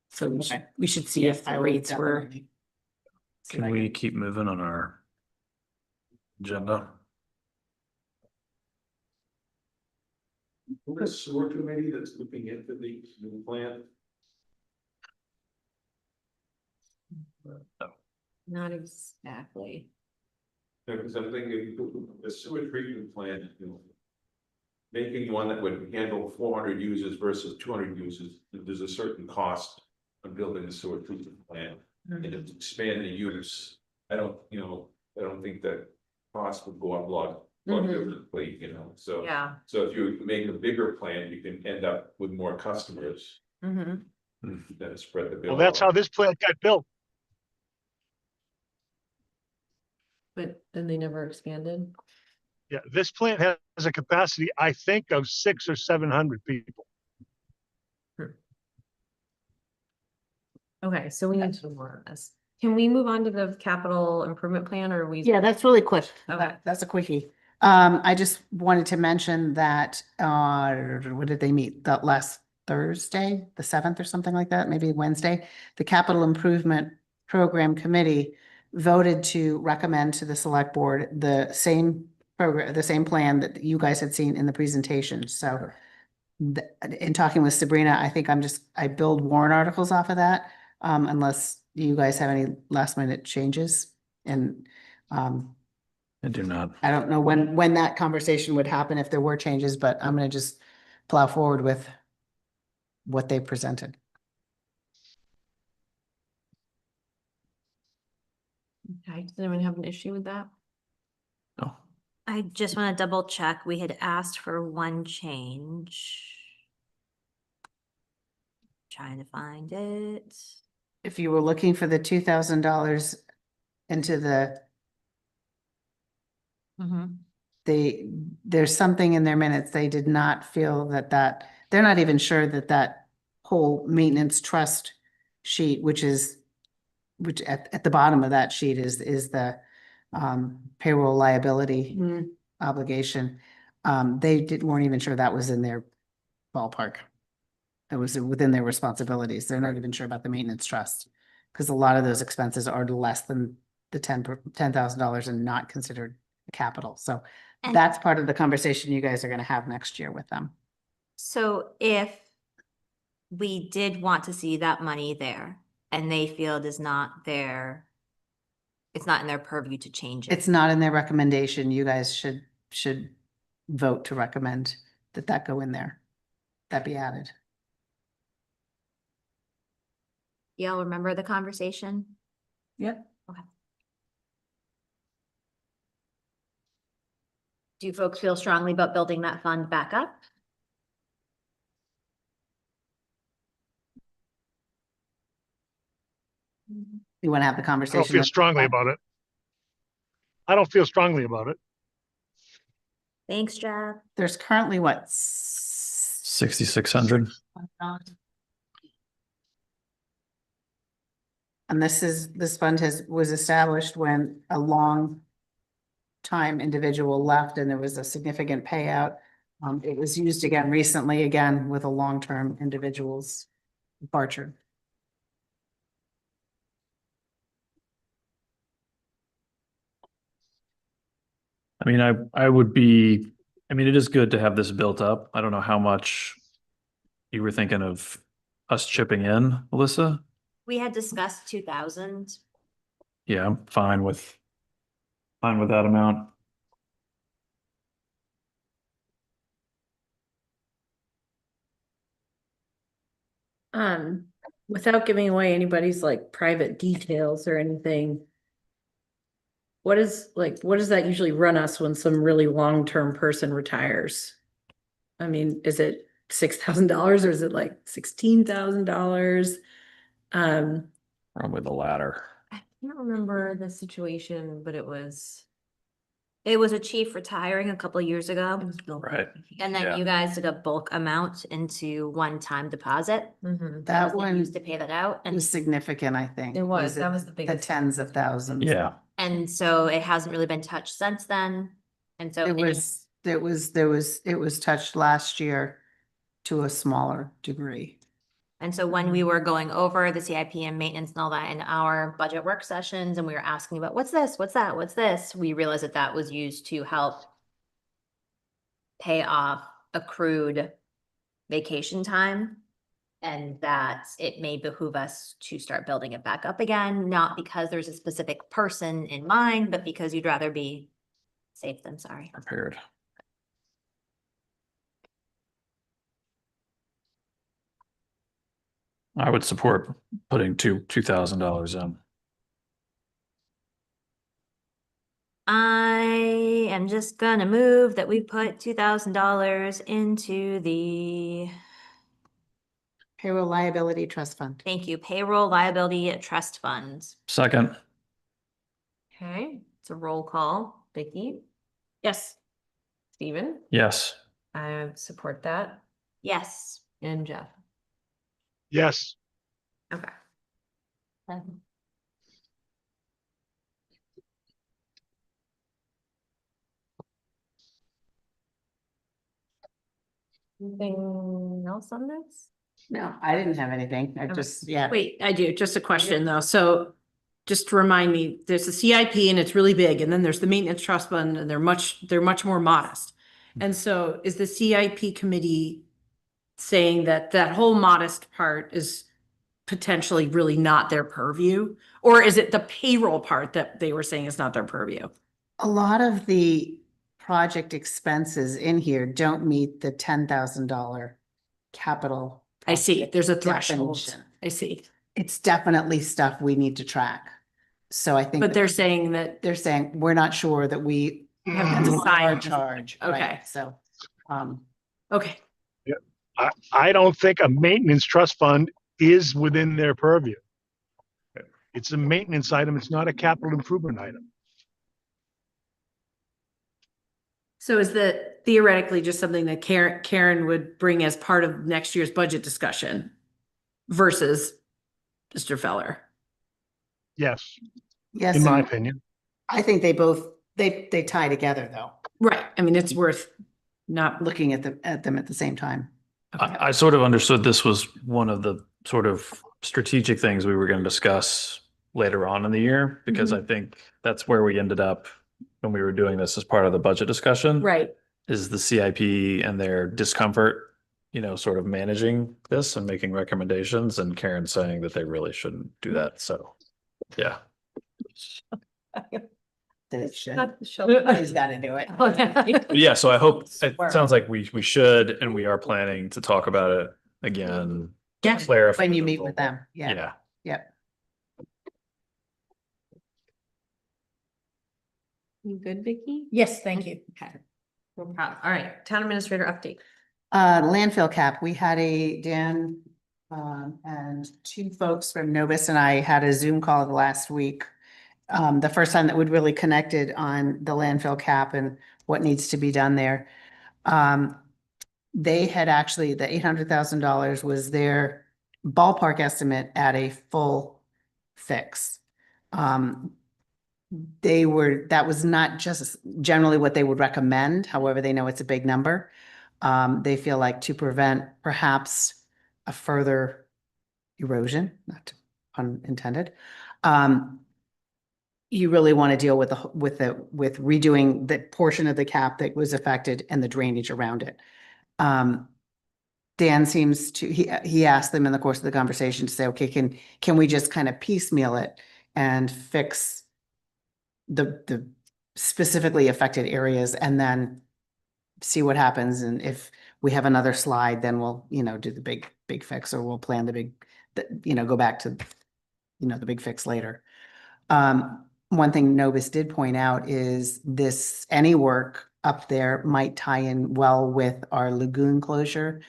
So Okay. we should see if I the will rates were. definitely- Can we keep moving on our agenda? The sewer committee that's looking into the new plan. Not exactly. Because I'm thinking the sewer treatment plant, making one that would handle 400 users versus 200 users, there's a certain cost of building a sewer treatment plant. And to expand the use, I don't think that cost would go up a lot. Differently, so. Yeah. So if you make a bigger plant, you can end up with more customers Mhm. that spread the bill. Well, that's how this plant got built. But then they never expanded. Yeah, this plant has a capacity, I think, of 600 or 700 people. Okay, so we need to do more on this. Can we move on to the capital improvement plan or are we? Yeah, that's really quick. Okay. That's a quickie. I just wanted to mention that, what did they meet? That last Thursday, the 7th or something like that, maybe Wednesday? The Capital Improvement Program Committee voted to recommend to the select board the same program, the same plan that you guys had seen in the presentation. So in talking with Sabrina, I think I build warrant articles off of that, unless you guys have any last minute changes. And I do not. I don't know when that conversation would happen if there were changes, but I'm gonna just plow forward with what they presented. Okay, does anyone have an issue with that? No. I just want to double check. We had asked for one change. Trying to find it. If you were looking for the $2,000 into the, there's something in their minutes. They did not feel that they're not even sure that whole maintenance trust sheet, which at the bottom of that sheet is the payroll liability obligation. They weren't even sure that was in their ballpark. That was within their responsibilities. They're not even sure about the maintenance trust. Because a lot of those expenses are less than the $10,000 and not considered capital. So And- that's part of the conversation you guys are gonna have next year with them. So if we did want to see that money there and they feel it is not their, it's not in their purview to change it. It's not in their recommendation. You guys should vote to recommend that go in there. That be added. Y'all remember the conversation? Yep. Okay. Do you folks feel strongly about building that fund back up? You wanna have the I conversation? don't feel strongly about it. I don't feel strongly about it. Thanks, Jeff. There's currently what? 6,600. And this fund was established when a long time individual left and there was a significant payout. It was used again recently, again, with a long-term individual's departure. I mean, I would be, I mean, it is good to have this built up. I don't know how much you were thinking of us chipping in, Melissa. We had discussed 2,000. Yeah, I'm fine with that amount. Without giving away anybody's like private details or anything. What does that usually run us when some really long-term person retires? I mean, is it $6,000 or is it like $16,000? Probably the latter. I can't remember the situation, but it was a chief retiring a couple of years ago. Right. And then Yeah. you guys did a bulk amount into one-time deposit. That was one used to pay that out. And, was significant, I think. It was. That was the The biggest. tens of thousands. Yeah. and so it hasn't really been touched since then. And so It was touched last year to a smaller degree. And so when we were going over the CIP and maintenance and all that in our budget work sessions, and we were asking about what's this, what's that, what's this, we realized that was used to help pay off accrued vacation time. And that it may behoove us to start building it back up again, not because there's a specific person in mind, but because you'd rather be safe than sorry. Prepared. I would support putting $2,000 in. I am just gonna move that we put $2,000 into the, Payroll liability trust fund. thank you, payroll liability trust funds. Second. Okay, it's a roll call. Vicky, Yes. Stephen, Yes. I support that, Yes. and Jeff. Yes, Okay. Anything else on this? No, I didn't have anything. I Okay. just, yeah. Wait, I do, just a question though. So just to remind me, there's the CIP and it's really big, and then there's the maintenance trust fund and they're much more modest. And so is the CIP committee saying that that whole modest part is potentially really not their purview? Or is it the payroll part that they were saying is not their purview? A lot of the project expenses in here don't meet the $10,000 capital. I see, there's a threshold. definition. I see. It's definitely stuff we need to track. So I think. But they're saying that, They're saying, we're not sure that we Have have to to decide. charge. right? Okay. So, okay, I don't think a maintenance trust fund is within their purview. It's a maintenance item. It's not a capital improvement item. so is that theoretically just something that Karen would bring as part of next year's budget discussion versus Mr. Feller? Yes, yes, in my and opinion. I think they both, they tie together though, Right, I mean, it's worth not, looking at them at the same time. I sort of understood this was one of the sort of strategic things we were going to discuss later on in the year, because I think that's where we ended up when we were doing this as part of the budget discussion. right, Is the CIP and their discomfort, sort of managing this and making recommendations, and Karen saying that they really shouldn't do that. So, yeah. They should. Not the show. Somebody's got to do it. But yeah, so I hope, it Swear. sounds like we should, and we are planning to talk about it again. Yeah. Clarify. When you meet with them, yeah, Yeah. yep. You good, Vicky? Yes, thank you. Okay. No problem. All right, town administrator update. Landfill cap, we had Dan and two folks from Novus and I had a Zoom call the last week. The first time that we'd really connected on the landfill cap and what needs to be done there. They had actually, the $800,000 was their ballpark estimate at a full fix. That was not just generally what they would recommend. However, they know it's a big number. They feel like to prevent perhaps a further erosion, not pun intended. You really want to deal with with redoing the portion of the cap that was affected and the drainage around it. Dan seems to, he asked them in the course of the conversation to say, okay, can we just kind of piecemeal it and fix the specifically affected areas and then see what happens? And if we have another slide, then we'll, do the big fix, or we'll plan go back to, the big fix later. One thing Novus did point out is any work up there might tie in well with our lagoon closure.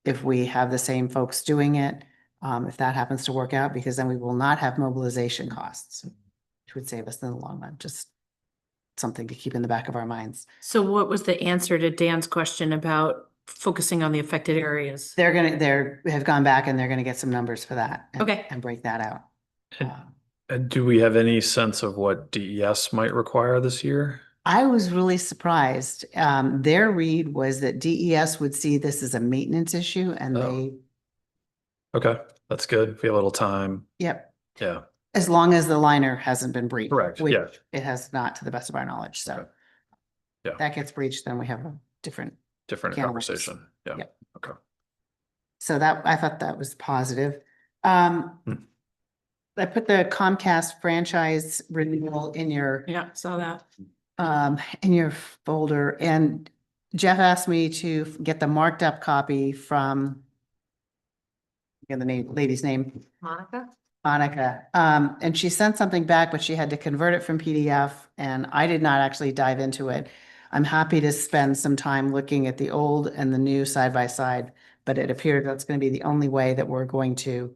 If we have the same folks doing it, if that happens to work out, because then we will not have mobilization costs, which would save us in the long run. Just something to keep in the back of our minds. So what was the answer to Dan's question about focusing on the affected areas? They have gone back and they're gonna get some numbers for that. Okay. And break that out. And do we have any sense of what DES might require this year? I was really surprised. Their read was that DES would see this as a maintenance issue and Oh. Okay, that's good. We have a little time. yep, Yeah, as long as the liner hasn't been breached. correct. which Yeah, It has not, to the best of our knowledge, so. Okay. Yeah. That gets breached, then we have a different, different Can of worms. conversation. Yeah, Yep. okay. so I thought that was positive. I put the Comcast franchise renewal in your Yeah, saw that. in your folder, and Jeff asked me to get the marked up copy from the lady's name, Monica. And she sent something back, but she had to convert it from PDF, and I did not actually dive into it. I'm happy to spend some time looking at the old and the new side by side, but it appeared that's going to be the only way that we're going to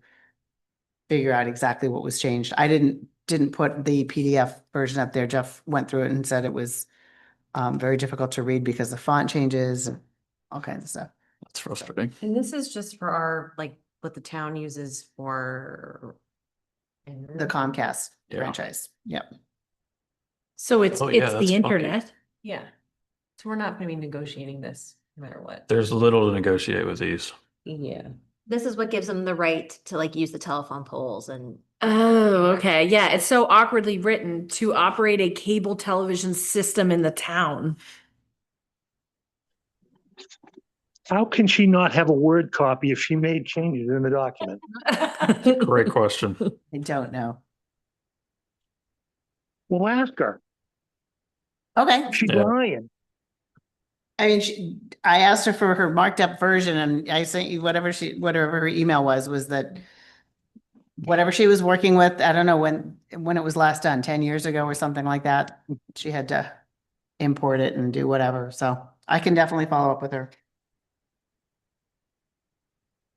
figure out exactly what was changed. I didn't put the PDF version up there. Jeff went through it and said it was very difficult to read because the font changes and all kinds of stuff. That's frustrating. And this is just for our, like, what the town uses for. The Comcast Yeah. franchise. Yep. So it's Oh, yeah, it's that's the funky. internet. Yeah. So we're not gonna be negotiating this no matter what. There's little to negotiate with these. Yeah. This is what gives them the right to like use the telephone poles and. Oh, okay. Yeah, it's so awkwardly written to operate a cable television system in the town. How can she not have a Word copy if she made changes in the document? Great question. I don't know. Well, ask her. Okay. She's Yeah. lying. I mean, I asked her for her marked up version and I sent you whatever her email was that whatever she was working with, I don't know when it was last done, 10 years ago or something like that. She had to import it and do whatever. So I can definitely follow up with her.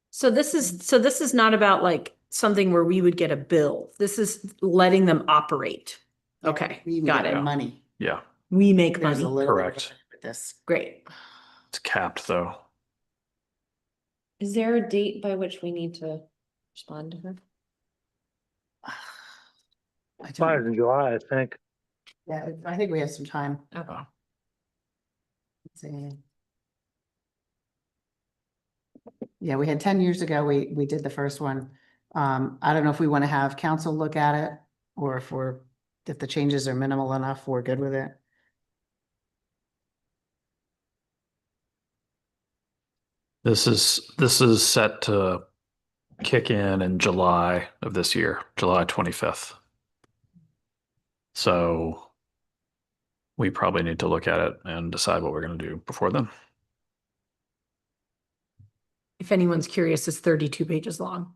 So this is not about like something where we would get a bill. This is letting them operate. Okay, We even got get it. money. Yeah, We make There's a money. little Correct. with this. Great. it's capped though. Is there a date by which we need to respond to her? I don't- Expires in July, I think. Yeah, I think we have some time. Okay. Let's see. Yeah, we had 10 years ago, we did the first one. I don't know if we want to have council look at it or if the changes are minimal enough, we're good with it. This is set to kick in July of this year, July 25th. So we probably need to look at it and decide what we're going to do before then. If anyone's curious, it's 32 pages long.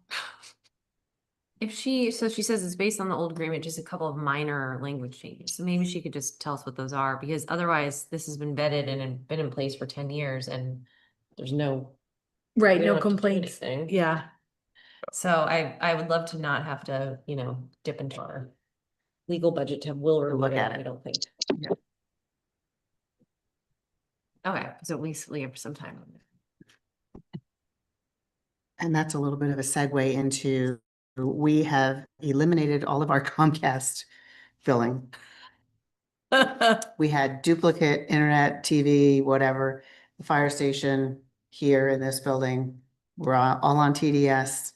So she says it's based on the old agreement, just a couple of minor language changes. So maybe she could just tell us what those are, because otherwise this has been vetted and been in place for 10 years and there's no. Right, we no don't have to do complaints. anything. Yeah. So I would love to not have to, dip into our legal budget to will or Look at it. I don't think. Yeah. Okay, so at least we have some time on it. And that's a little bit of a segue into, we have eliminated all of our Comcast billing. We had duplicate internet, TV, whatever, the fire station here in this building. We're all on TDS.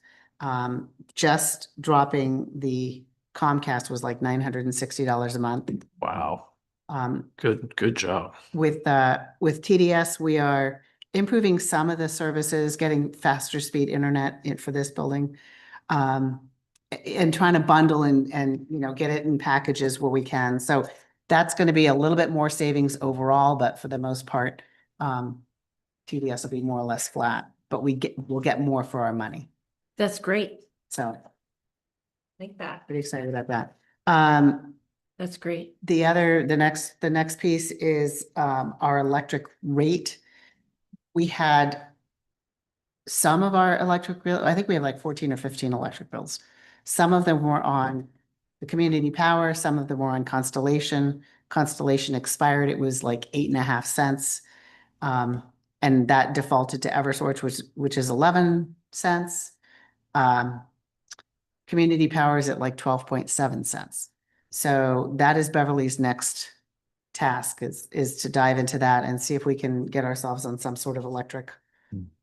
Just dropping the Comcast was like $960 a month. Wow. Um, Good job. with TDS, we are improving some of the services, getting faster speed internet for this building. And trying to bundle and get it in packages where we can. So that's going to be a little bit more savings overall, but for the most part, TDS will be more or less flat, but we'll get more for our money. That's great. So Like that. pretty excited about that. That's great. The next piece is our electric rate. We had some of our electric bill, I think we have like 14 or 15 electric bills. Some of them were on the community power, some of them were on Constellation. Constellation expired, it was like 8.5 cents. And that defaulted to Eversource, which is 11 cents. Community power is at like 12.7 cents. So that is Beverly's next task is to dive into that and see if we can get ourselves on some sort of electric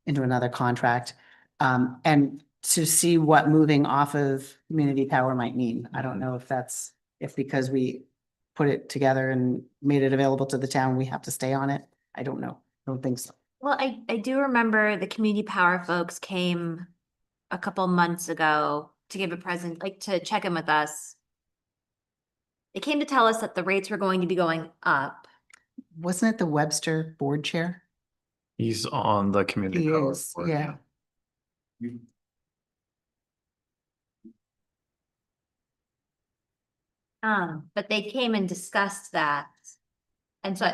into another contract. And to see what moving off of community power might mean. I don't know if because we put it together and made it available to the town, we have to stay on it. I don't know. I don't think so. Well, I do remember the community power folks came a couple months ago to give a present, like to check in with us. They came to tell us that the rates were going to be going up. Wasn't it the Webster board chair? He's on the community He power is, board. yeah. But they came and discussed that. And so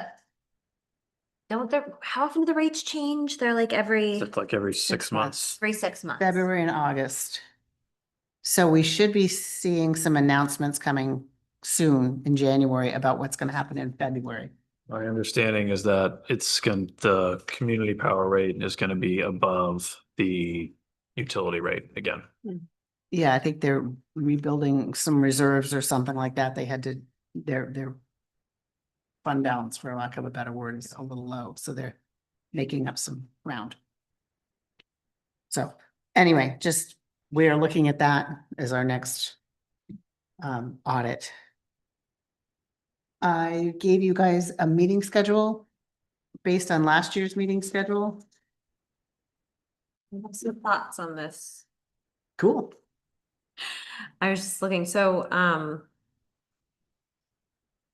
how often do the rates change? They're like It's like every 6 months. every 6 months. February and August. So we should be seeing some announcements coming soon in January about what's going to happen in February. My understanding is that the community power rate is going to be above the utility rate again. Yeah, I think they're rebuilding some reserves or something like that. They had to, their fund balance, for lack of a better word, is a little low, so they're making up some ground. So Anyway, just, we are looking at that as our next audit. I gave you guys a meeting schedule based on last year's meeting schedule. What's your thoughts on this? Cool. I was just looking, so,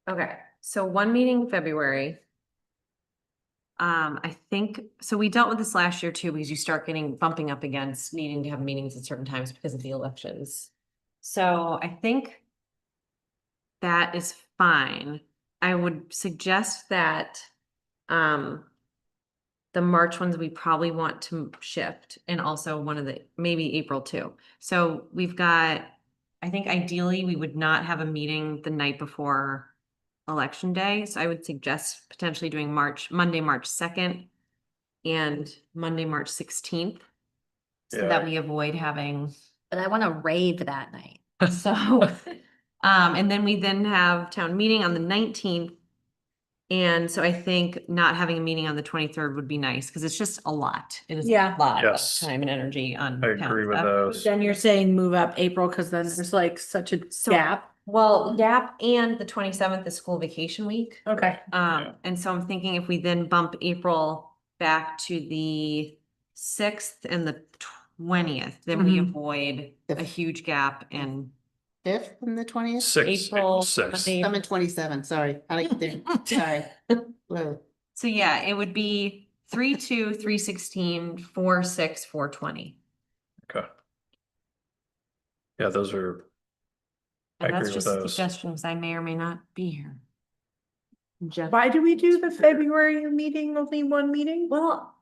okay, so one meeting in February. I think, so we dealt with this last year too, because you start getting bumping up against needing to have meetings at certain times because of the elections. So I think that is fine. I would suggest that, the March ones we probably want to shift, and also one of the, maybe April too. So we've got, I think ideally we would not have a meeting the night before election day. So I would suggest potentially doing Monday, March 2nd and Monday, March 16th. So that we avoid having, But I want to rave that night. so, and then we then have town meeting on the 19th. And so I think not having a meeting on the 23rd would be nice, because it's just a lot. It is a Yeah. lot of Yes. time and energy on. I town agree with stuff. those. Then you're saying move up April because then there's like such a So- gap. Well, GAP and the 27th is school vacation week. Okay. And so I'm thinking if we then bump April back to the 6th and the 20th, then we Mhm. avoid a huge gap in 5th and the 20th? April. Six. Monday. I'm at 27, sorry. I like there. Sorry. Whoa. So yeah, it would be 3/2, 3/16, 4/6, 4/20. Okay. Yeah, those are, I And that's agree with just a those. suggestion, because I may or may not be here. Jeff. Why do we do the February meeting, only one meeting? Well,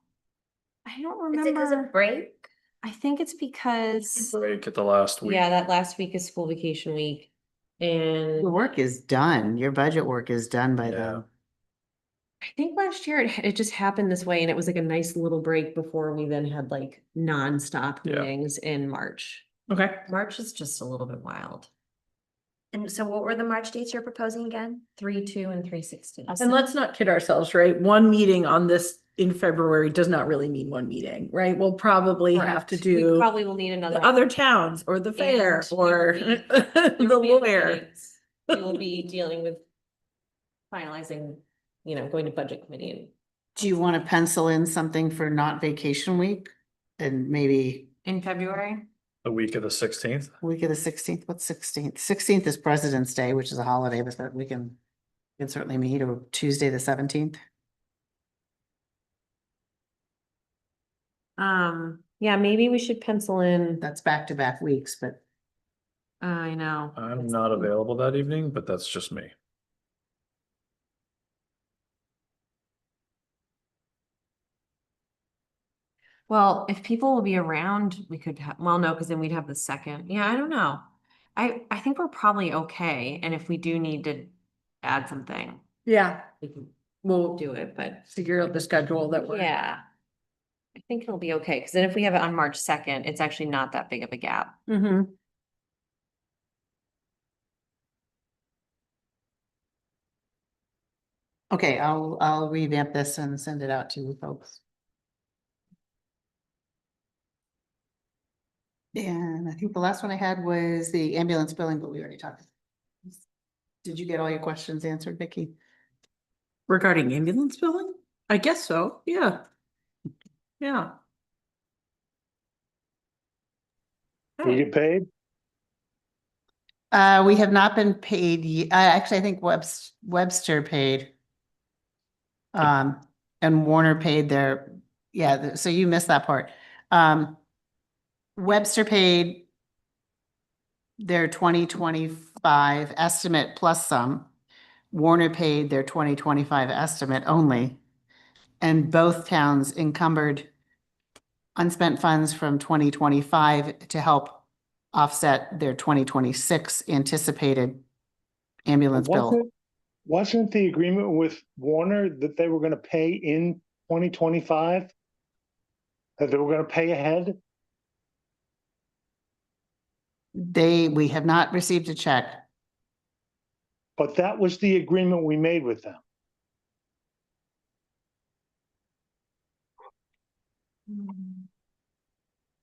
I don't Is it because remember. of break? I think it's because, Break at the last week. yeah, that last week is school vacation week. The And work is done. Your budget work is done by Yeah. then. I think last year it just happened this way, and it was like a nice little break before we then had like nonstop Yeah. meetings in March. Okay. March is just a little bit wild. And so what were the March dates you're proposing again? 3/2 and 3/16. And let's not kid ourselves, right? One meeting on this in February does not really mean one meeting, right? We'll probably have to Correct. We do probably will need another. the other towns or the fair And or there the will be other lawyer. meetings. We will be dealing with finalizing, going to budget committee and Do you want to pencil in something for not vacation week? And maybe in February. The week of the 16th. week of the 16th? What's 16th? 16th is President's Day, which is a holiday, but that we can certainly meet, or Tuesday, the 17th. Yeah, maybe we should pencil in. That's back-to-back weeks, but I know. I'm not available that evening, but that's just me. Well, if people will be around, we could have, well, no, because then we'd have the second. Yeah, I don't know. I think we're probably okay. And if we do need to add something, Yeah, we can we'll do it, but figure out the schedule that we're. yeah. I think it'll be okay, because then if we have it on March 2nd, it's actually not that big of a gap. Mm-hmm. okay, I'll revamp this and send it out to you folks. And I think the last one I had was the ambulance billing, but we already talked. Did you get all your questions answered, Vicky? Regarding ambulance billing? I guess so, yeah. Yeah. You get paid? We have not been paid, actually, I think Webster paid. And Warner paid their, so you missed that part. Webster paid their 2025 estimate plus some. Warner paid their 2025 estimate only. And both towns encumbered unspent funds from 2025 to help offset their 2026 anticipated ambulance bill. Wasn't the agreement with Warner that they were gonna pay in 2025? That they were gonna pay ahead? We have not received a check. But that was the agreement we made with them.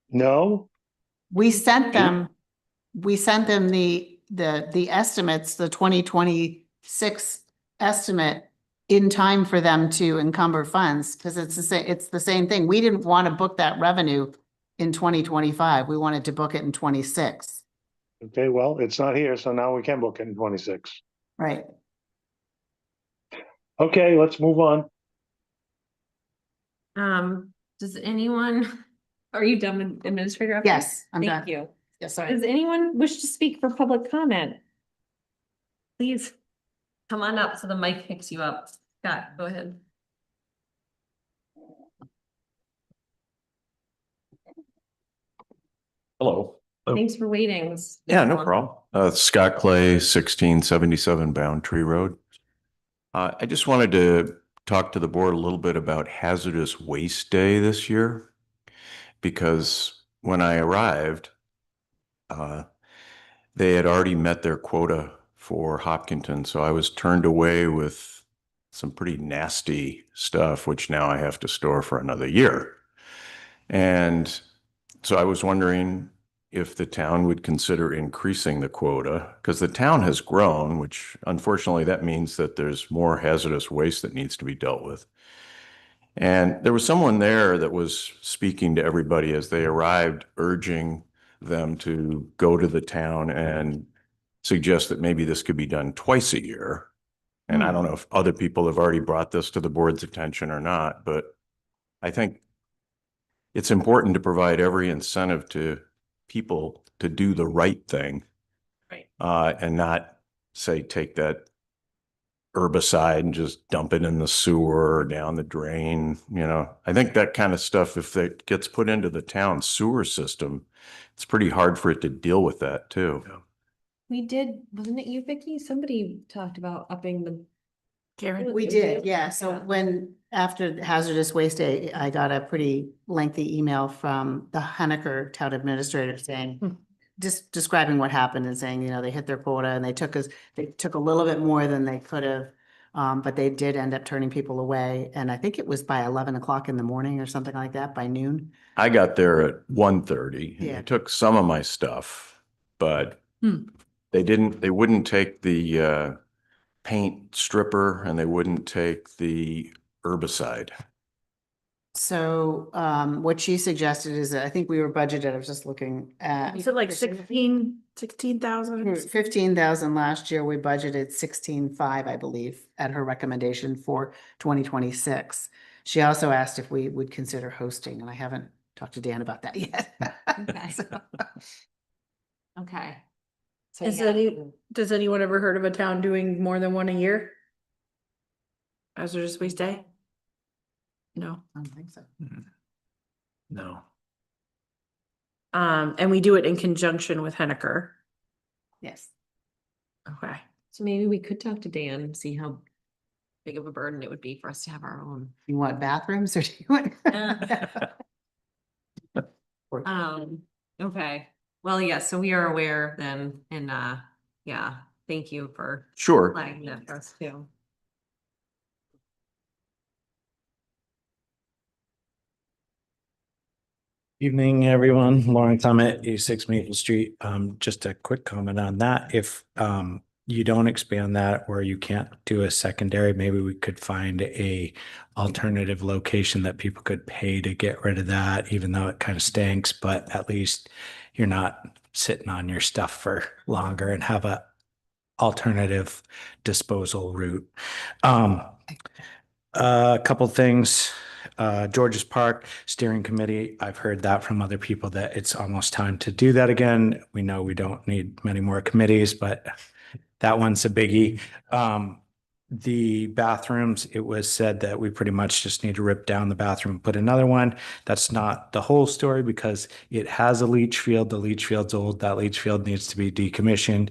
No? We sent them the estimates, the 2026 estimate in time for them to encumber funds, because it's the same thing. We didn't want to book that revenue in 2025. We wanted to book it in 26. Okay, well, it's not here, so now we can book it in 26. Right. Okay, let's move on. Does anyone, are you done with administrator? updates? Yes, I'm done. Thank you. Yes, sorry. Does anyone wish to speak for public comment? Please come on up so the mic picks you up. Scott, go ahead. Hello. Thanks for waiting. Yeah, no problem. Scott Clay, 1677 Boundtree Road. I just wanted to talk to the board a little bit about Hazardous Waste Day this year. Because when I arrived, they had already met their quota for Hopkinton. So I was turned away with some pretty nasty stuff, which now I have to store for another year. And so I was wondering if the town would consider increasing the quota, because the town has grown, which unfortunately that means that there's more hazardous waste that needs to be dealt with. And there was someone there that was speaking to everybody as they arrived, urging them to go to the town and suggest that maybe this could be done twice a year. And I don't know if other people have already brought this to the board's attention or not, but I think it's important to provide every incentive to people to do the right thing. Right. And not say, take that herbicide and just dump it in the sewer or down the drain. I think that kind of stuff, if it gets put into the town sewer system, it's pretty hard for it to deal with that too. We did, wasn't it you, Vicky? Somebody talked about upping the. Karen? We did, yeah. So after Hazardous Waste Day, I got a pretty lengthy email from the Henniker Town Administrator saying, just describing what happened and saying, they hit their quota and they took a little bit more than they could have. But they did end up turning people away. And I think it was by 11 o'clock in the morning or something like that, by noon. I got there at 1:30 and Yeah. they took some of my stuff, but they wouldn't take the paint stripper and they wouldn't take the herbicide. So what she suggested is that I think we were budgeted, I was just looking at. You said like 16,000? 15,000 last year. We budgeted 16,500, I believe, at her recommendation for 2026. She also asked if we would consider hosting, and I haven't talked to Dan about that yet. Okay. So- Okay. So Does anyone ever heard of a town doing more than one a year? Hazardous Waste Day? No. I don't think so. No. And we do it in conjunction with Henniker. Yes. Okay. So maybe we could talk to Dan and see how big of a burden it would be for us to have our own. You want bathrooms or do you want? Okay. Well, yes, so we are aware then, and yeah, thank you for Sure. flagging that for us too. Evening, everyone. Lauren Clement, 86 Maple Street. Just a quick comment on that. If you don't expand that or you can't do a secondary, maybe we could find a alternative location that people could pay to get rid of that, even though it kind of stinks, but at least you're not sitting on your stuff for longer and have a alternative disposal route. A couple things. George's Park Steering Committee, I've heard that from other people that it's almost time to do that again. We know we don't need many more committees, but that one's a biggie. The bathrooms, it was said that we pretty much just need to rip down the bathroom and put another one. That's not the whole story because it has a leach field. The leach field's old. That leach field needs to be decommissioned.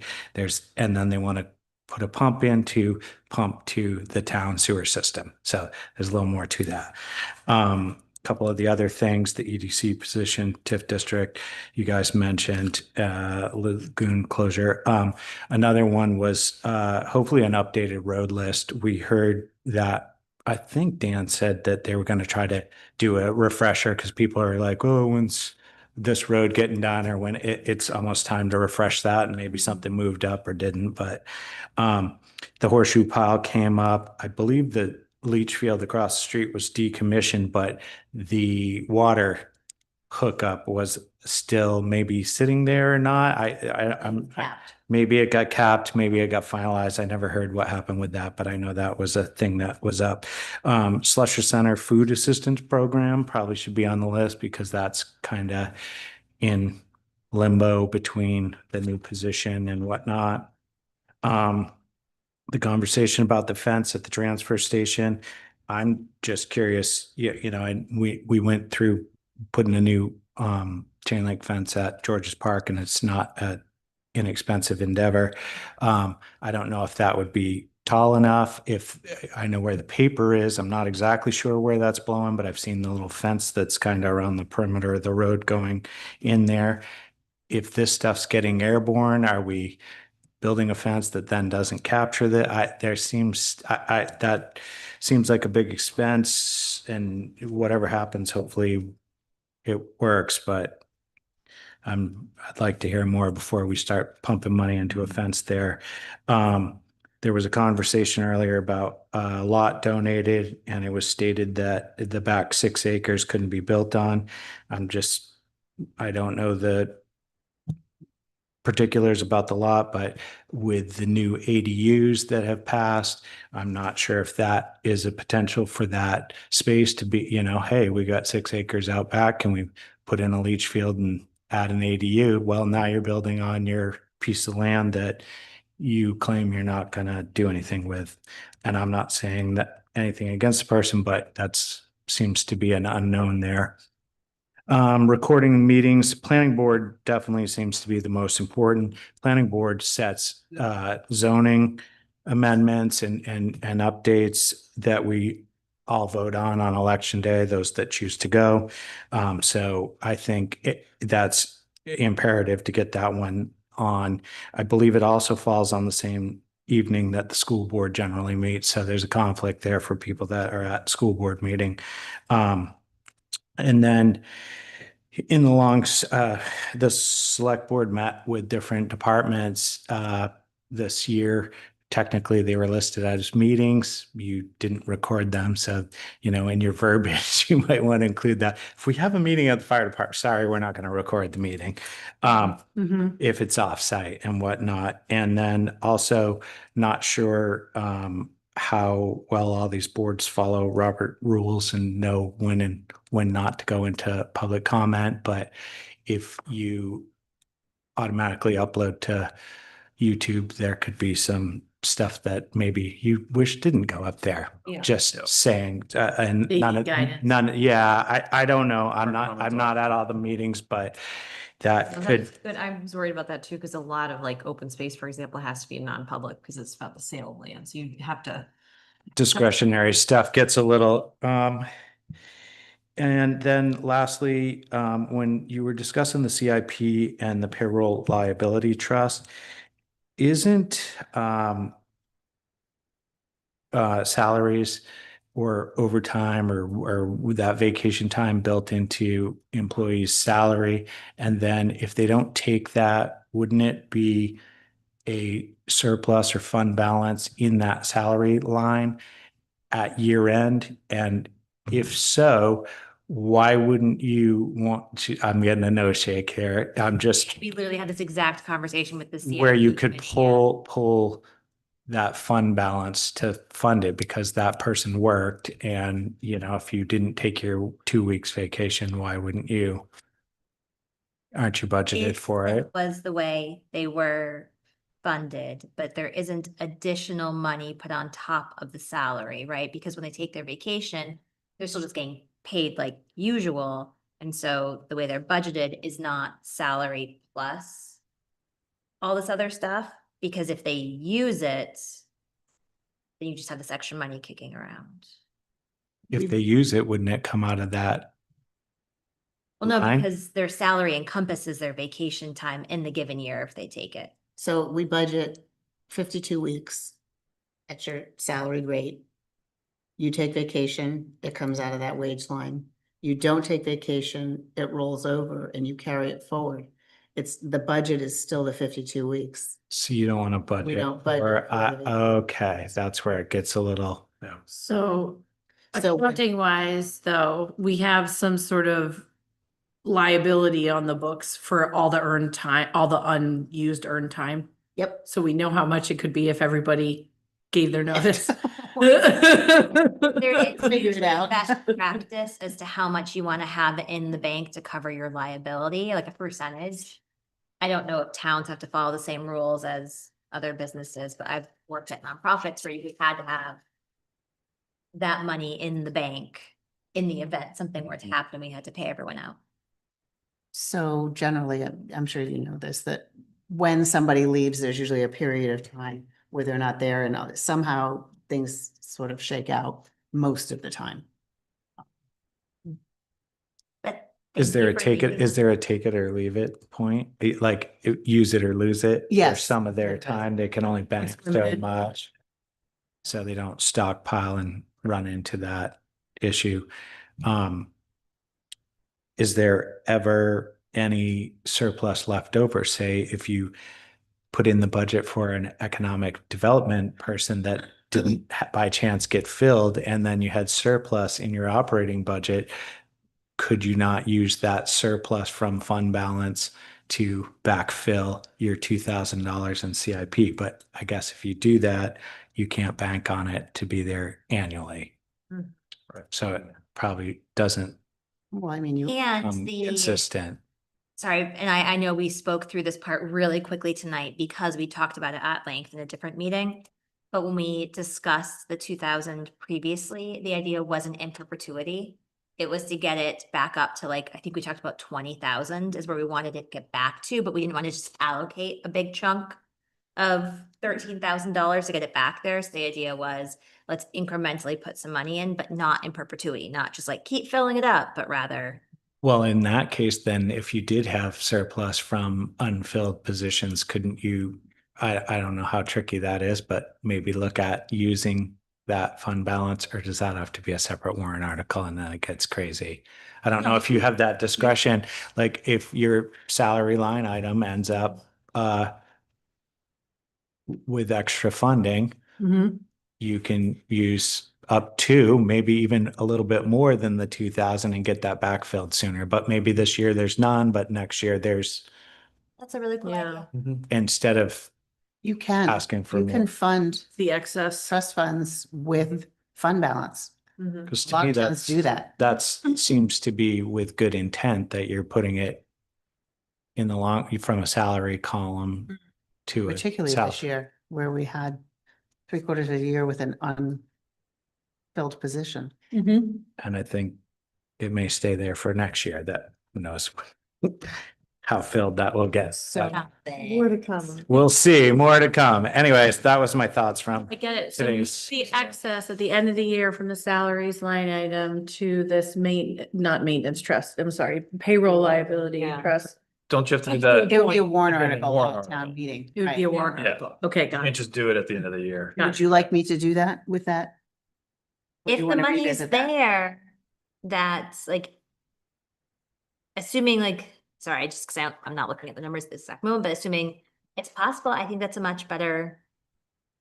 And then they want to put a pump in to pump to the town sewer system. So there's a little more to that. Couple of the other things, the EDC position, TIF district, you guys mentioned, lagoon closure. Another one was hopefully an updated road list. We heard that, I think Dan said that they were going to try to do a refresher because people are like, oh, when's this road getting done or when it's almost time to refresh that and maybe something moved up or didn't, but the horseshoe pile came up. I believe the leach field across the street was decommissioned, but the water hookup was still maybe sitting there or not. I'm Capped. maybe it got capped, maybe it got finalized. I never heard what happened with that, but I know that was a thing that was up. Slusher Center Food Assistance Program probably should be on the list because that's kind of in limbo between the new position and whatnot. The conversation about the fence at the transfer station, I'm just curious, and we went through putting a new chain link fence at George's Park, and it's not an inexpensive endeavor. I don't know if that would be tall enough. If I know where the paper is, I'm not exactly sure where that's blowing, but I've seen the little fence that's kind of around the perimeter of the road going in there. If this stuff's getting airborne, are we building a fence that then doesn't capture that? That seems like a big expense, and whatever happens, hopefully it works, but I'd like to hear more before we start pumping money into a fence there. There was a conversation earlier about a lot donated, and it was stated that the back 6 acres couldn't be built on. I don't know the particulars about the lot, but with the new ADUs that have passed, I'm not sure if that is a potential for that space to be, hey, we got 6 acres out back. Can we put in a leach field and add an ADU? Well, now you're building on your piece of land that you claim you're not going to do anything with. And I'm not saying that anything against the person, but seems to be an unknown there. Recording meetings, planning board definitely seems to be the most important. Planning board sets zoning amendments and updates that we all vote on election day, those that choose to go. So I think that's imperative to get that one on. I believe it also falls on the same evening that the school board generally meets. So there's a conflict there for people that are at school board meeting. And then in the select board met with different departments this year. Technically, they were listed as meetings. You didn't record them. So, in your verbiage, you might want to include that. If we have a meeting at the fire department, sorry, we're not going to record the meeting if it's offsite and whatnot. And then also not sure how well all these boards follow Robert rules and know when and when not to go into public comment. But if you automatically upload to YouTube, there could be some stuff that maybe you wish didn't go up there. Yeah. Just saying, and They need guidance. Yeah, I don't know. I'm not at all the meetings, but that No, could. that's good. I was worried about that too, because a lot of like open space, for example, has to be non-public because it's about the sale of land. So you have to. Discretionary stuff gets a little, and then lastly, when you were discussing the CIP and the payroll liability trust, isn't salaries or overtime or that vacation time built into employees' salary? And then if they don't take that, wouldn't it be a surplus or fund balance in that salary line at year end? And if so, why wouldn't you want to, I'm getting a no shake here. We literally had this exact conversation with the CIP where you could committee. pull that fund balance to fund it because that person worked. And, if you didn't take your 2 weeks vacation, why wouldn't you? Aren't you budgeted If for that it? was the way they were funded, but there isn't additional money put on top of the salary, right? Because when they take their vacation, they're still just getting paid like usual. And so the way they're budgeted is not salary plus all this other stuff, because if they use it, then you just have this extra money kicking around. If they use it, wouldn't it come out of that? Well, no, line? because their salary encompasses their vacation time in the given year if they take it. So we budget 52 weeks at your salaried rate. You take vacation, it comes out of that wage line. You don't take vacation, it rolls over and you carry it forward. The budget is still the 52 weeks. So you don't want to budget don't budget for, for the- okay, that's where it gets a little, yeah. So So- accounting wise, though, we have some sort of liability on the books for all the earned time, all the unused earned time. Yep. So we know how much it could be if everybody gave their notice. There is Figure it usually out. best practice as to how much you want to have in the bank to cover your liability, like a percentage. I don't know if towns have to follow the same rules as other businesses, but I've worked at nonprofits where you had to have that money in the bank in the event something were to happen, we had to pay everyone out. So generally, I'm sure you know this, that when somebody leaves, there's usually a period of time where they're not there and somehow things sort of shake out most of the time. But Is thank there you a for take it, thinking is of- there a take it or leave it point? Like use it or lose it? For Yes. some of their It does. time, they can only bank so limited. much. So they don't stockpile and run into that issue. Is there ever any surplus left over? Say if you put in the budget for an economic development person that didn't by chance get filled, and then you had surplus in your operating budget, could you not use that surplus from fund balance to backfill your $2,000 in CIP? But I guess if you do that, you can't bank on it to be there annually. Hmm. Right. So it probably doesn't Well, I mean, And the. consistent. Sorry, and I know we spoke through this part really quickly tonight because we talked about it at length in a different meeting. But when we discussed the 2,000 previously, the idea wasn't in perpetuity. It was to get it back up to like, I think we talked about 20,000 is where we wanted it to get back to, but we didn't want to just allocate a big chunk of $13,000 to get it back there. So the idea was, let's incrementally put some money in, but not in perpetuity, not just like keep filling it up, but rather. Well, in that case, then if you did have surplus from unfilled positions, couldn't you, I don't know how tricky that is, but maybe look at using that fund balance, or does that have to be a separate warrant article and then it gets crazy? I don't know if you have that discretion, like if your salary line item ends up with extra funding, Mhm. you can use up to maybe even a little bit more than the 2,000 and get that backfilled sooner. But maybe this year there's none, but next year there's, That's a really cool Yeah. idea. instead of you can. asking for You can more. fund The excess. trust funds with fund balance. Mhm. Because A to lot me, of towns that's, do that. seems to be with good intent that you're putting it in the long, from a salary column to a Particularly sal- this year, where we had 3/4 of the year with an unfilled position. Mhm. And I think it may stay there for next year. That who knows how filled that will get. So- But More to come. we'll see, more to come. Anyways, that was my thoughts from I get it. So today's. the excess at the end of the year from the salaries line item to this not maintenance trust, I'm sorry, payroll liability Yeah. trust. Don't you have to do that? It would be a warrant Okay, article warrant at town article. meeting. It would be a right. warrant Yeah. article. Okay, You got can't it. just do it at the end of the year. Would you like me to do that with that? Or do If you the wanna money is revisit that? there, that's like. Assuming like, sorry, I just, cause I'm not looking at the numbers at this exact moment, but assuming it's possible, I think that's a much better.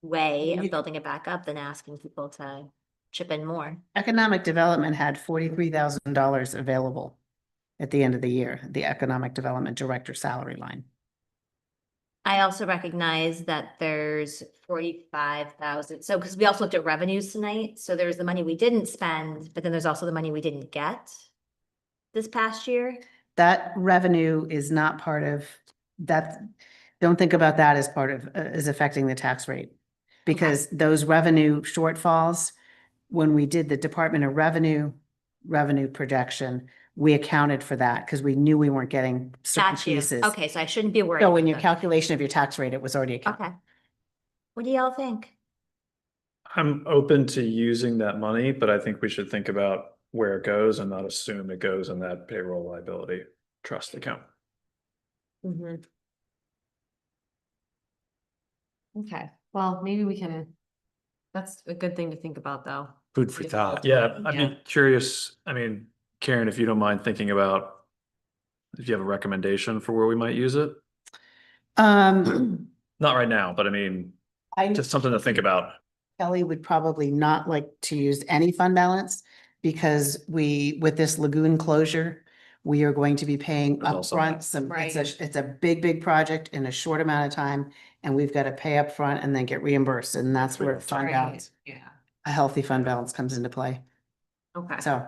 Way You- of building it back up than asking people to chip in more. Economic Development had $43,000 available at the end of the year, the Economic Development Director salary line. I also recognize that there's 45,000, so, cause we also looked at revenues tonight, so there's the money we didn't spend, but then there's also the money we didn't get. This past year, That revenue is not part of that. Don't think about that as part of, as affecting the tax rate. Because those revenue shortfalls, when we did the Department of Revenue projection, we accounted for that because we knew we weren't getting certain got you, pieces. okay, so I shouldn't be worried. So in about your that. calculation of your tax rate, it was already accounted. Okay. What do y'all think? I'm open to using that money, but I think we should think about where it goes and not assume it goes in that payroll liability trust account. Mhm. Okay, well, maybe we can, that's a good thing to think about, though. Food for thought. Yeah, I mean, curious, I mean, Karen, if you don't mind thinking about if you have a recommendation for where we might use it, not right now, but I mean, I just something to think about. Kelly would probably not like to use any fund balance because with this lagoon closure, we are going to be paying There's also upfront that. some, Right. it's a big project in a short amount of time. And we've got to pay upfront and then get reimbursed. And that's where fund balance, Yeah. a healthy fund balance comes into play. Okay. So,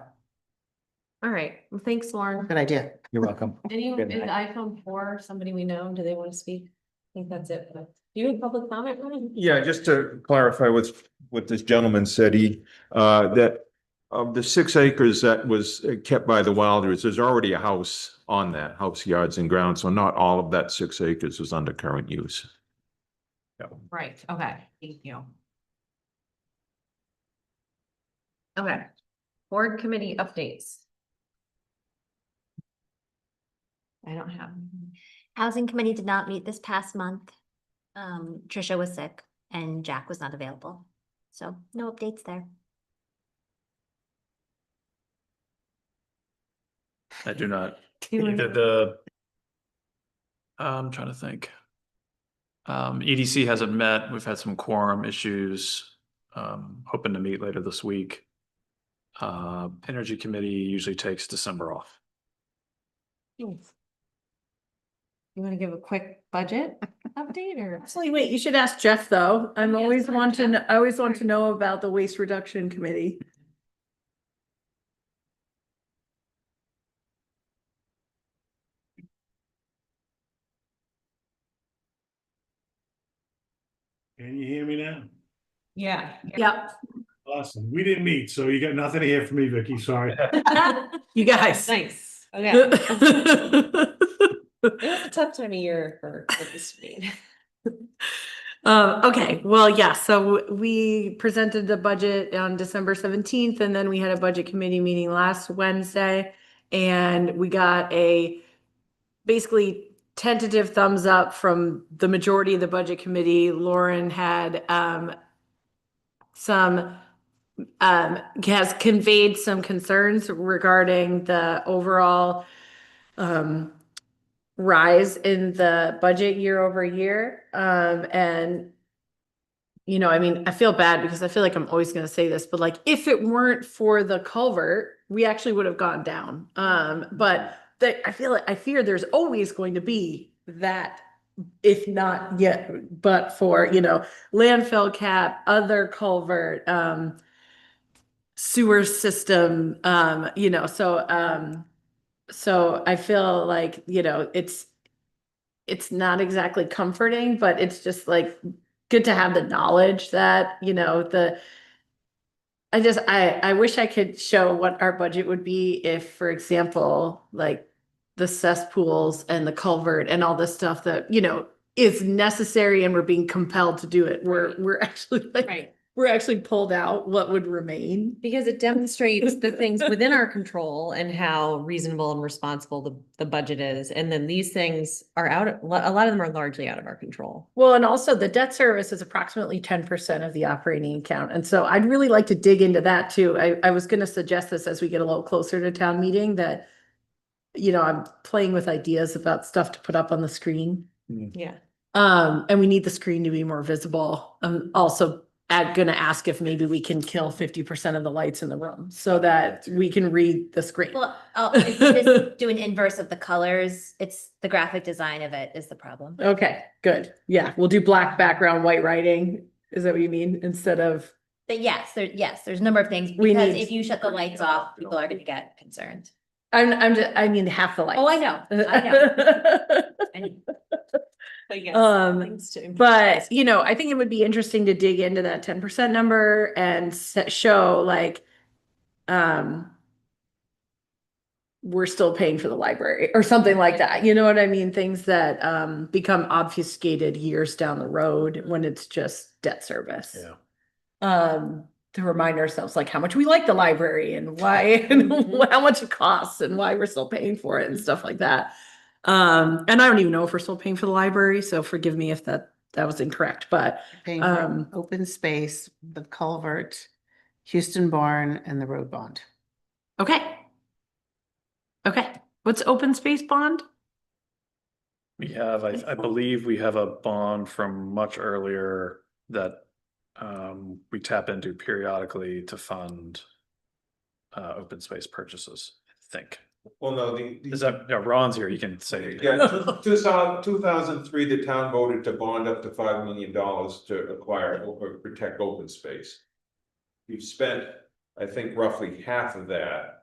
All right. Well, thanks, Lauren. good idea. You're welcome. Any, Good is night. iPhone 4, somebody we know, do they want to speak? I think that's it. Do you have public comment, Ryan? Yeah, just to clarify what this gentleman said, that of the 6 acres that was kept by the Wilders, there's already a house on that, house, yards and grounds, so not all of that 6 acres is under current use. Right, okay, thank you. Okay, board committee updates. I don't have. Housing Committee did not meet this past month. Trisha was sick and Jack was not available. So no updates there. I do not. You wanna- Either I'm trying to think. EDC hasn't met. We've had some quorum issues. Hoping to meet later this week. Energy Committee usually takes December off. You want to give a quick budget update or? Actually, wait, you should ask Jeff, though. I always want to know about the Waste Reduction Committee. Can you hear me now? Yeah. Yep. Awesome. We didn't meet, so you got nothing to hear from me, Vicky. Sorry. You guys. Nice, okay. It was a tough time of year for this meeting. Okay, well, yeah, so we presented the budget on December 17th, and then we had a budget committee meeting last Wednesday. And we got a basically tentative thumbs up from the majority of the budget committee. Lauren had has conveyed some concerns regarding the overall rise in the budget year over year. And, you know, I mean, I feel bad because I feel like I'm always going to say this, but like, if it weren't for the culvert, we actually would have gone down. But I fear there's always going to be that, if not yet, but for, you know, landfill cap, other culvert, sewer system, you know, so I feel like, you know, it's not exactly comforting, but it's just like good to have the knowledge that, you know, I wish I could show what our budget would be if, for example, like the cesspools and the culvert and all this stuff that, you know, is necessary and we're being compelled to do it. We're actually like, Right. we're actually pulled out what would remain. Because it demonstrates the things within our control and how reasonable and responsible the budget is. And then these things are a lot of them are largely out of our control. Well, and also the debt service is approximately 10% of the operating account. And so I'd really like to dig into that too. I was going to suggest this as we get a little closer to town meeting, that, you know, I'm playing with ideas about stuff to put up on the screen. Yeah. And we need the screen to be more visible. I'm also gonna ask if maybe we can kill 50% of the lights in the room so that we can read the screen. Well, if you just do an inverse of the colors, it's the graphic design of it is the problem. Okay, good. Yeah, we'll do black background, white writing. Is that what you mean? Instead of, But yes, there's a number of things, We because need- if you shut the lights off, people are gonna get concerned. I mean, half the lights. Oh, I know, I know. I know. But yes, things to improve. But, you know, I think it would be interesting to dig into that 10% number and show like, we're still paying for the library or something like that. You know what I mean? Things that, become obfuscated years down the road when it's just debt service. Yeah. To remind ourselves like how much we like the library and why, and how much it costs and why we're still paying for it and stuff like that. And I don't even know if we're still paying for the library, so forgive me if that was incorrect, but Paying for open space, the culvert, Houston barn and the road bond. okay. What's open space bond? We have, I believe we have a bond from much earlier that we tap into periodically to fund open space purchases, I think. Well, no, Is that, yeah, Ron's here, you can say. Yeah, 2003, the town voted to bond up to $5 million to acquire or protect open space. We've spent, I think, roughly half of that.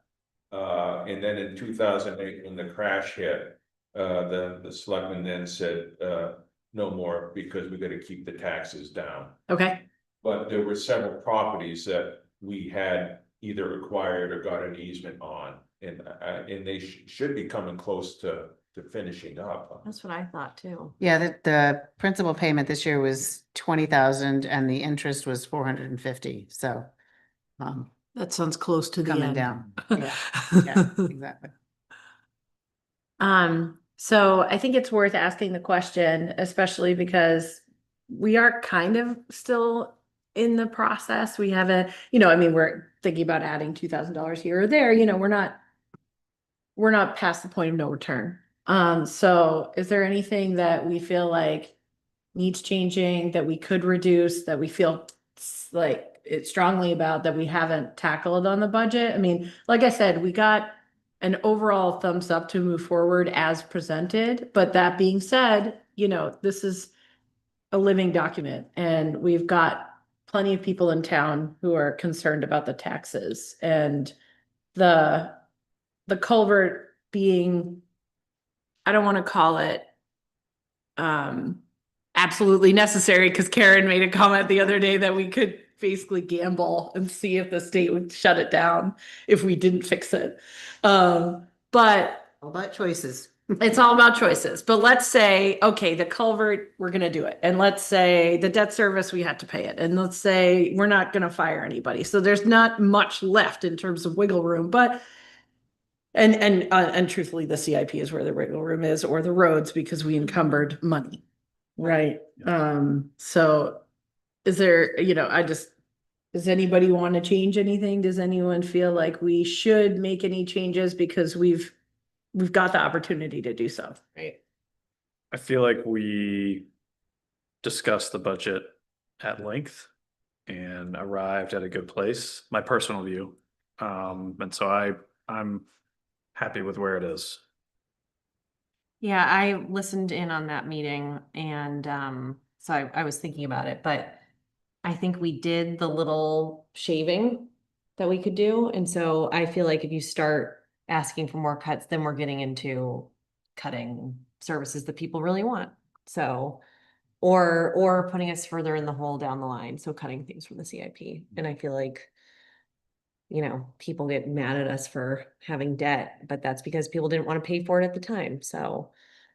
And then in 2008, when the crash hit, the selectmen then said, no more, because we gotta keep the taxes down. Okay. But there were several properties that we had either acquired or got an easement on, and they should be coming close to finishing up. That's what I thought too. Yeah, the principal payment this year was 20,000 and the interest was 450, so. That sounds close to the Coming end. down. Yeah, yeah, exactly. So I think it's worth asking the question, especially because we are kind of still in the process. We have we're thinking about adding $2,000 here or there, we're not past the point of no return. So is there anything that we feel like needs changing, that we could reduce, that we feel like it's strongly about, that we haven't tackled on the budget? I mean, like I said, we got an overall thumbs up to move forward as presented. But that being said, this is a living document, and we've got plenty of people in town who are concerned about the taxes, and the culvert being, I don't want to call it absolutely necessary, because Karen made a comment the other day that we could basically gamble and see if the state would shut it down if we didn't fix it. But All about choices. it's all about choices. But let's say, okay, the culvert, we're going to do it. And let's say the debt service, we had to pay it. And let's say we're not going to fire anybody. So there's not much left in terms of wiggle room, but and truthfully, the CIP is where the wiggle room is, or the roads, because we encumbered money. Right. So is there, does anybody want to change anything? Does anyone feel like we should make any changes, because we've got the opportunity to do so? Right. I feel like we discussed the budget at length and arrived at a good place, my personal view. And so I'm happy with where it is. Yeah, I listened in on that meeting, and so I was thinking about it, but I think we did the little shaving that we could do. And so I feel like if you start asking for more cuts, then we're getting into cutting services that people really want. So, or putting us further in the hole down the line. So cutting things from the CIP. And I feel like, people get mad at us for having debt, but that's because people didn't want to pay for it at the time. So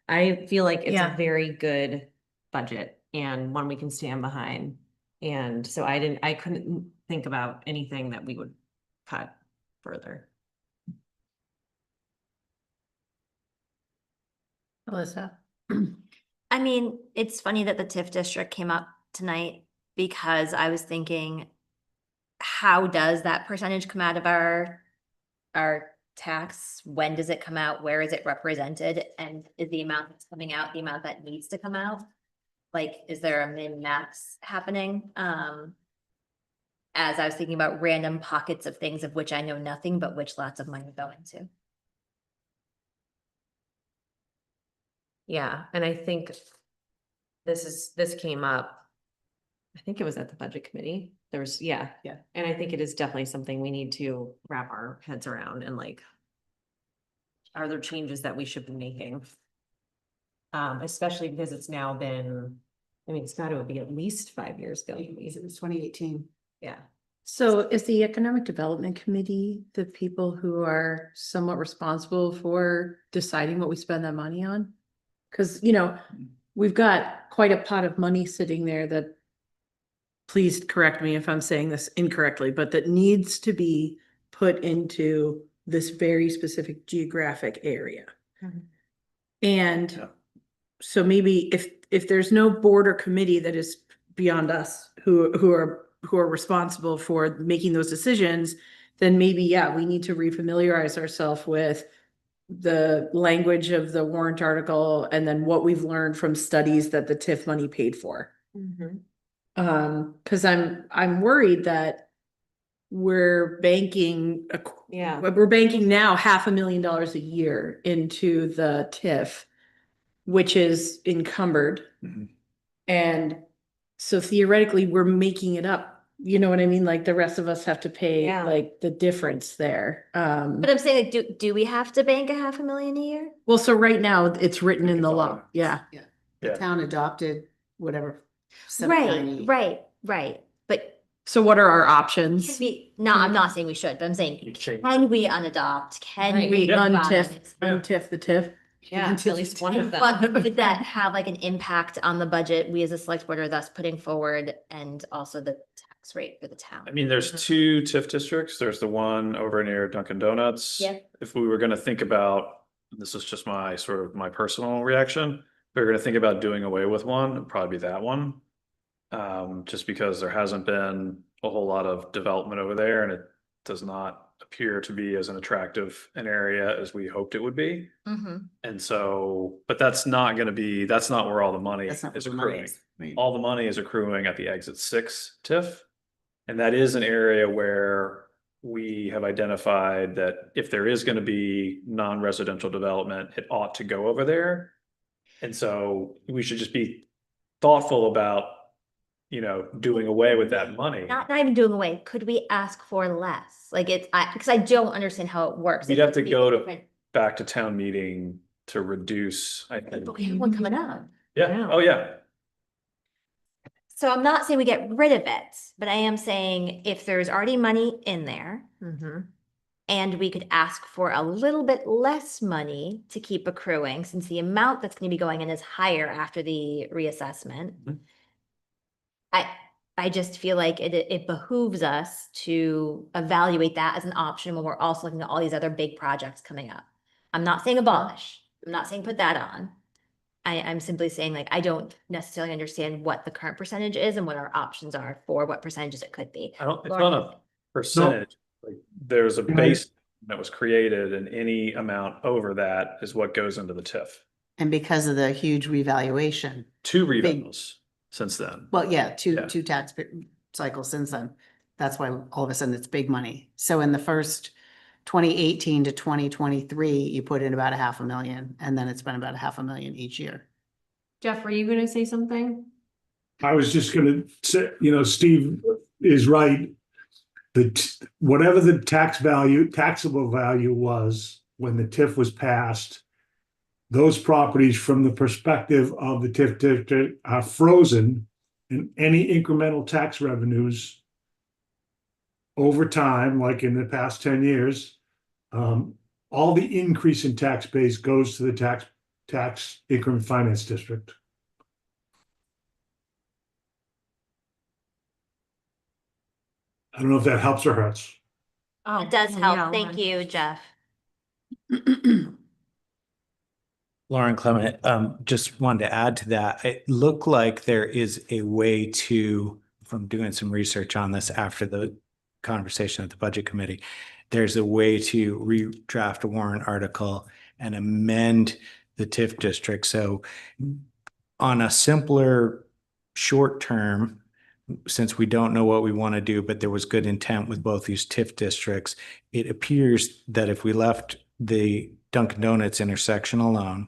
I feel like it's a very good budget and one we can stand behind. And so I couldn't think about anything that we would cut further. Alyssa? I mean, it's funny that the TIF district came up tonight, because I was thinking, how does that percentage come out of our tax? When does it come out? Where is it represented? And is the amount that's coming out the amount that needs to come out? Like, is there a min-max happening? As I was thinking about random pockets of things of which I know nothing, but which lots of money are going to. Yeah, and I think this came up, I think it was at the budget committee. There was, yeah. And I think it is definitely something we need to wrap our heads around, and are there changes that we should be making? Especially because it's now been, it's got to be at least 5 years ago. It was 2018. Yeah. So is the Economic Development Committee the people who are somewhat responsible for deciding what we spend that money on? Because, we've got quite a pot of money sitting there that, please correct me if I'm saying this incorrectly, but that needs to be put into this very specific geographic area. Mhm. And so maybe if there's no board or committee that is beyond us who are responsible for making those decisions, then maybe, we need to refamiliarize ourselves with the language of the warrant article and then what we've learned from studies that the TIF money paid for. Cause I'm worried that we're banking, Yeah. we're banking now $500,000 a year into the TIF, which is encumbered. Mhm. And so theoretically, we're making it up. You know what I mean? Like the rest of us have to pay Yeah. like the difference there. But I'm saying, like, do we have to bank $500,000 a year? Well, so right now it's written in the law. Yeah. The town adopted whatever. Right, right. But So what are our can options? we, no, I'm not saying we should, but I'm saying, can we unadopt? Can Right. we? We untiff, run? untiff the TIF. Yeah, at least one of them. But would that have like an impact on the budget we as a select board are thus putting forward and also the tax rate for the town? I mean, there's two TIF districts. There's the one over near Dunkin' Donuts. Yeah. If we were gonna think about, this is just my sort of my personal reaction, if we were gonna think about doing away with one, it'd probably be that one. Just because there hasn't been a whole lot of development over there and it does not appear to be as an attractive an area as we hoped it would be. Mhm. And so, but that's not where all the money That's not is where the money accruing. is. Right. All the money is accruing at the exit 6 TIF. And that is an area where we have identified that if there is going to be non-residential development, it ought to go over there. And so we should just be thoughtful about, doing away with that money. Not even doing away. Could we ask for less? Like because I don't understand how it works. We'd It have to could be go to different. back to town meeting to reduce, I think. But we have one coming up. Yeah, oh yeah. So I'm not saying we get rid of it, but I am saying if there's already money in there and we could ask for a little bit less money to keep accruing, since the amount that's going to be going in is higher after the reassessment. I just feel like it behooves us to evaluate that as an option when we're also looking at all these other big projects coming up. I'm not saying abolish. I'm not saying put that on. I'm simply saying, like, I don't necessarily understand what the current percentage is and what our options are for what percentages it could be. It's Lauren, not a percentage, like, there's a base that was created and any amount over that is what goes into the TIF. And because of the huge revaluation, 2 Big- revals since then. well, yeah, two Yeah. tax cycles since then. That's why all of a sudden it's big money. So in the first 2018 to 2023, you put in about $500,000 and then it's been about $500,000 each year. Jeff, were you gonna say something? I was just gonna say, Steve is right. Whatever the taxable value was when the TIF was passed, those properties from the perspective of the TIF district are frozen, and any incremental tax revenues over time, like in the past 10 years, all the increase in tax base goes to the tax increment finance district. I don't know if that helps or hurts. Oh, It does help. yeah, Thank you, Jeff. Lauren Clement, just wanted to add to that. It looked like there is a way to, from doing some research on this after the conversation at the budget committee, there's a way to redraft a warrant article and amend the TIF district. So on a simpler short term, since we don't know what we want to do, but there was good intent with both these TIF districts, it appears that if we left the Dunkin' Donuts intersection alone,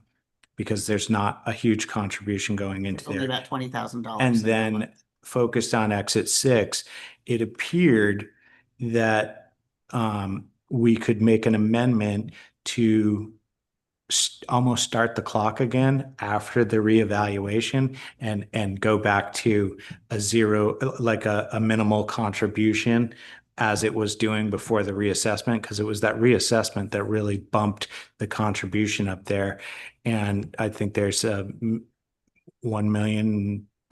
because there's not a huge contribution going into It's only there, about $20,000. and then focused on exit 6, it appeared that we could make an amendment to almost start the clock again after the reevaluation and go back to a zero, like a minimal contribution as it was doing before the reassessment, because it was that reassessment that really bumped the contribution up there. And I think there's a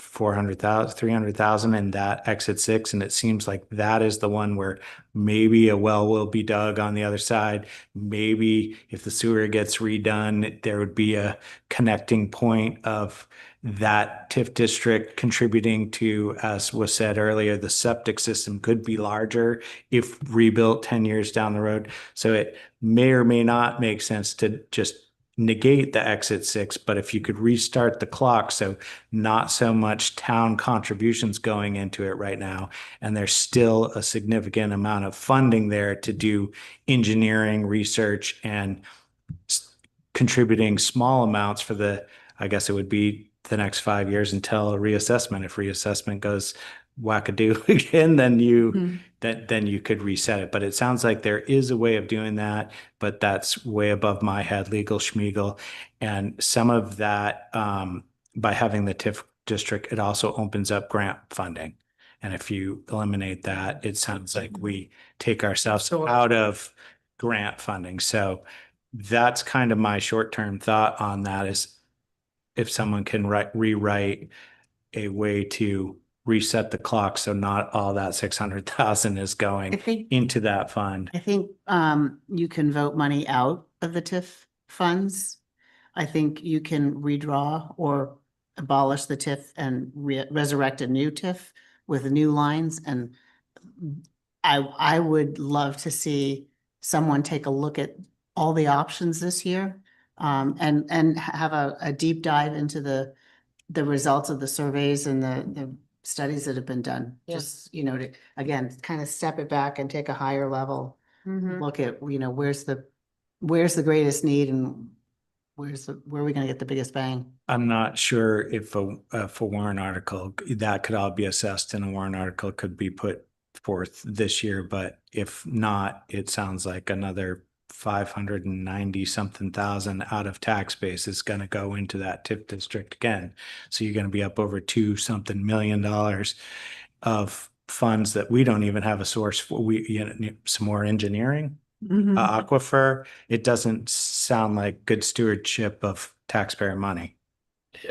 300,000 in that exit 6. And it seems like that is the one where maybe a well will be dug on the other side. Maybe if the sewer gets redone, there would be a connecting point of that TIF district contributing to, as was said earlier, the septic system could be larger if rebuilt 10 years down the road. So it may or may not make sense to just negate the exit 6, but if you could restart the clock, so not so much town contributions going into it right now, and there's still a significant amount of funding there to do engineering, research, and contributing small amounts for the, I guess it would be the next 5 years until a reassessment. If reassessment goes wackadoo again, then you could reset it. But it sounds like there is a way of doing that, but that's way above my head, legal schmiegel. And some of that, by having the TIF district, it also opens up grant funding. And if you eliminate that, it sounds like we take ourselves out of grant funding. So that's kind of my short-term thought on that, is if someone can rewrite a way to reset the clock so not all that 600,000 is going into that fund. I think you can vote money out of the TIF funds. I think you can redraw or abolish the TIF and resurrect a new TIF with new lines. And I would love to see someone take a look at all the options this year and have a deep dive into the results of the surveys and the studies that have been done. Yeah. Just, you know, to, again, kind of step it back and take a higher level look at, you know, where's the greatest need and where are we going to get the biggest bang? I'm not sure if a warrant article, that could all be assessed in a warrant article, could be put forth this year, but if not, it sounds like another 590 something thousand out of tax base is going to go into that TIF district again. So you're going to be up over $2 something million of funds that we don't even have a source for. Some more engineering, aquifer. It doesn't sound like good stewardship of taxpayer money.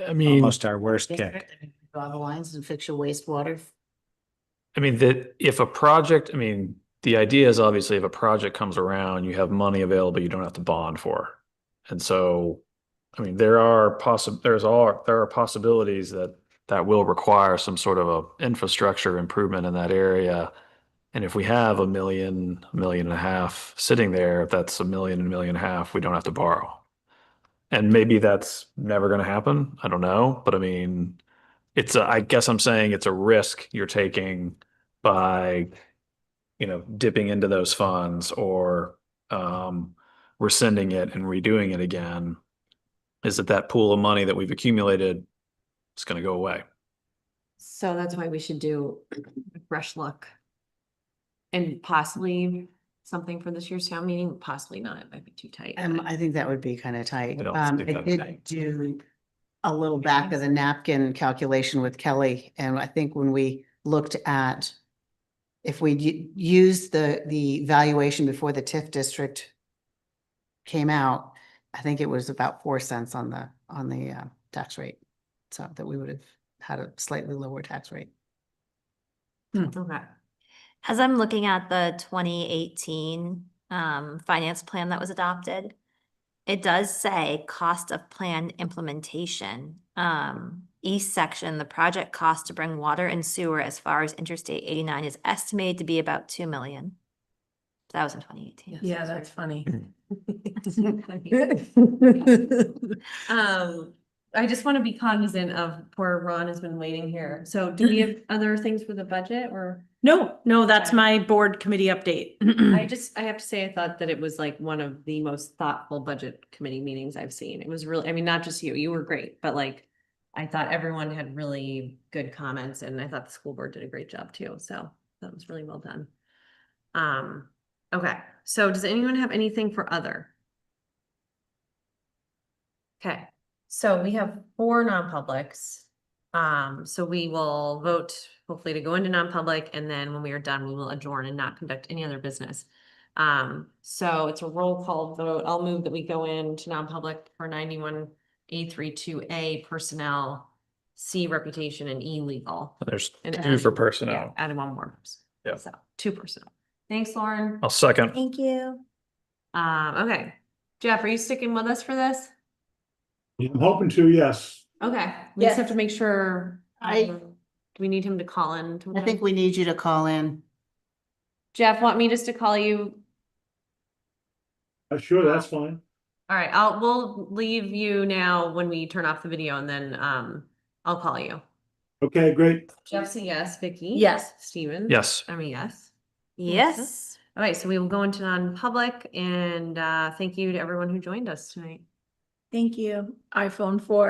I mean, almost our worst kick. Draw the lines and fix your wastewater. I mean, that if a project, I mean, the idea is obviously if a project comes around, you have money available you don't have to bond for. And so, I mean, there are possibilities that will require some sort of a infrastructure improvement in that area. And if we have $1 million, $1.5 million sitting there, if that's $1 million, $1.5 million, we don't have to borrow. And maybe that's never going to happen. I don't know. But I mean, I guess I'm saying it's a risk you're taking by, you know, dipping into those funds or rescinding it and redoing it again, is that pool of money that we've accumulated is going to go away. So that's why we should do a fresh look. And possibly something for this year's town meeting, possibly not, it might be too tight. I think that would be kind of tight. I don't I think that'd did tight. do a little back of the napkin calculation with Kelly, and I think when we looked at if we used the valuation before the TIF district came out, I think it was about 4 cents on the tax rate. So that we would have had a slightly lower tax rate. Okay. As I'm looking at the 2018 finance plan that was adopted, it does say cost of plan implementation. East section, the project cost to bring water and sewer as far as Interstate 89 is estimated to be about 2 million. That was in 2018. Yeah, that's funny. I just want to be cognizant of poor Ron has been waiting here. So do we have other things for the budget or? No, that's my board committee update. I have to say, I thought that it was like one of the most thoughtful budget committee meetings I've seen. It was really, I mean, not just you were great, but like, I thought everyone had really good comments and I thought the school board did a great job too. So that was really well done. Okay. So does anyone have anything for other? Okay. So we have 4 non-publics. So we will vote hopefully to go into non-public, and then when we are done, we will adjourn and not conduct any other business. So it's a roll call vote. I'll move that we go into non-public for 91A32A personnel, C reputation, and E legal. There's And 2 for personnel. Yeah, added 1 more. Yeah. So 2 personnel. Thanks, Lauren. I'll second. Thank you. Okay. Jeff, are you sticking with us for this? I'm hoping to, yes. Okay, we just have Yes. to make sure. Do we need him to call in? I think we need you to call in. Jeff, want me just to call you? Sure, that's fine. All right, we'll leave you now when we turn off the video and then, I'll call you. Okay, great. Jeff's a yes, Vicky? Yes. Steven? Yes. I'm a yes. Yes. All right, so we will go into non-public and, thank you to everyone who joined us tonight. Thank you. iPhone 4.